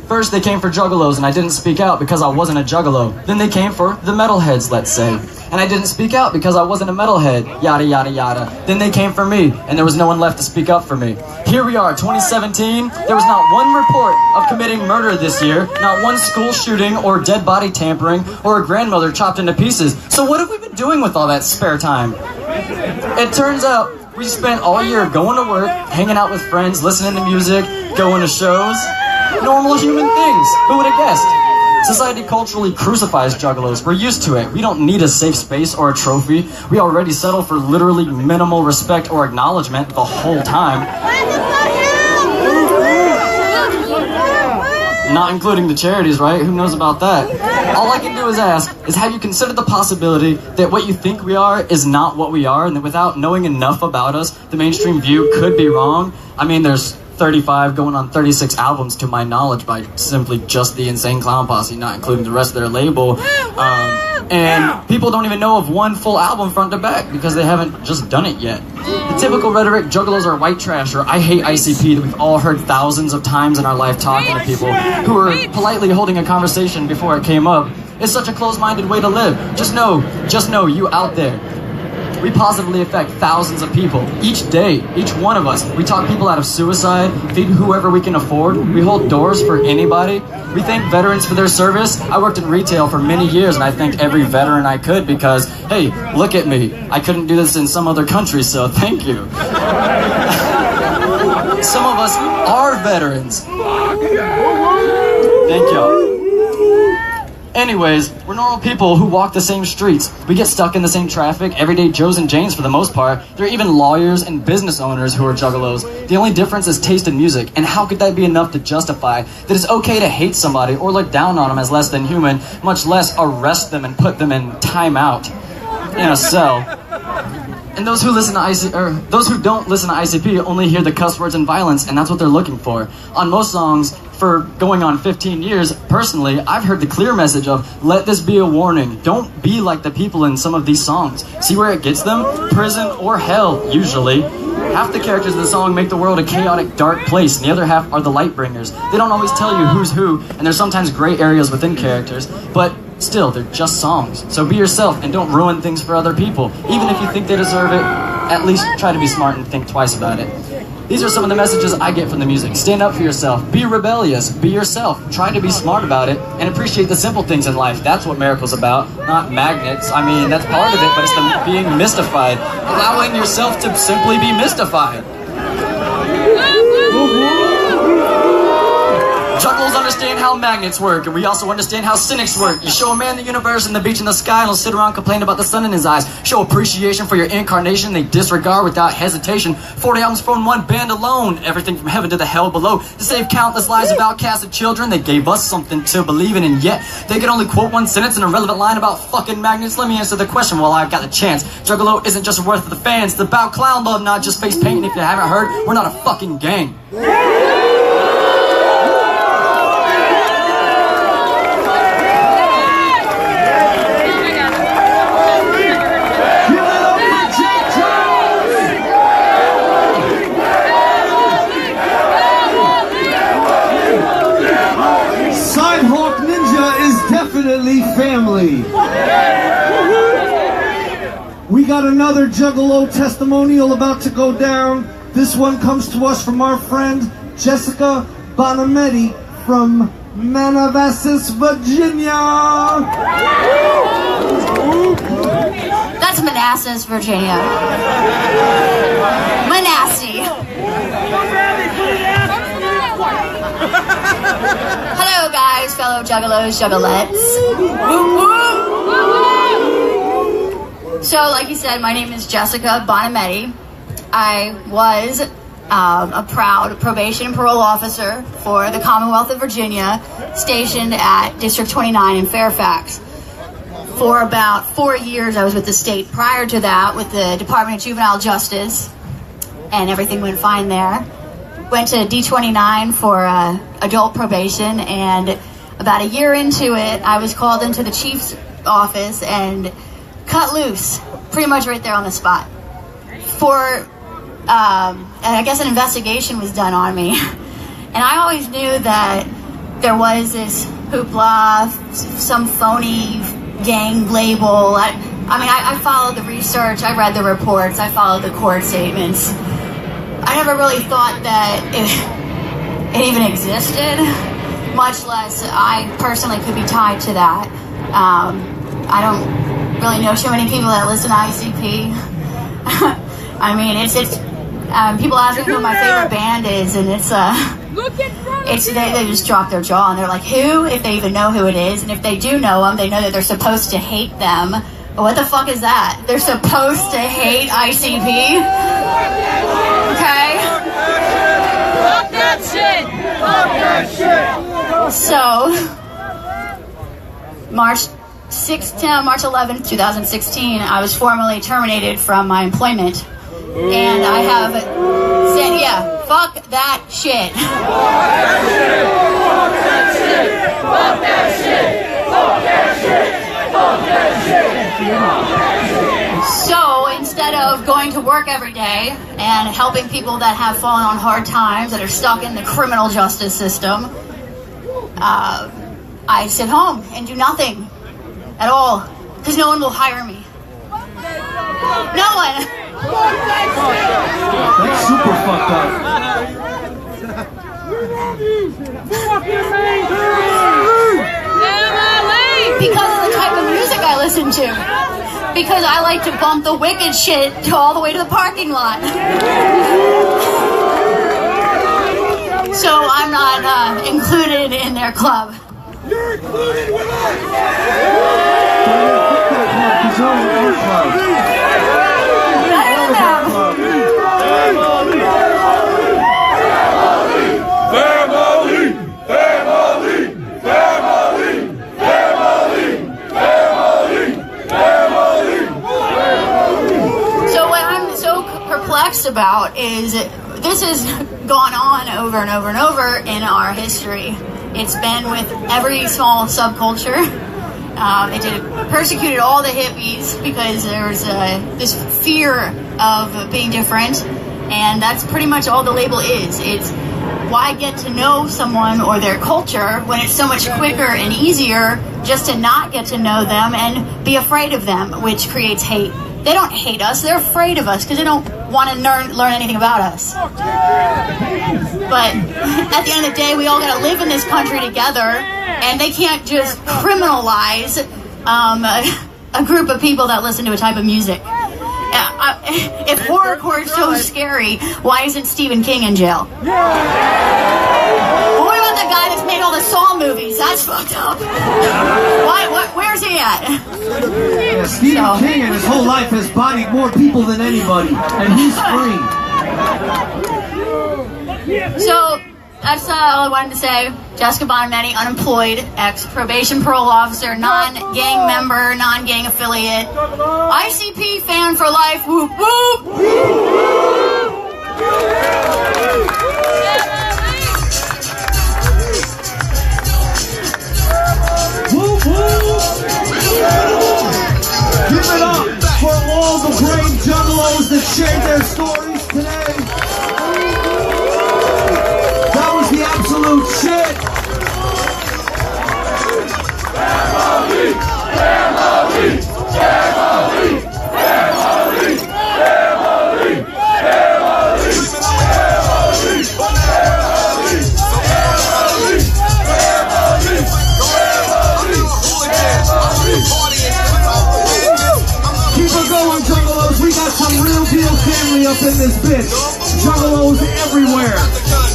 First they came for Juggalos and I didn't speak out because I wasn't a Juggalo. Then they came for the metalheads, let's say. And I didn't speak out because I wasn't a metalhead, yada yada yada. Then they came for me, and there was no one left to speak up for me. Here we are, 2017, there was not one report of committing murder this year, not one school shooting or dead body tampering or a grandmother chopped into pieces. So what have we been doing with all that spare time? It turns out we spent all year going to work, hanging out with friends, listening to music, going to shows. Normal human things, who would have guessed? Society culturally crucifies Juggalos. We're used to it. We don't need a safe space or a trophy. We already settle for literally minimal respect or acknowledgement the whole time. Not including the charities, right? Who knows about that? All I can do is ask, is have you considered the possibility that what you think we are is not what we are, and that without knowing enough about us, the mainstream view could be wrong? I mean, there's 35 going on 36 albums to my knowledge by simply just the Insane Clown Posse, not including the rest of their label. And people don't even know of one full album front to back because they haven't just done it yet. The typical rhetoric, Juggalos are white trash, or I hate ICP, that we've all heard thousands of times in our life talking to people who were politely holding a conversation before it came up, is such a closed-minded way to live. Just know, you out there, we positively affect thousands of people each day, each one of us. We talk people out of suicide, feed whoever we can afford. We hold doors for anybody. We thank veterans for their service. I worked in retail for many years, and I thanked every veteran I could because, hey, look at me. I couldn't do this in some other country, so thank you. Some of us are veterans. Thank y'all. Anyways, we're normal people who walk the same streets. We get stuck in the same traffic, everyday Joes and Janes for the most part. There are even lawyers and business owners who are juggalos. The only difference is taste in music, and how could that be enough to justify that it's okay to hate somebody or look down on them as less than human, much less arrest them and put them in timeout in a cell? And those who listen to those who don't listen to ICP only hear the cuss words and violence, and that's what they're looking for. On most songs, for going on 15 years, personally, I've heard the clear message of, let this be a warning. Don't be like the people in some of these songs. See where it gets them? Prison or hell, usually. Half the characters of the song make the world a chaotic, dark place, and the other half are the light bringers. They don't always tell you who's who, and there's sometimes gray areas within characters, but still, they're just songs. So be yourself and don't ruin things for other people. Even if you think they deserve it, at least try to be smart and think twice about it. These are some of the messages I get from the music. Stand up for yourself. Be rebellious. Be yourself. Try to be smart about it and appreciate the simple things in life. That's what Miracle's about, not magnets. I mean, that's part of it, but it's the being mystified. Allowing yourself to simply be mystified. Juggalos understand how magnets work, and we also understand how cynics work. You show a man the universe and the beach and the sky, and he'll sit around complaining about the sun in his eyes. Show appreciation for your incarnation, they disregard without hesitation. 40 albums from one band alone, everything from heaven to the hell below. To save countless lives of outcasted children, they gave us something to believe in, and yet they could only quote one sentence and a relevant line about fucking magnets. Let me answer the question while I've got the chance. Juggalo isn't just a word for the fans. It's about clown love, not just face painting. If you haven't heard, we're not a fucking gang. Family. We got another Juggalo testimonial about to go down. This one comes to us from our friend Jessica Bonametti from Manassas, Virginia. That's Manassas, Virginia. Manassas. Hello guys, fellow juggalos, juggalettes. So like you said, my name is Jessica Bonametti. I was a proud probation and parole officer for the Commonwealth of Virginia, stationed at District 29 in Fairfax. For about 4 years I was with the state. Prior to that, with the Department of Juvenile Justice, and everything went fine there. Went to D29 for adult probation, and about a year into it, I was called into the chief's office and cut loose, pretty much right there on the spot. I guess an investigation was done on me, and I always knew that there was this hoopla, some phony gang label. I followed the research, I read the reports, I followed the court statements. I never really thought that it even existed, much less I personally could be tied to that. I don't really know too many people that listen to ICP. I mean, people ask me who my favorite band is, and they just drop their jaw and they're like, who? If they even know who it is, and if they do know them, they know that they're supposed to hate them. But what the fuck is that? They're supposed to hate ICP? Okay? Fuck that shit! Fuck that shit! So, March 11th, 2016, I was formally terminated from my employment. And I have saying, yeah, fuck that shit. Fuck that shit! Fuck that shit! Fuck that shit! Fuck that shit! So instead of going to work every day and helping people that have fallen on hard times, that are stuck in the criminal justice system, I sit home and do nothing at all because no one will hire me. No one. That's super fucked up. Because of the type of music I listen to. Because I like to bump the wicked shit all the way to the parking lot. So I'm not included in their club. You're included with us! So what I'm so perplexed about is this has gone on over and over and over in our history. It's been with every small subculture. It persecuted all the hippies because there's this fear of being different, and that's pretty much all the label is. It's why get to know someone or their culture when it's so much quicker and easier just to not get to know them and be afraid of them, which creates hate. They don't hate us, they're afraid of us because they don't want to learn anything about us. But at the end of the day, we all got to live in this country together, and they can't just criminalize a group of people that listen to a type of music. If horrorcore is so scary, why isn't Stephen King in jail? What about the guy that's made all the Saw movies? That's fucked up. Where's he at? Yeah, Stephen King in his whole life has bodied more people than anybody, and he's free. So that's all I wanted to say. Jessica Bonametti, unemployed, ex-probation parole officer, non-gang member, non-gang affiliate, ICP fan for life, whoop whoop! Whoop whoop! Give it up for all the brave juggalos that shared their stories today. That was the absolute shit. Family! Family! Family! Family! Family! Keep it going, juggalos. We got some real deal family up in this bitch. Juggalos everywhere.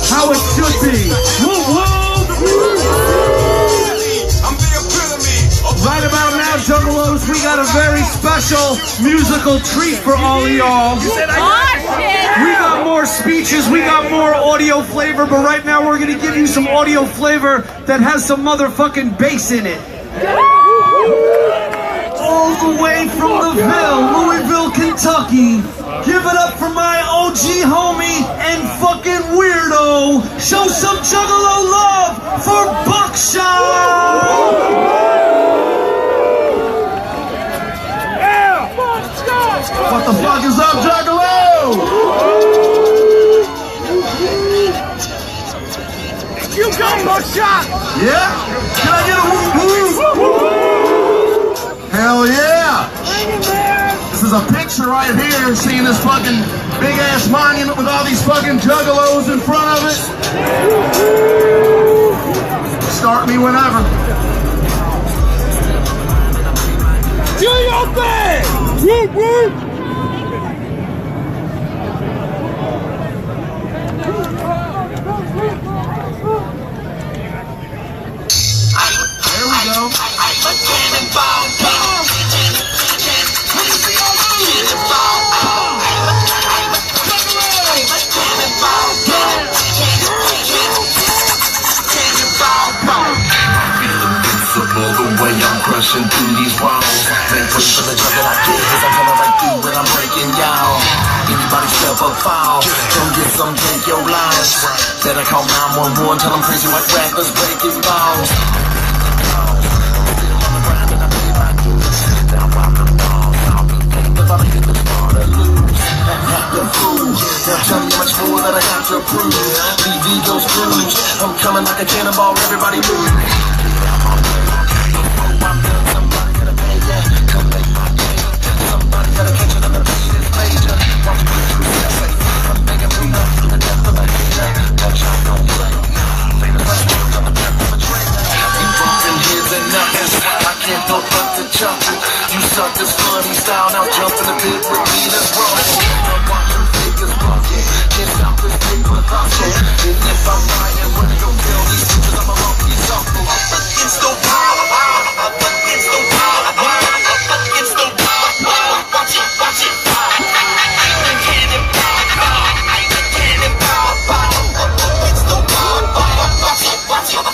How it should be. Whoop whoop! Right about now, juggalos, we got a very special musical treat for all of y'all. We got more speeches, we got more audio flavor, but right now we're gonna give you some audio flavor that has some motherfucking bass in it. All the way from the Louisville, Kentucky. Give it up for my OG homie and fucking weirdo. Show some juggalo love for Buckshot! What the fuck is up, Juggalo? You got Buckshot! Yeah? Can I get a woo-woo? Hell yeah! This is a picture right here, seeing this fucking big-ass monument with all these fucking juggalos in front of it. Start me whenever. Do your thing! Whoop, whoop! There we go. The way I'm crushing through these walls. Make for the job that I do, cause I'm coming right through when I'm breaking y'all. Anybody step up foul, don't get some take your lines. Better call 911, tell them crazy white rappers break his balls. Now tell me how much more that I got to prove. Leave egos bruised. I'm coming like a cannonball, everybody move. Somebody gotta pay ya. Come make my day. Somebody gotta catch it on the beat is major. Watch me through that. I'm begging for love to the death of a hater. Touch out, don't play. Later, let's work on the death of a traitor. You bumping heads and nothing. I can't help but to chuckle. You suck this funny style. Now jump in the pit with me, let's roll. Watch your figures bucket. Can't stop this paper hustle. And if I'm lying, when you tell these bitches I'm a lucky sucker. Up against the wall. Up against the wall. Up against the wall. Watch it, watch it. Cannonball. Cannonball. Up against the wall. Watch it, watch it.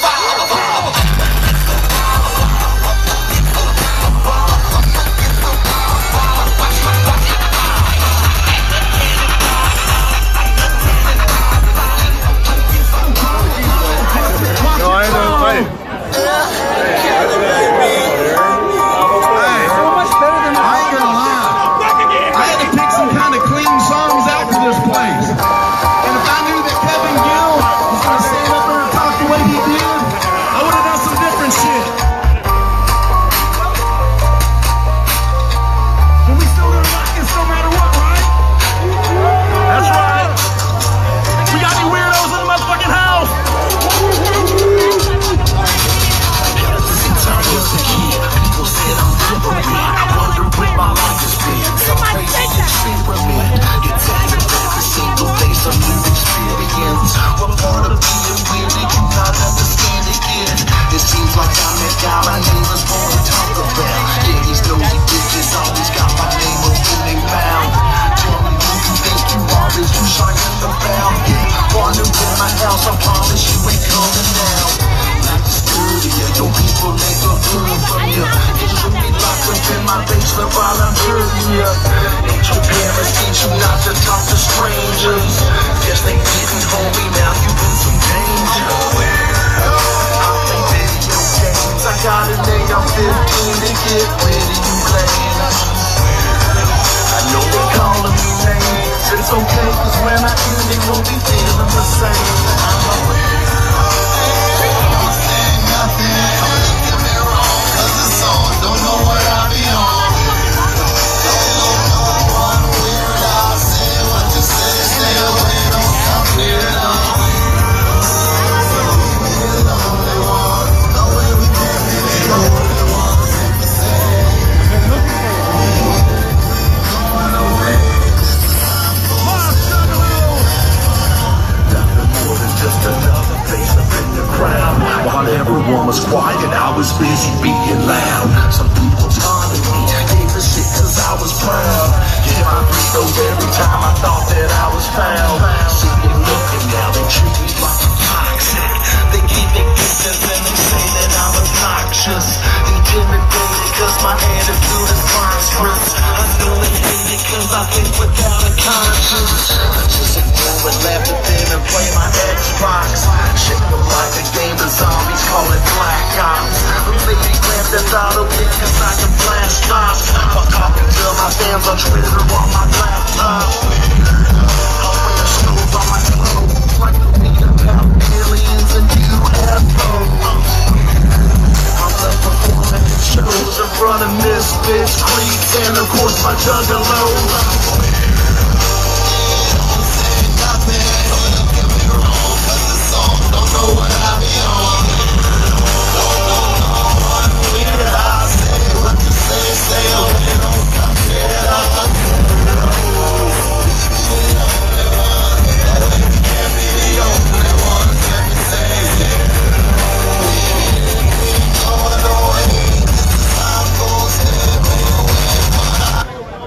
And of course my Juggalo.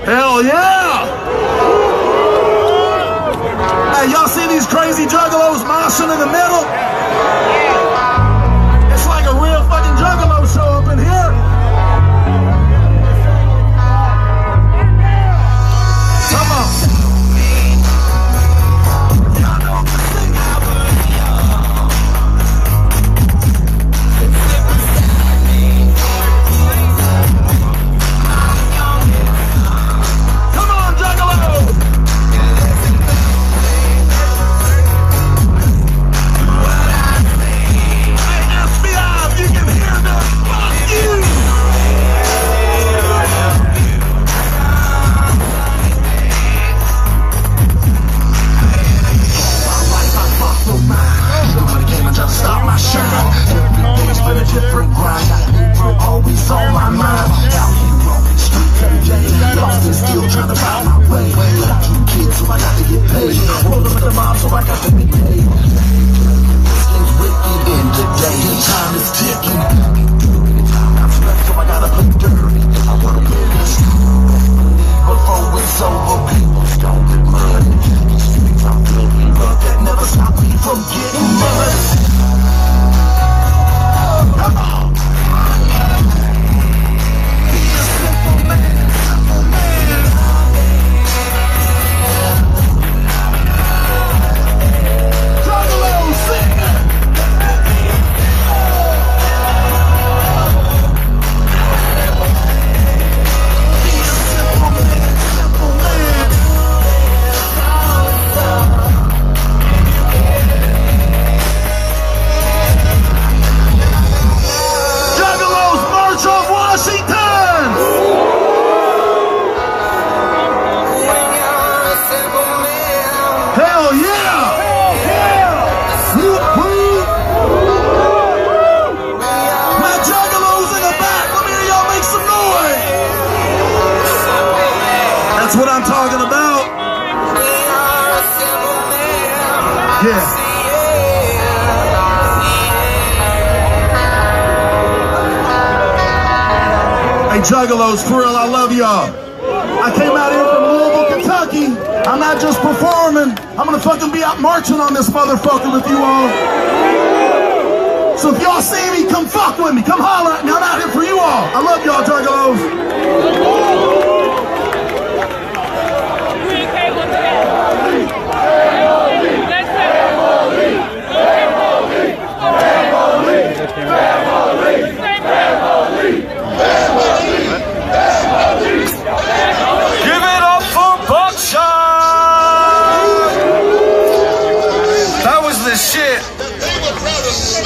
Hell yeah! I'm talking about. Yeah. Hey, Juggalos, for real, I love y'all. I came out here from Louisville, Kentucky. I'm not just performing. I'm gonna fucking be out marching on this motherfucker with you all. So if y'all see me, come fuck with me. Come holler at me. I'm out here for you all. I love y'all, Juggalos. Give it up for Buckshot! That was the shit.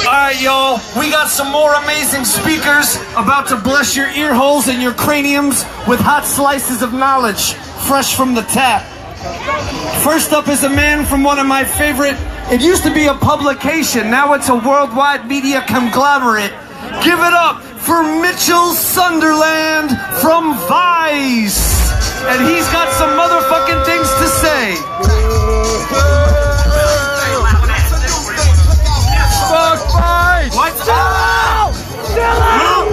Alright, y'all, we got some more amazing speakers about to bless your ear holes and your craniums with hot slices of knowledge, fresh from the tap. First up is a man from one of my favorite, it used to be a publication, now it's a worldwide media conglomerate. Give it up for Mitchell Sunderland from Vice. And he's got some motherfucking things to say. Fuck Vice! What's up?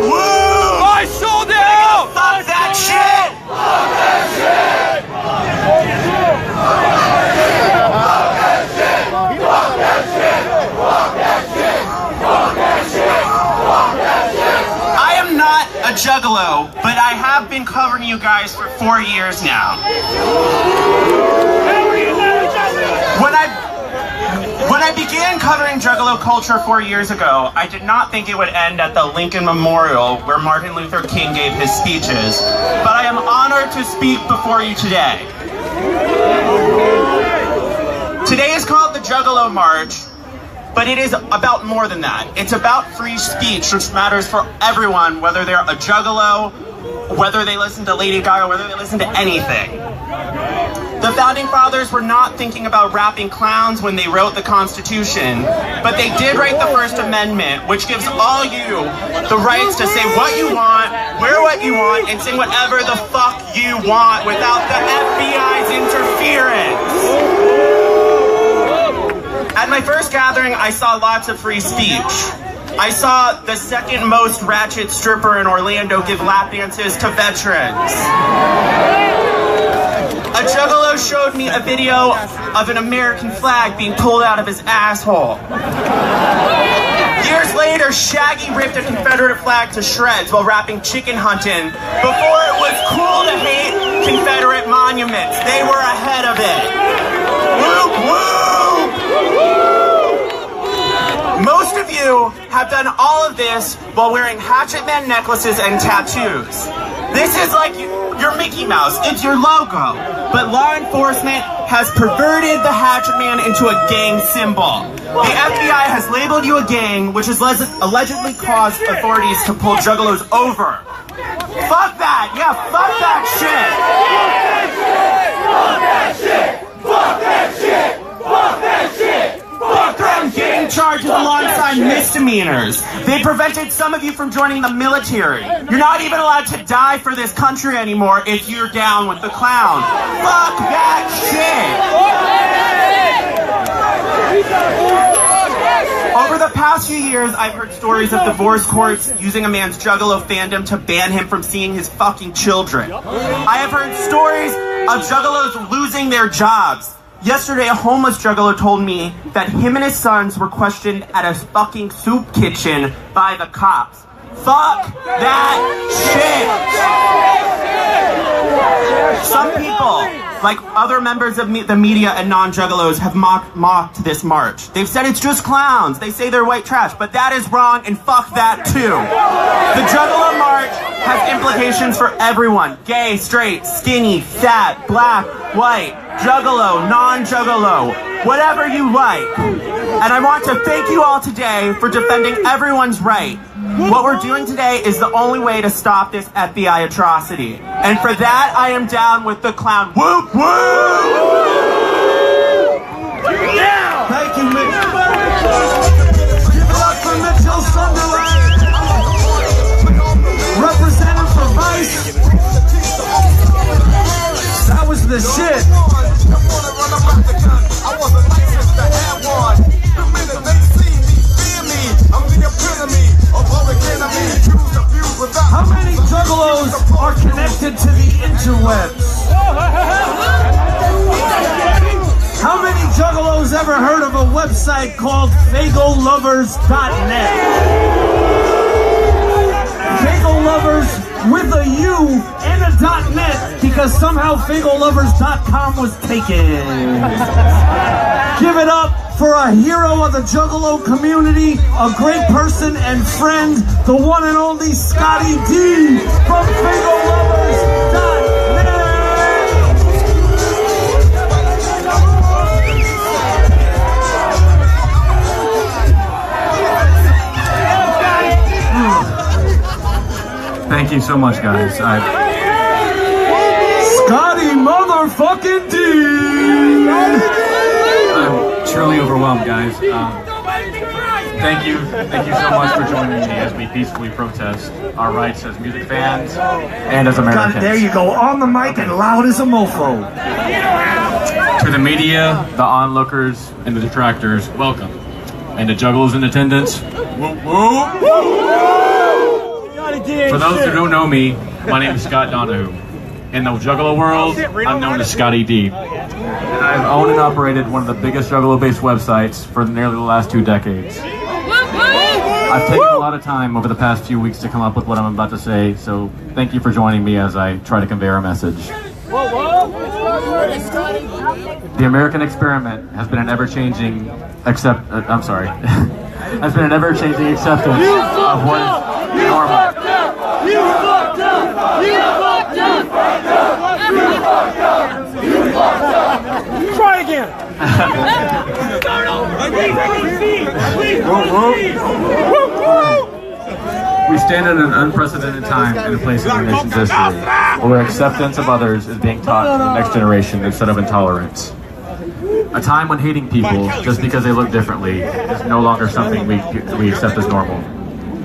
Woo! Vice sold out! Fuck that shit! Fuck that shit! Fuck that shit! Fuck that shit! Fuck that shit! Fuck that shit! Fuck that shit! Fuck that shit! I am not a juggalo, but I have been covering you guys for 4 years now. When I began covering Juggalo culture 4 years ago, I did not think it would end at the Lincoln Memorial where Martin Luther King gave his speeches, but I am honored to speak before you today. Today is called the Juggalo March, but it is about more than that. It's about free speech, which matters for everyone, whether they're a Juggalo, whether they listen to Lady Gaga, whether they listen to anything. The Founding Fathers were not thinking about rapping clowns when they wrote the Constitution, but they did write the First Amendment, which gives all you the rights to say what you want, wear what you want, and sing whatever the fuck you want without the FBI's interference. At my first gathering, I saw lots of free speech. I saw the second most ratchet stripper in Orlando give lap dances to veterans. A Juggalo showed me a video of an American flag being pulled out of his asshole. Years later, Shaggy ripped a Confederate flag to shreds while rapping Chicken Huntin' before it was cool to hate Confederate monuments. They were ahead of it. Whoop, whoop! Most of you have done all of this while wearing Hatchet Man necklaces and tattoos. This is like your Mickey Mouse, it's your logo. But law enforcement has perverted the Hatchet Man into a gang symbol. The FBI has labeled you a gang, which has allegedly caused authorities to pull Juggalos over. Fuck that! Yeah, fuck that shit! Fuck that shit! Fuck that shit! Fuck that shit! They threatened gang charges alongside misdemeanors. They prevented some of you from joining the military. You're not even allowed to die for this country anymore if you're down with the clown. Fuck that shit! Over the past few years, I've heard stories of divorce courts using a man's Juggalo fandom to ban him from seeing his fucking children. I have heard stories of Juggalos losing their jobs. Yesterday, a homeless Juggalo told me that him and his sons were questioned at a fucking soup kitchen by the cops. Fuck that shit! Some people, like other members of the media and non-Juggalos, have mocked this march. They've said it's just clowns. They say they're white trash, but that is wrong, and fuck that too. The Juggalo March has implications for everyone. Gay, straight, skinny, fat, black, white, Juggalo, non-Juggalo, whatever you like. And I want to thank you all today for defending everyone's right. What we're doing today is the only way to stop this FBI atrocity. And for that, I am down with the clown. Whoop, whoop! Yeah! Thank you, Mitchell. Give it up for Mitchell Sunderland. Representing for Vice. That was the website called FagoLovers.net. FagoLovers with a U and a .net because somehow FagoLovers.com was taken. Give it up for a hero of the Juggalo community, a great person and friend, the one and only Scotty D from FagoLovers.net. Thank you so much, guys. Scotty motherfucking D! I'm truly overwhelmed, guys. Thank you so much for joining me as we peacefully protest our rights as music fans and as Americans. God, there you go, on the mic and loud as a mofo. To the media, the onlookers, and the detractors, welcome. And the Juggalos in attendance, whoop whoop. For those who don't know me, my name is Scott Donahue. In the Juggalo world, I'm known as Scotty D. And I've owned and operated one of the biggest Juggalo-based websites for nearly the last 2 decades. I've taken a lot of time over the past few weeks to come up with what I'm about to say, so thank you for joining me as I try to convey our message. The American experiment has been an ever-changing has been an ever-changing acceptance of what is normal. You fucked up! You fucked up! You fucked up! You fucked up! Try again! Start over! We stand at an unprecedented time and a place in our nation's history, where acceptance of others is being taught to the next generation instead of intolerance. A time when hating people just because they look differently is no longer something we accept as normal.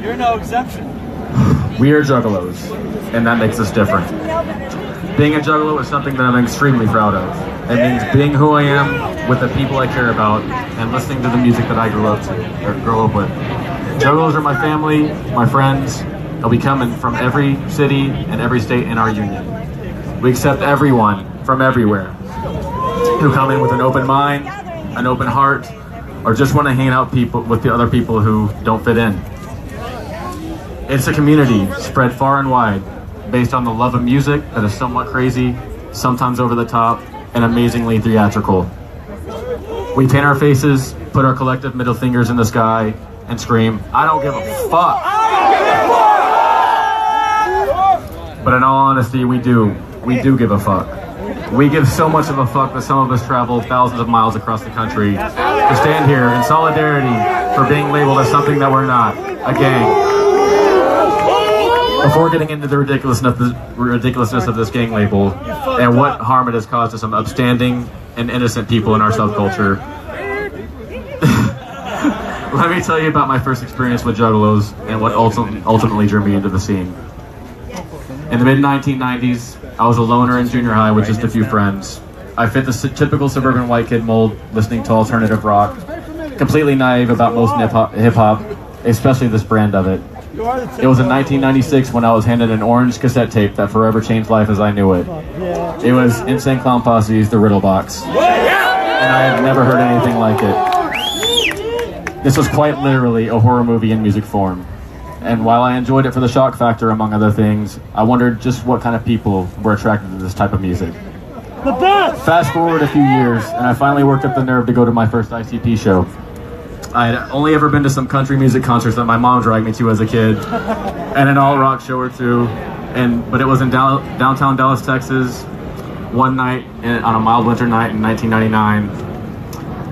You're no exception. We are Juggalos, and that makes us different. Being a Juggalo is something that I'm extremely proud of. It means being who I am with the people I care about and listening to the music that I grew up with. Juggalos are my family, my friends, and we come in from every city and every state in our union. We accept everyone from everywhere who come in with an open mind, an open heart, or just want to hang out with the other people who don't fit in. It's a community spread far and wide, based on the love of music that is somewhat crazy, sometimes over the top, and amazingly theatrical. We paint our faces, put our collective middle fingers in the sky, and scream, "I don't give a fuck!" But in all honesty, we do give a fuck. We give so much of a fuck that some of us travel thousands of miles across the country to stand here in solidarity for being labeled as something that we're not, a gang. Before getting into the ridiculousness of this gang label and what harm it has caused to some upstanding and innocent people in our subculture, let me tell you about my first experience with Juggalos and what ultimately drew me into the scene. In the mid-1990s, I was a loner in junior high with just a few friends. I fit the typical suburban white kid mold, listening to alternative rock, completely naive about most hip-hop, especially this brand of it. It was in 1996 when I was handed an orange cassette tape that forever changed life as I knew it. It was Insane Clown Posse's The Riddle Box, and I had never heard anything like it. This was quite literally a horror movie in music form. And while I enjoyed it for the shock factor, among other things, I wondered just what kind of people were attracted to this type of music. Fast forward a few years, and I finally worked up the nerve to go to my first ICP show. I had only ever been to some country music concerts that my mom dragged me to as a kid, and an all-rock show or two, but it was in downtown Dallas, Texas, one night on a mild winter night in 1999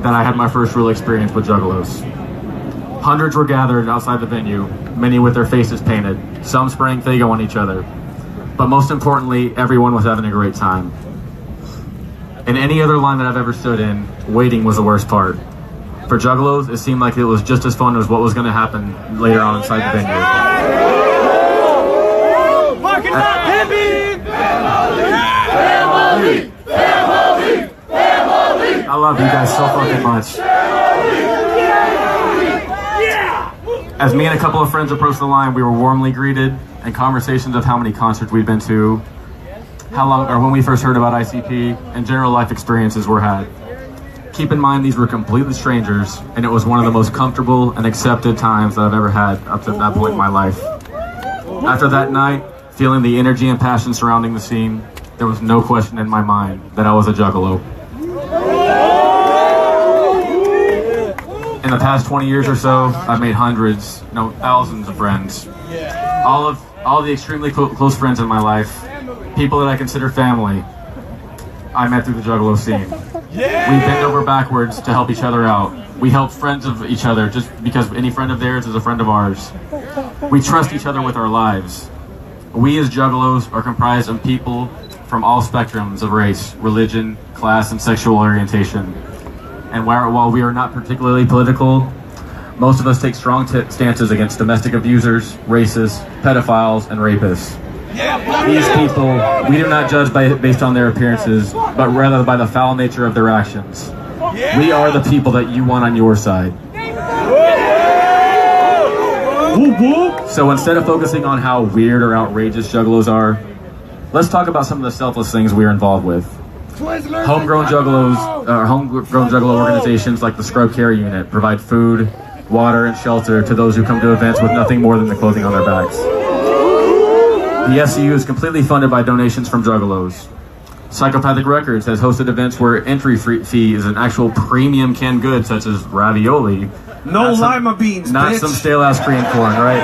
that I had my first real experience with Juggalos. Hundreds were gathered outside the venue, many with their faces painted, some spraying Fago on each other. But most importantly, everyone was having a great time. In any other line that I've ever stood in, waiting was the worst part. For Juggalos, it seemed like it was just as fun as what was going to happen later on inside the venue. I love you guys so fucking much. As me and a couple of friends approached the line, we were warmly greeted, and conversations of how many concerts we'd been to, how long, or when we first heard about ICP, and general life experiences were had. Keep in mind, these were completely strangers, and it was one of the most comfortable and accepted times that I've ever had up to that point in my life. After that night, feeling the energy and passion surrounding the scene, there was no question in my mind that I was a Juggalo. In the past 20 years or so, I've made hundreds, no, thousands of friends. All the extremely close friends in my life, people that I consider family, I met through the Juggalo scene. We bend over backwards to help each other out. We help friends of each other just because any friend of theirs is a friend of ours. We trust each other with our lives. We as Juggalos are comprised of people from all spectrums of race, religion, class, and sexual orientation. And while we are not particularly political, most of us take strong stances against domestic abusers, racists, pedophiles, and rapists. These people, we do not judge based on their appearances, but rather by the foul nature of their actions. We are the people that you want on your side. So instead of focusing on how weird or outrageous Juggalos are, let's talk about some of the selfless things we are involved with. Homegrown Juggalo organizations like the Scrub Care Unit provide food, water, and shelter to those who come to events with nothing more than the clothing on their backs. The SCU is completely funded by donations from Juggalos. Psychopathic Records has hosted events where entry fee is an actual premium canned good such as ravioli. No lima beans, not bitch. some stale ass cream corn. Right.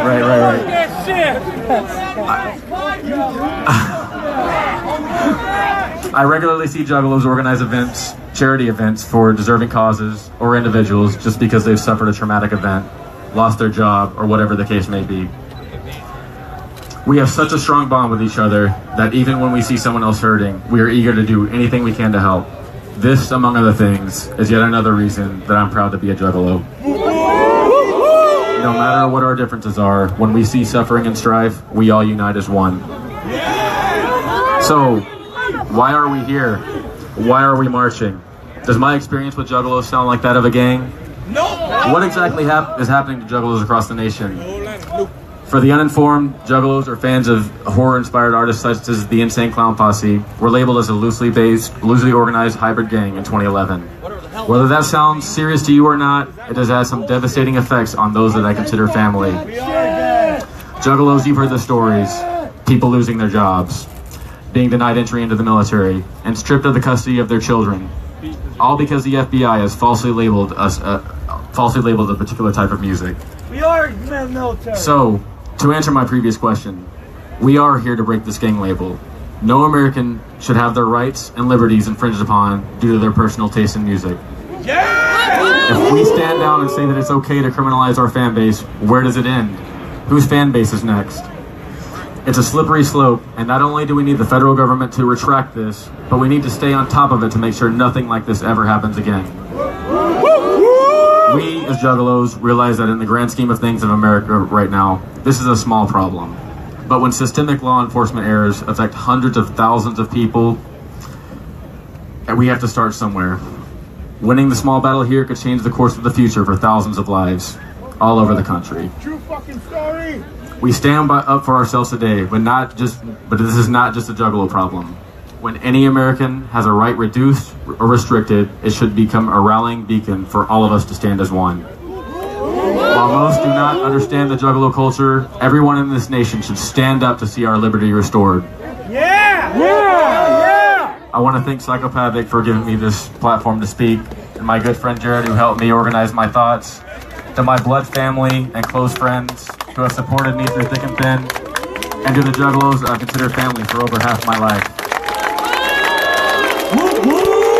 I regularly see Juggalos organize events, charity events for deserving causes or individuals just because they've suffered a traumatic event, lost their job, or whatever the case may be. We have such a strong bond with each other that even when we see someone else hurting, we are eager to do anything we can to help. This, among other things, is yet another reason that I'm proud to be a Juggalo. No matter what our differences are, when we see suffering and strife, we all unite as one. So, why are we here? Why are we marching? Does my experience with Juggalos sound like that of a gang? No! What exactly is happening to Juggalos across the nation? For the uninformed, Juggalos are fans of horror-inspired artists such as the Insane Clown Posse were labeled as a loosely organized hybrid gang in 2011. Whether that sounds serious to you or not, it has had some devastating effects on those that I consider family. Juggalos, you've heard the stories. People losing their jobs, being denied entry into the military, and stripped of the custody of their children. All because the FBI has falsely labeled a particular type of music. We are military. So, to answer my previous question, we are here to break this gang label. No American should have their rights and liberties infringed upon due to their personal taste in music. If we stand down and say that it's okay to criminalize our fan base, where does it end? Whose fan base is next? It's a slippery slope, and not only do we need the federal government to retract this, but we need to stay on top of it to make sure nothing like this ever happens again. We, as Juggalos, realize that in the grand scheme of things in America right now, this is a small problem. But when systemic law enforcement errors affect hundreds of thousands of people, we have to start somewhere. Winning the small battle here could change the course of the future for thousands of lives all over the country. True fucking story. We stand up for ourselves today, but this is not just a Juggalo problem. When any American has a right reduced or restricted, it should become a rallying beacon for all of us to stand as one. While most do not understand the Juggalo culture, everyone in this nation should stand up to see our liberty restored. I want to thank Psychopathic for giving me this platform to speak, and my good friend Jared who helped me organize my thoughts, to my blood family and close friends who have supported me through thick and thin, and to the Juggalos I've considered family for over half my life.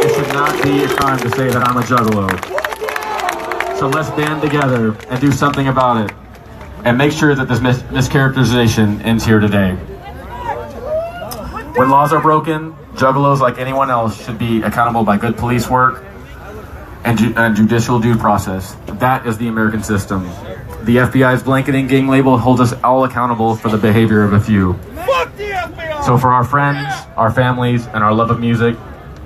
It should not be a crime to say that I'm a Juggalo. So let's band together and do something about it, and make sure that this mischaracterization ends here today. When laws are broken, Juggalos, like anyone else, should be accountable by good police work and judicial due process. That is the American system. The FBI's blanketing gang label holds us all accountable for the behavior of a few. Fuck the FBI! So for our friends, our families, and our love of music,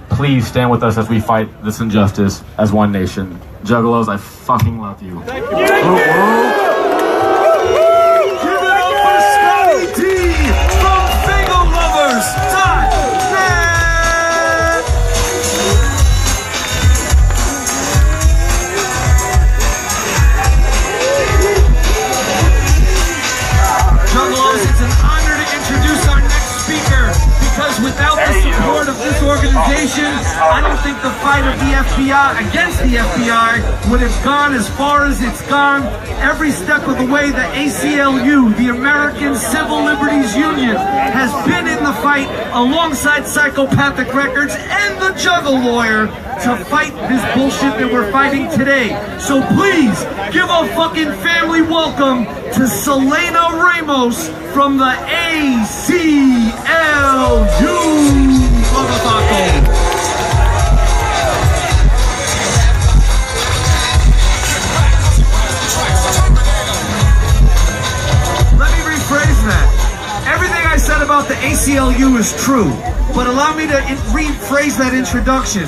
please stand with us as we fight this injustice as one nation. Juggalos, I fucking love you. Thank you. Give it up for Scotty T from Single Lovers. the fight of the FBI against the FBI would have gone as far as it's gone. Every step of the way, the ACLU, the American Civil Liberties Union, has been in the fight alongside Psychopathic Records and the Juggle Lawyer to fight this bullshit that we're fighting today. So please, give a fucking family welcome to Selena Ramos from the ACLU, motherfucker. Let me rephrase that. Everything I said about the ACLU is true, but allow me to rephrase that introduction.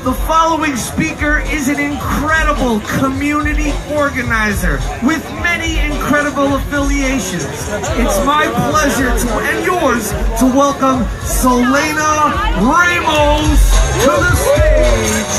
The following speaker is an incredible community organizer with many incredible affiliations. It's my pleasure and yours to welcome Selena Ramos to the stage.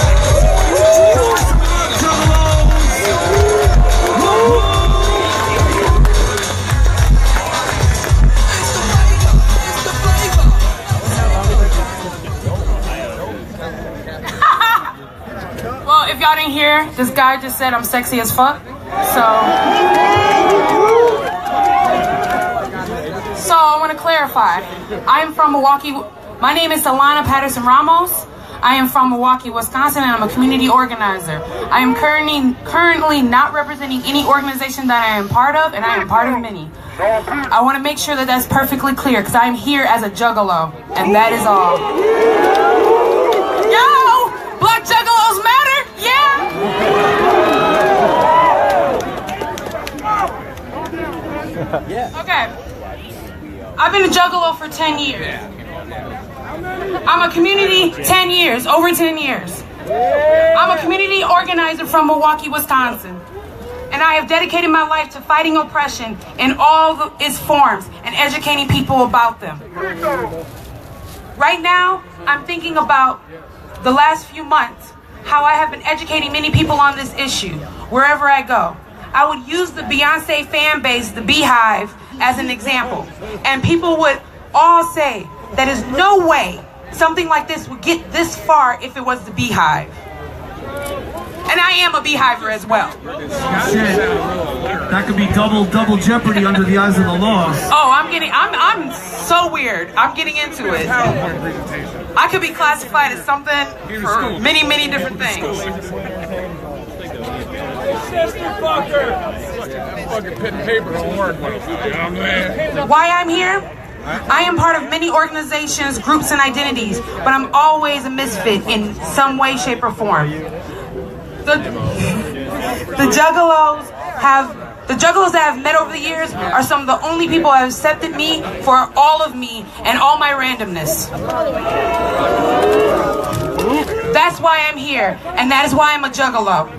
Well, if y'all didn't hear, this guy just said I'm sexy as fuck. So I want to clarify. I am from Milwaukee. My name is Selena Patterson Ramos. I am from Milwaukee, Wisconsin, and I'm a community organizer. I am currently not representing any organization that I am part of, and I am part of many. I want to make sure that that's perfectly clear, because I am here as a juggalo, and that is all. Yo! Black juggalos matter? Yeah? Okay. I've been a juggalo for 10 years. I'm a community 10 years, over 10 years. I'm a community organizer from Milwaukee, Wisconsin. And I have dedicated my life to fighting oppression in all its forms and educating people about them. Right now, I'm thinking about the last few months, how I have been educating many people on this issue, wherever I go. I would use the Beyonce fan base, the Beehive, as an example. And people would all say, that is no way something like this would get this far if it was the Beehive. And I am a Beehiver as well. Shit. That could be double jeopardy under the eyes of the law. Oh, I'm so weird. I'm getting into it. I could be classified as something for many, many different things. Why I'm here? I am part of many organizations, groups, and identities, but I'm always a misfit in some way, shape, or form. The juggalos that I've met over the years are some of the only people who have accepted me for all of me and all my randomness. That's why I'm here, and that is why I'm a juggalo.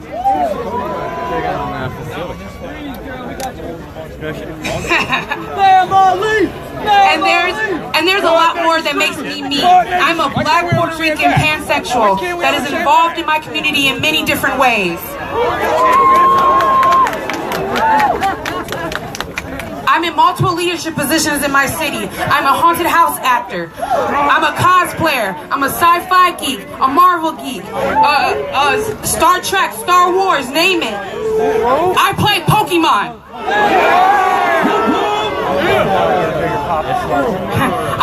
And there's a lot more that makes me me. I'm a black Puerto Rican pansexual that is involved in my community in many different ways. I'm in multiple leadership positions in my city. I'm a haunted house actor. I'm a cosplayer. I'm a sci-fi geek, a Marvel geek, Star Trek, Star Wars, name it. I play Pokemon.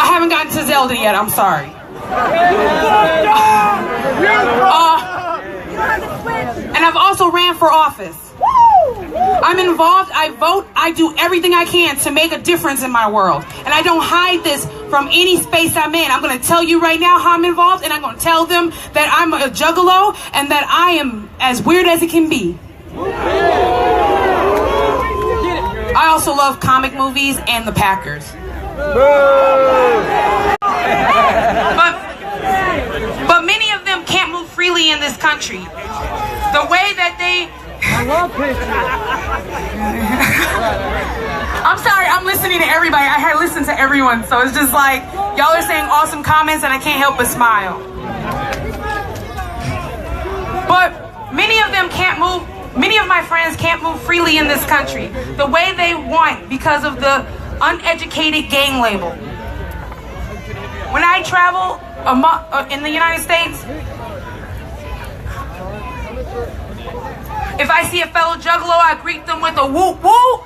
I haven't gotten to Zelda yet, I'm sorry. And I've also ran for office. I'm involved, I vote, I do everything I can to make a difference in my world. And I don't hide this from any space I'm in. I'm going to tell you right now how I'm involved, and I'm going to tell them that I'm a juggalo and that I am as weird as it can be. I also love comic movies and the Packers. But many of them can't move freely in this country. The way that they... I'm sorry, I'm listening to everybody. I listen to everyone, so it's just like, y'all are saying awesome comments and I can't help but smile. But many of them can't move. Many of my friends can't move freely in this country the way they want because of the uneducated gang label. When I travel in the United States, If I see a fellow Juggalo, I greet them with a whoop whoop.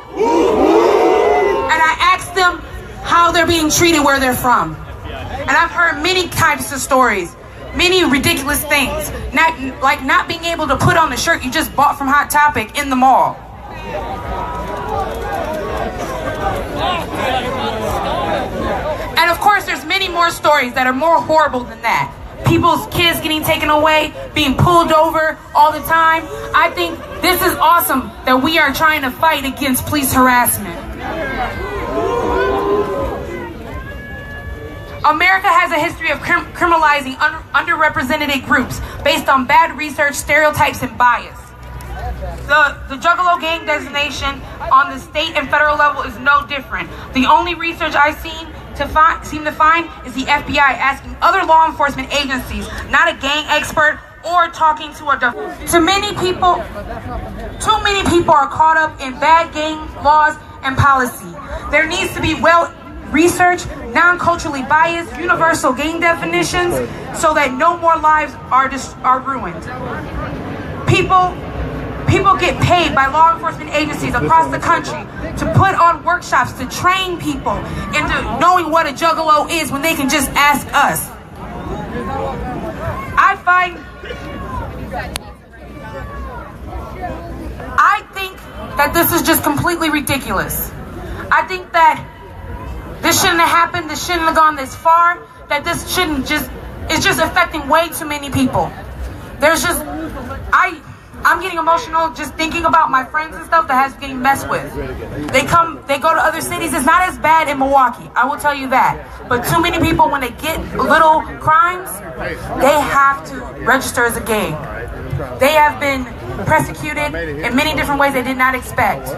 And I ask them how they're being treated where they're from. And I've heard many types of stories, many ridiculous things. Like not being able to put on the shirt you just bought from Hot Topic in the mall. And of course, there's many more stories that are more horrible than that. People's kids getting taken away, being pulled over all the time. I think this is awesome that we are trying to fight against police harassment. America has a history of criminalizing underrepresented groups based on bad research, stereotypes, and bias. The Juggalo gang designation on the state and federal level is no different. The only research I've seem to find is the FBI asking other law enforcement agencies, not a gang expert or talking to too many people are caught up in bad gang laws and policy. There needs to be well-researched, non-culturally biased, universal gang definitions so that no more lives are ruined. People get paid by law enforcement agencies across the country to put on workshops to train people into knowing what a Juggalo is when they can just ask us. I think that this is just completely ridiculous. I think that this shouldn't have happened, this shouldn't have gone this far, that this shouldn't it's just affecting way too many people. I'm getting emotional just thinking about my friends and stuff that has getting messed with. They go to other cities. It's not as bad in Milwaukee, I will tell you that. But too many people, when they get little crimes, they have to register as a gang. They have been persecuted in many different ways they did not expect.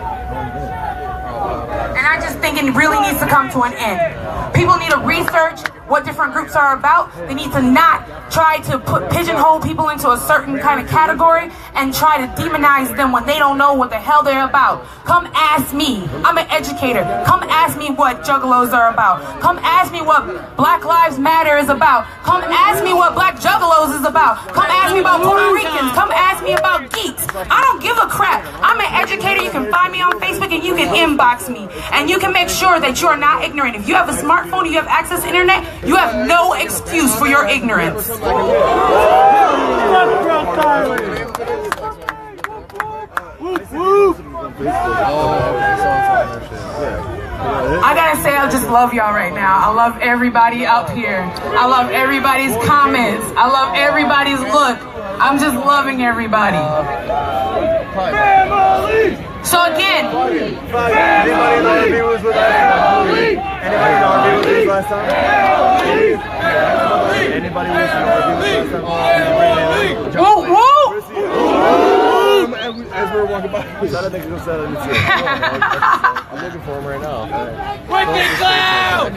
And I just think it really needs to come to an end. People need to research what different groups are about. They need to not try to pigeonhole people into a certain kind of category and try to demonize them when they don't know what the hell they're about. Come ask me. I'm an educator. Come ask me what Juggalos are about. Come ask me what Black Lives Matter is about. Come ask me what Black Juggalos is about. Come ask me about Puerto Ricans. Come ask me about geeks. I don't give a crap. I'm an educator. You can find me on Facebook and you can inbox me. And you can make sure that you are not ignorant. If you have a smartphone, you have access to internet, you have no excuse for your ignorance. I gotta say, I just love y'all right now. I love everybody up here. I love everybody's comments. I love everybody's look. I'm just loving everybody. So again, anybody in the RV was with last time? Anybody in the RV was with last time? Anybody was in the RV with last time? Woo woo! As we were walking by, I don't think he'll set it. I'm looking for him right now. Wicked Cloud!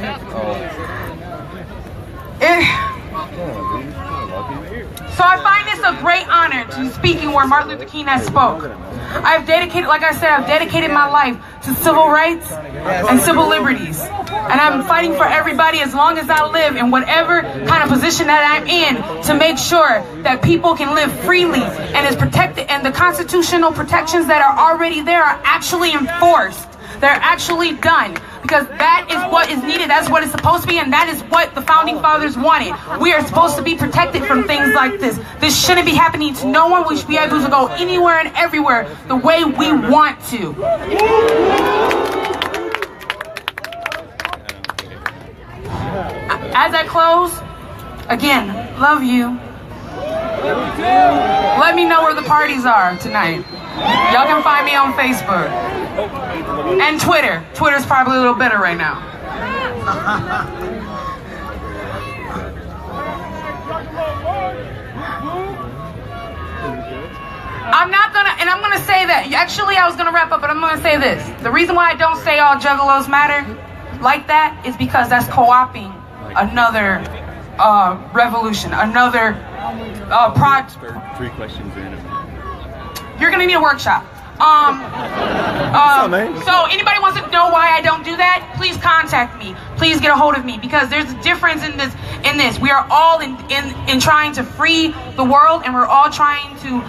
So I find this a great honor to be speaking where Martin Luther King has spoke. I've dedicated my life to civil rights and civil liberties. And I'm fighting for everybody as long as I live in whatever kind of position that I'm in to make sure that people can live freely and is protected, and the constitutional protections that are already there are actually enforced. They're actually done. Because that is what is needed, that's what it's supposed to be, and that is what the Founding Fathers wanted. We are supposed to be protected from things like this. This shouldn't be happening to no one. We should be able to go anywhere and everywhere the way we want to. As I close, again, love you. Let me know where the parties are tonight. Y'all can find me on Facebook. And Twitter. Twitter's probably a little better right now. I'm gonna say that. Actually, I was gonna wrap up, but I'm gonna say this. The reason why I don't say all Juggalos matter like that is because that's co-opting another revolution, another project. 3 questions in. You're gonna need a workshop. So anybody wants to know why I don't do that, please contact me. Please get a hold of me, because there's a difference in this. We are all in trying to free the world, and we're all trying to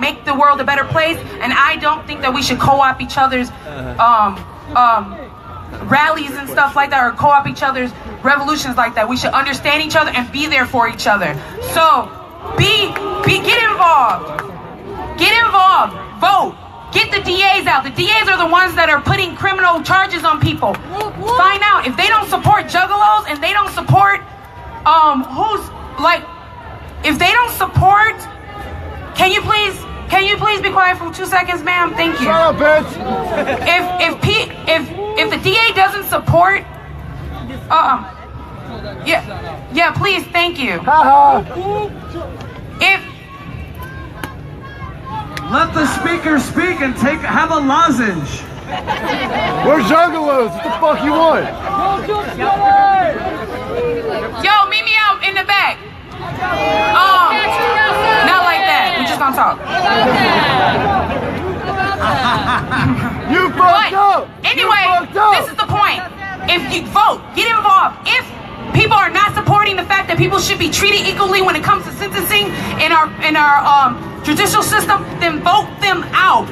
make the world a better place. And I don't think that we should co-op each other's rallies and stuff like that, or co-op each other's revolutions like that. We should understand each other and be there for each other. So get involved. Get involved. Vote. Get the DAs out. The DAs are the ones that are putting criminal charges on people. Find out if they don't support juggalos and they don't support if they don't support. Can you please be quiet for 2 seconds, ma'am? Thank you. Shut up, bitch. If the DA doesn't support, yeah, please, thank you. Let the speaker speak and have a lozenge. We're juggalos. What the fuck you want? Yo, meet me out in the back. Not like that. We just gonna talk. You fucked up. Anyway, this is the point. If you vote, get involved. If people are not supporting the fact that people should be treated equally when it comes to sentencing in our judicial system, then vote them out.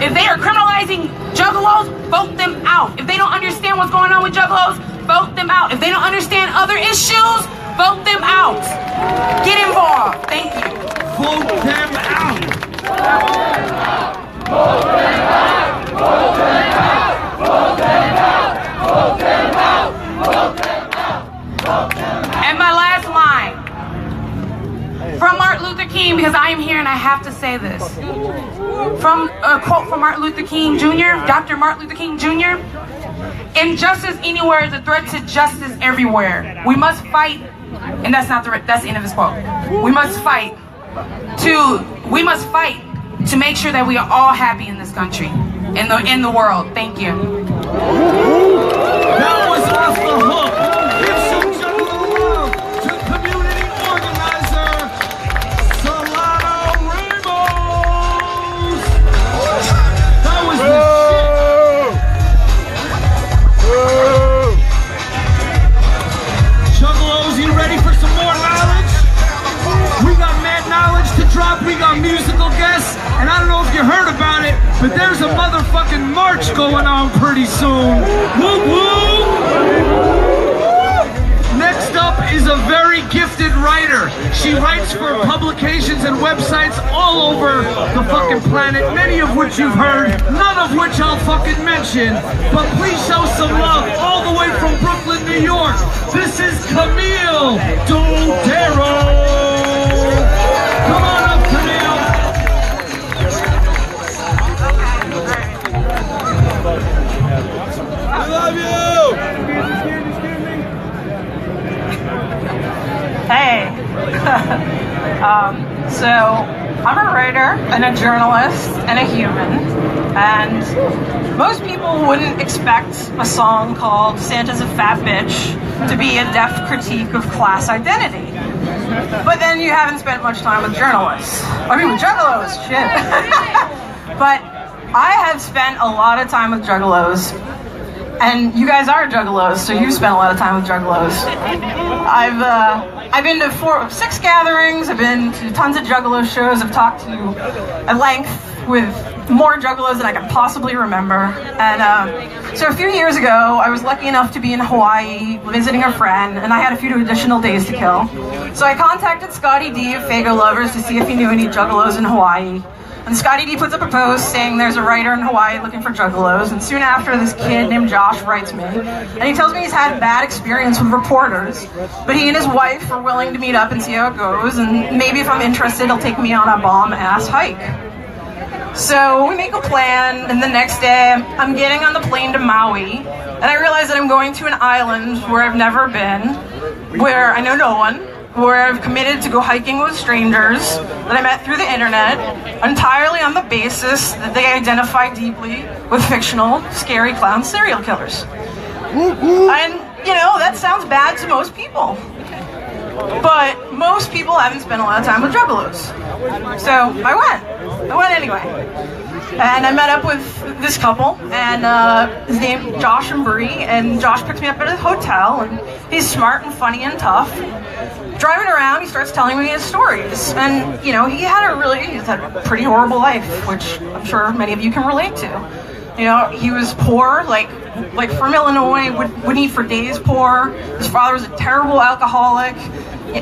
If they are criminalizing juggalos, vote them out. If they don't understand what's going on with juggalos, vote them out. If they don't understand other issues, vote them out. Get involved. Thank you. Vote them out. Vote them out. Vote them out. Vote them out. Vote them out. Vote them out. Vote them out. And my last line from Martin Luther King, because I am here and I have to say this. From a quote from Martin Luther King Jr., Dr. Martin Luther King Jr. Injustice anywhere is a threat to justice everywhere. We must fight, and that's the end of his quote. We must fight to make sure that we are all happy in this country, in the world. Thank you. That was off the hook. Give some juggalo love to community organizer Solano Ramos. That was the shit. Juggalos, you ready for some more knowledge? We got mad knowledge to drop. We got musical guests, and I don't know if you heard about it, but there's a motherfucking march going on pretty soon. Woo woo! Next up is a very gifted writer. She writes for publications and websites all over the fucking planet, many of which you've heard, none of which I'll fucking mention. But please show some love all the way from Brooklyn, New York. This is Camille Dodero. Come on up, Camille. I love you! Hey. So I'm a writer and a journalist and a human, and most people wouldn't expect a song called Santa's a Fat Bitch to be a deft critique of class identity. But then you haven't spent much time with journalists. I mean, with juggalos, shit. But I have spent a lot of time with juggalos, and you guys are juggalos, so you've spent a lot of time with juggalos. I've been to 6 gatherings, I've been to tons of juggalo shows, I've talked to at length with more juggalos than I can possibly remember. And so a few years ago, I was lucky enough to be in Hawaii visiting a friend, and I had a few additional days to kill. So I contacted Scotty D of Fago Lovers to see if he knew any juggalos in Hawaii. And Scotty D puts up a post saying there's a writer in Hawaii looking for juggalos, and soon after this kid named Josh writes me, and he tells me he's had bad experience with reporters, but he and his wife are willing to meet up and see how it goes, and maybe if I'm interested, he'll take me on a bomb-ass hike. So we make a plan, and the next day I'm getting on the plane to Maui, and I realize that I'm going to an island where I've never been, where I know no one, where I've committed to go hiking with strangers that I met through the internet, entirely on the basis that they identify deeply with fictional, scary clown serial killers. And, you know, that sounds bad to most people. But most people haven't spent a lot of time with Juggalos. So I went anyway. And I met up with this couple, and his name Josh and Bree, and Josh picks me up at a hotel, and he's smart and funny and tough. Driving around, he starts telling me his stories, and you know, he's had a pretty horrible life, which I'm sure many of you can relate to. You know, he was poor, like from Illinois, would eat for days poor. His father was a terrible alcoholic,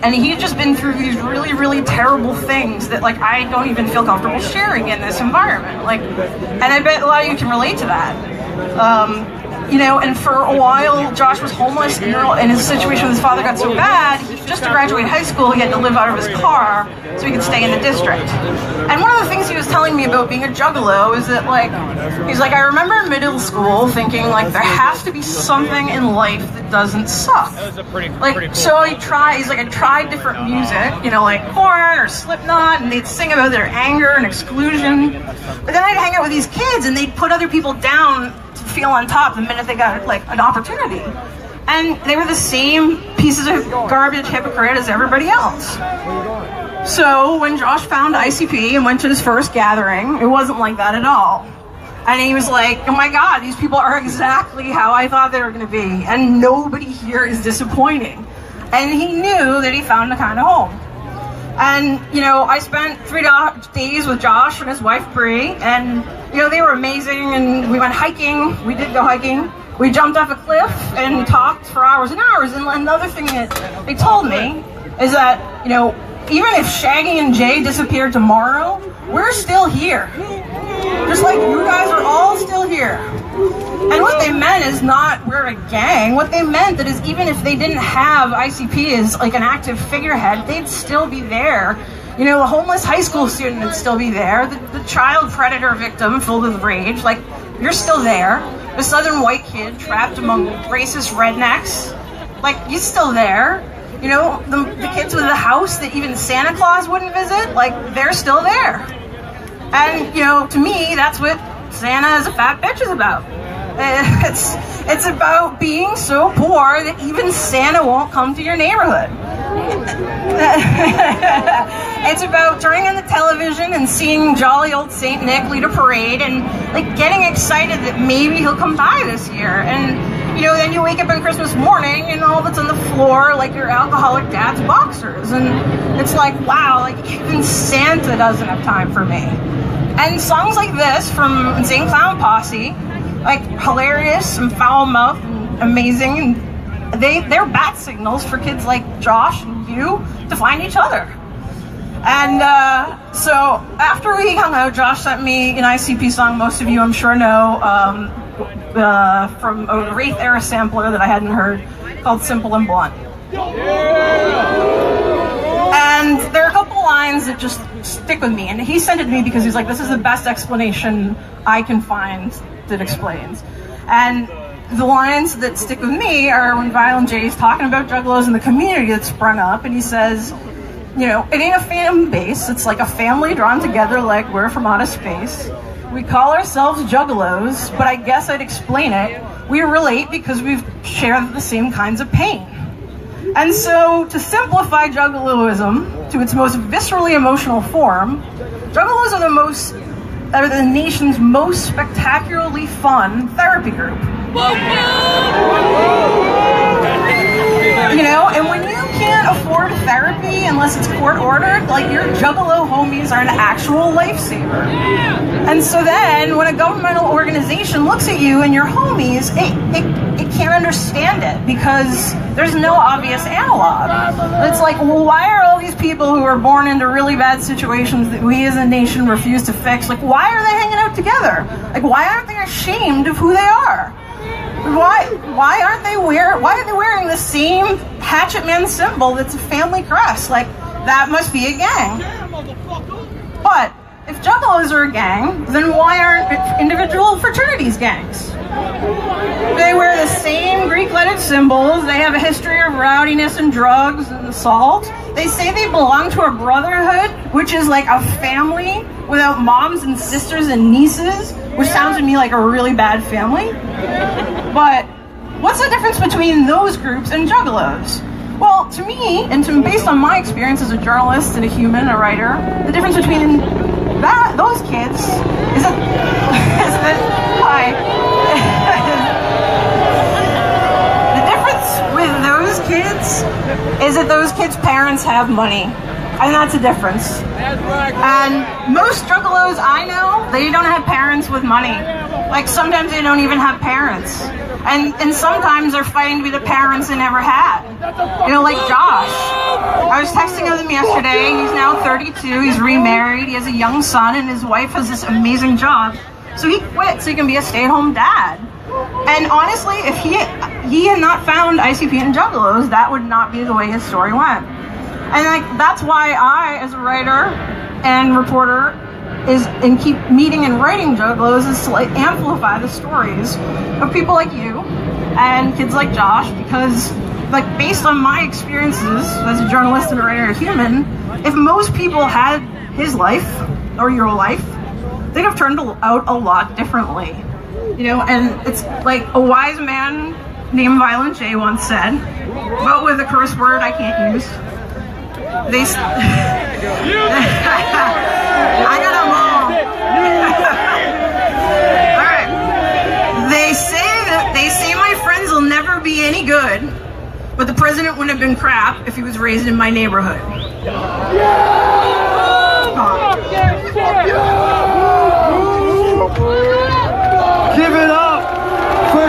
and he'd just been through these really, really terrible things that, like, I don't even feel comfortable sharing in this environment. Like, and I bet a lot of you can relate to that. You know, and for a while, Josh was homeless, and his situation with his father got so bad, just to graduate high school, he had to live out of his car so he could stay in the district. And one of the things he was telling me about being a Juggalo is that, like, he's like, I remember middle school thinking, like, there has to be something in life that doesn't suck. Like, so I tried different music, you know, like Korn or Slipknot, and they'd sing about their anger and exclusion. But then I'd hang out with these kids, and they'd put other people down to feel on top the minute they got, like, an opportunity. And they were the same pieces of garbage hypocrite as everybody else. So when Josh found ICP and went to his first gathering, it wasn't like that at all. And he was like, oh my God, these people are exactly how I thought they were going to be, and nobody here is disappointing. And he knew that he found a kind of home. And, you know, I spent 3 days with Josh and his wife Bree, and, you know, they were amazing, and we went hiking. We did go hiking. We jumped off a cliff and talked for hours and hours. And another thing that they told me is that, you know, even if Shaggy and Jay disappeared tomorrow, we're still here. Just like you guys are all still here. And what they meant is not we're a gang. What they meant that is even if they didn't have ICP as like an active figurehead, they'd still be there. You know, a homeless high school student would still be there. The child predator victim filled with rage, like, you're still there. The southern white kid trapped among racist rednecks, like, you're still there. You know, the kids with the house that even Santa Claus wouldn't visit, like, they're still there. And, you know, to me, that's what Santa as a fat bitch is about. It's about being so poor that even Santa won't come to your neighborhood. It's about turning on the television and seeing jolly old Saint Nick lead a parade and, like, getting excited that maybe he'll come by this year. And, you know, then you wake up on Christmas morning and all that's on the floor, like, your alcoholic dad's boxers. And it's like, wow, like, even Santa doesn't have time for me. And songs like this from Insane Clown Posse, like, hilarious and foul-mouthed and amazing, and they're bat signals for kids like Josh and you to find each other. And so after we hung out, Josh sent me an ICP song most of you I'm sure know, from a Wraith era sampler that I hadn't heard, called Simple and Blunt. And there are a couple lines that just stick with me, and he sent it to me because he's like, this is the best explanation I can find that explains. And the lines that stick with me are when Violent J is talking about Juggalos in the community that's sprung up, and he says, you know, it ain't a fan base, it's like a family drawn together like we're from outer space. We call ourselves Juggalos, but I guess I'd explain it. We relate because we've shared the same kinds of pain. And so, to simplify Juggaloism to its most viscerally emotional form, Juggalos are the nation's most spectacularly fun therapy group. You know, and when you can't afford therapy unless it's court-ordered, like, your Juggalo homies are an actual lifesaver. And so then, when a governmental organization looks at you and your homies, it can't understand it because there's no obvious analog. It's like, well, why are all these people who are born into really bad situations that we as a nation refuse to fix, like, why are they hanging out together? Like, why aren't they ashamed of who they are? Why are they wearing the same Hatchet Man symbol that's a family crest? Like, that must be a gang. But if Juggalos are a gang, then why aren't individual fraternities gangs? They wear the same Greek-lettered symbols, they have a history of rowdiness and drugs and assault. They say they belong to a brotherhood, which is like a family without moms and sisters and nieces, which sounds to me like a really bad family. But what's the difference between those groups and Juggalos? Well, to me, and based on my experience as a journalist and a human, a writer, the difference between those kids is that the difference with those kids is that those kids' parents have money, and that's a difference. And most juggalos I know, they don't have parents with money. Like sometimes they don't even have parents. And sometimes they're fighting to be the parents they never had. You know, like Josh. I was texting with him yesterday. He's now 32. He's remarried. He has a young son, and his wife has this amazing job. So he quit so he can be a stay-at-home dad. And honestly, if he had not found ICP and Juggalos, that would not be the way his story went. And like that's why I, as a writer and reporter, and keep meeting and writing Juggalos is to like amplify the stories of people like you and kids like Josh, because like based on my experiences as a journalist and a writer and a human, if most people had his life or your life, they'd have turned out a lot differently. You know, and it's like a wise man named Violent J once said, but with a curse word I can't use. I got them all. Alright. They say my friends will never be any good, but the president wouldn't have been crap if he was raised in my neighborhood. Give it up for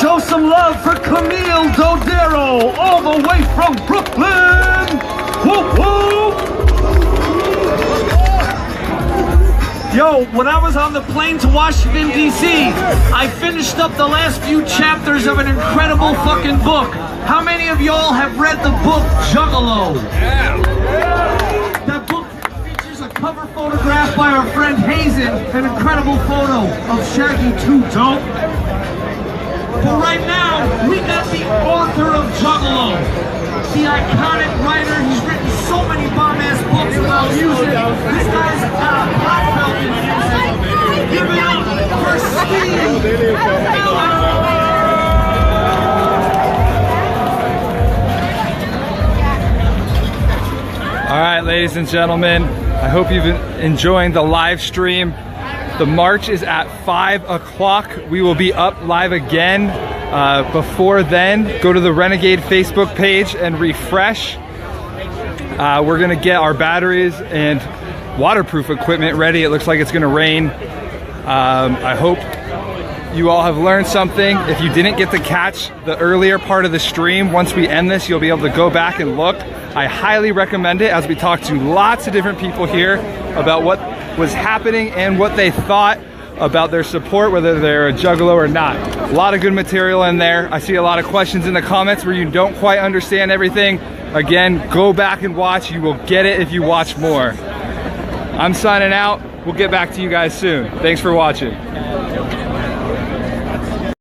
show some love for Camille Dodero, all the way from Brooklyn. Whoop whoop. Yo, when I was on the plane to Washington, D.C., I finished up the last few chapters of an incredible fucking book. How many of y'all have read the book Juggalo? Yeah. That book features a cover photograph by our friend Hazen, an incredible photo of Shaggy 2 Dope. But right now, we got the author of Juggalo, the iconic writer. He's written so many bomb-ass books about music. This guy's a black belt in music. Give it up for Steve. All right, ladies and gentlemen, I hope you've been enjoying the live stream. The march is at 5 o'clock. We will be up live again. Before then, go to the Renegade Facebook page and refresh. We're gonna get our batteries and waterproof equipment ready. It looks like it's gonna rain. I hope you all have learned something. If you didn't get to catch the earlier part of the stream, once we end this, you'll be able to go back and look. I highly recommend it, as we talked to lots of different people here about what was happening and what they thought about their support, whether they're a Juggalo or not. A lot of good material in there. I see a lot of questions in the comments where you don't quite understand everything. Again, go back and watch. You will get it if you watch more. I'm signing out. We'll get back to you guys soon. Thanks for watching.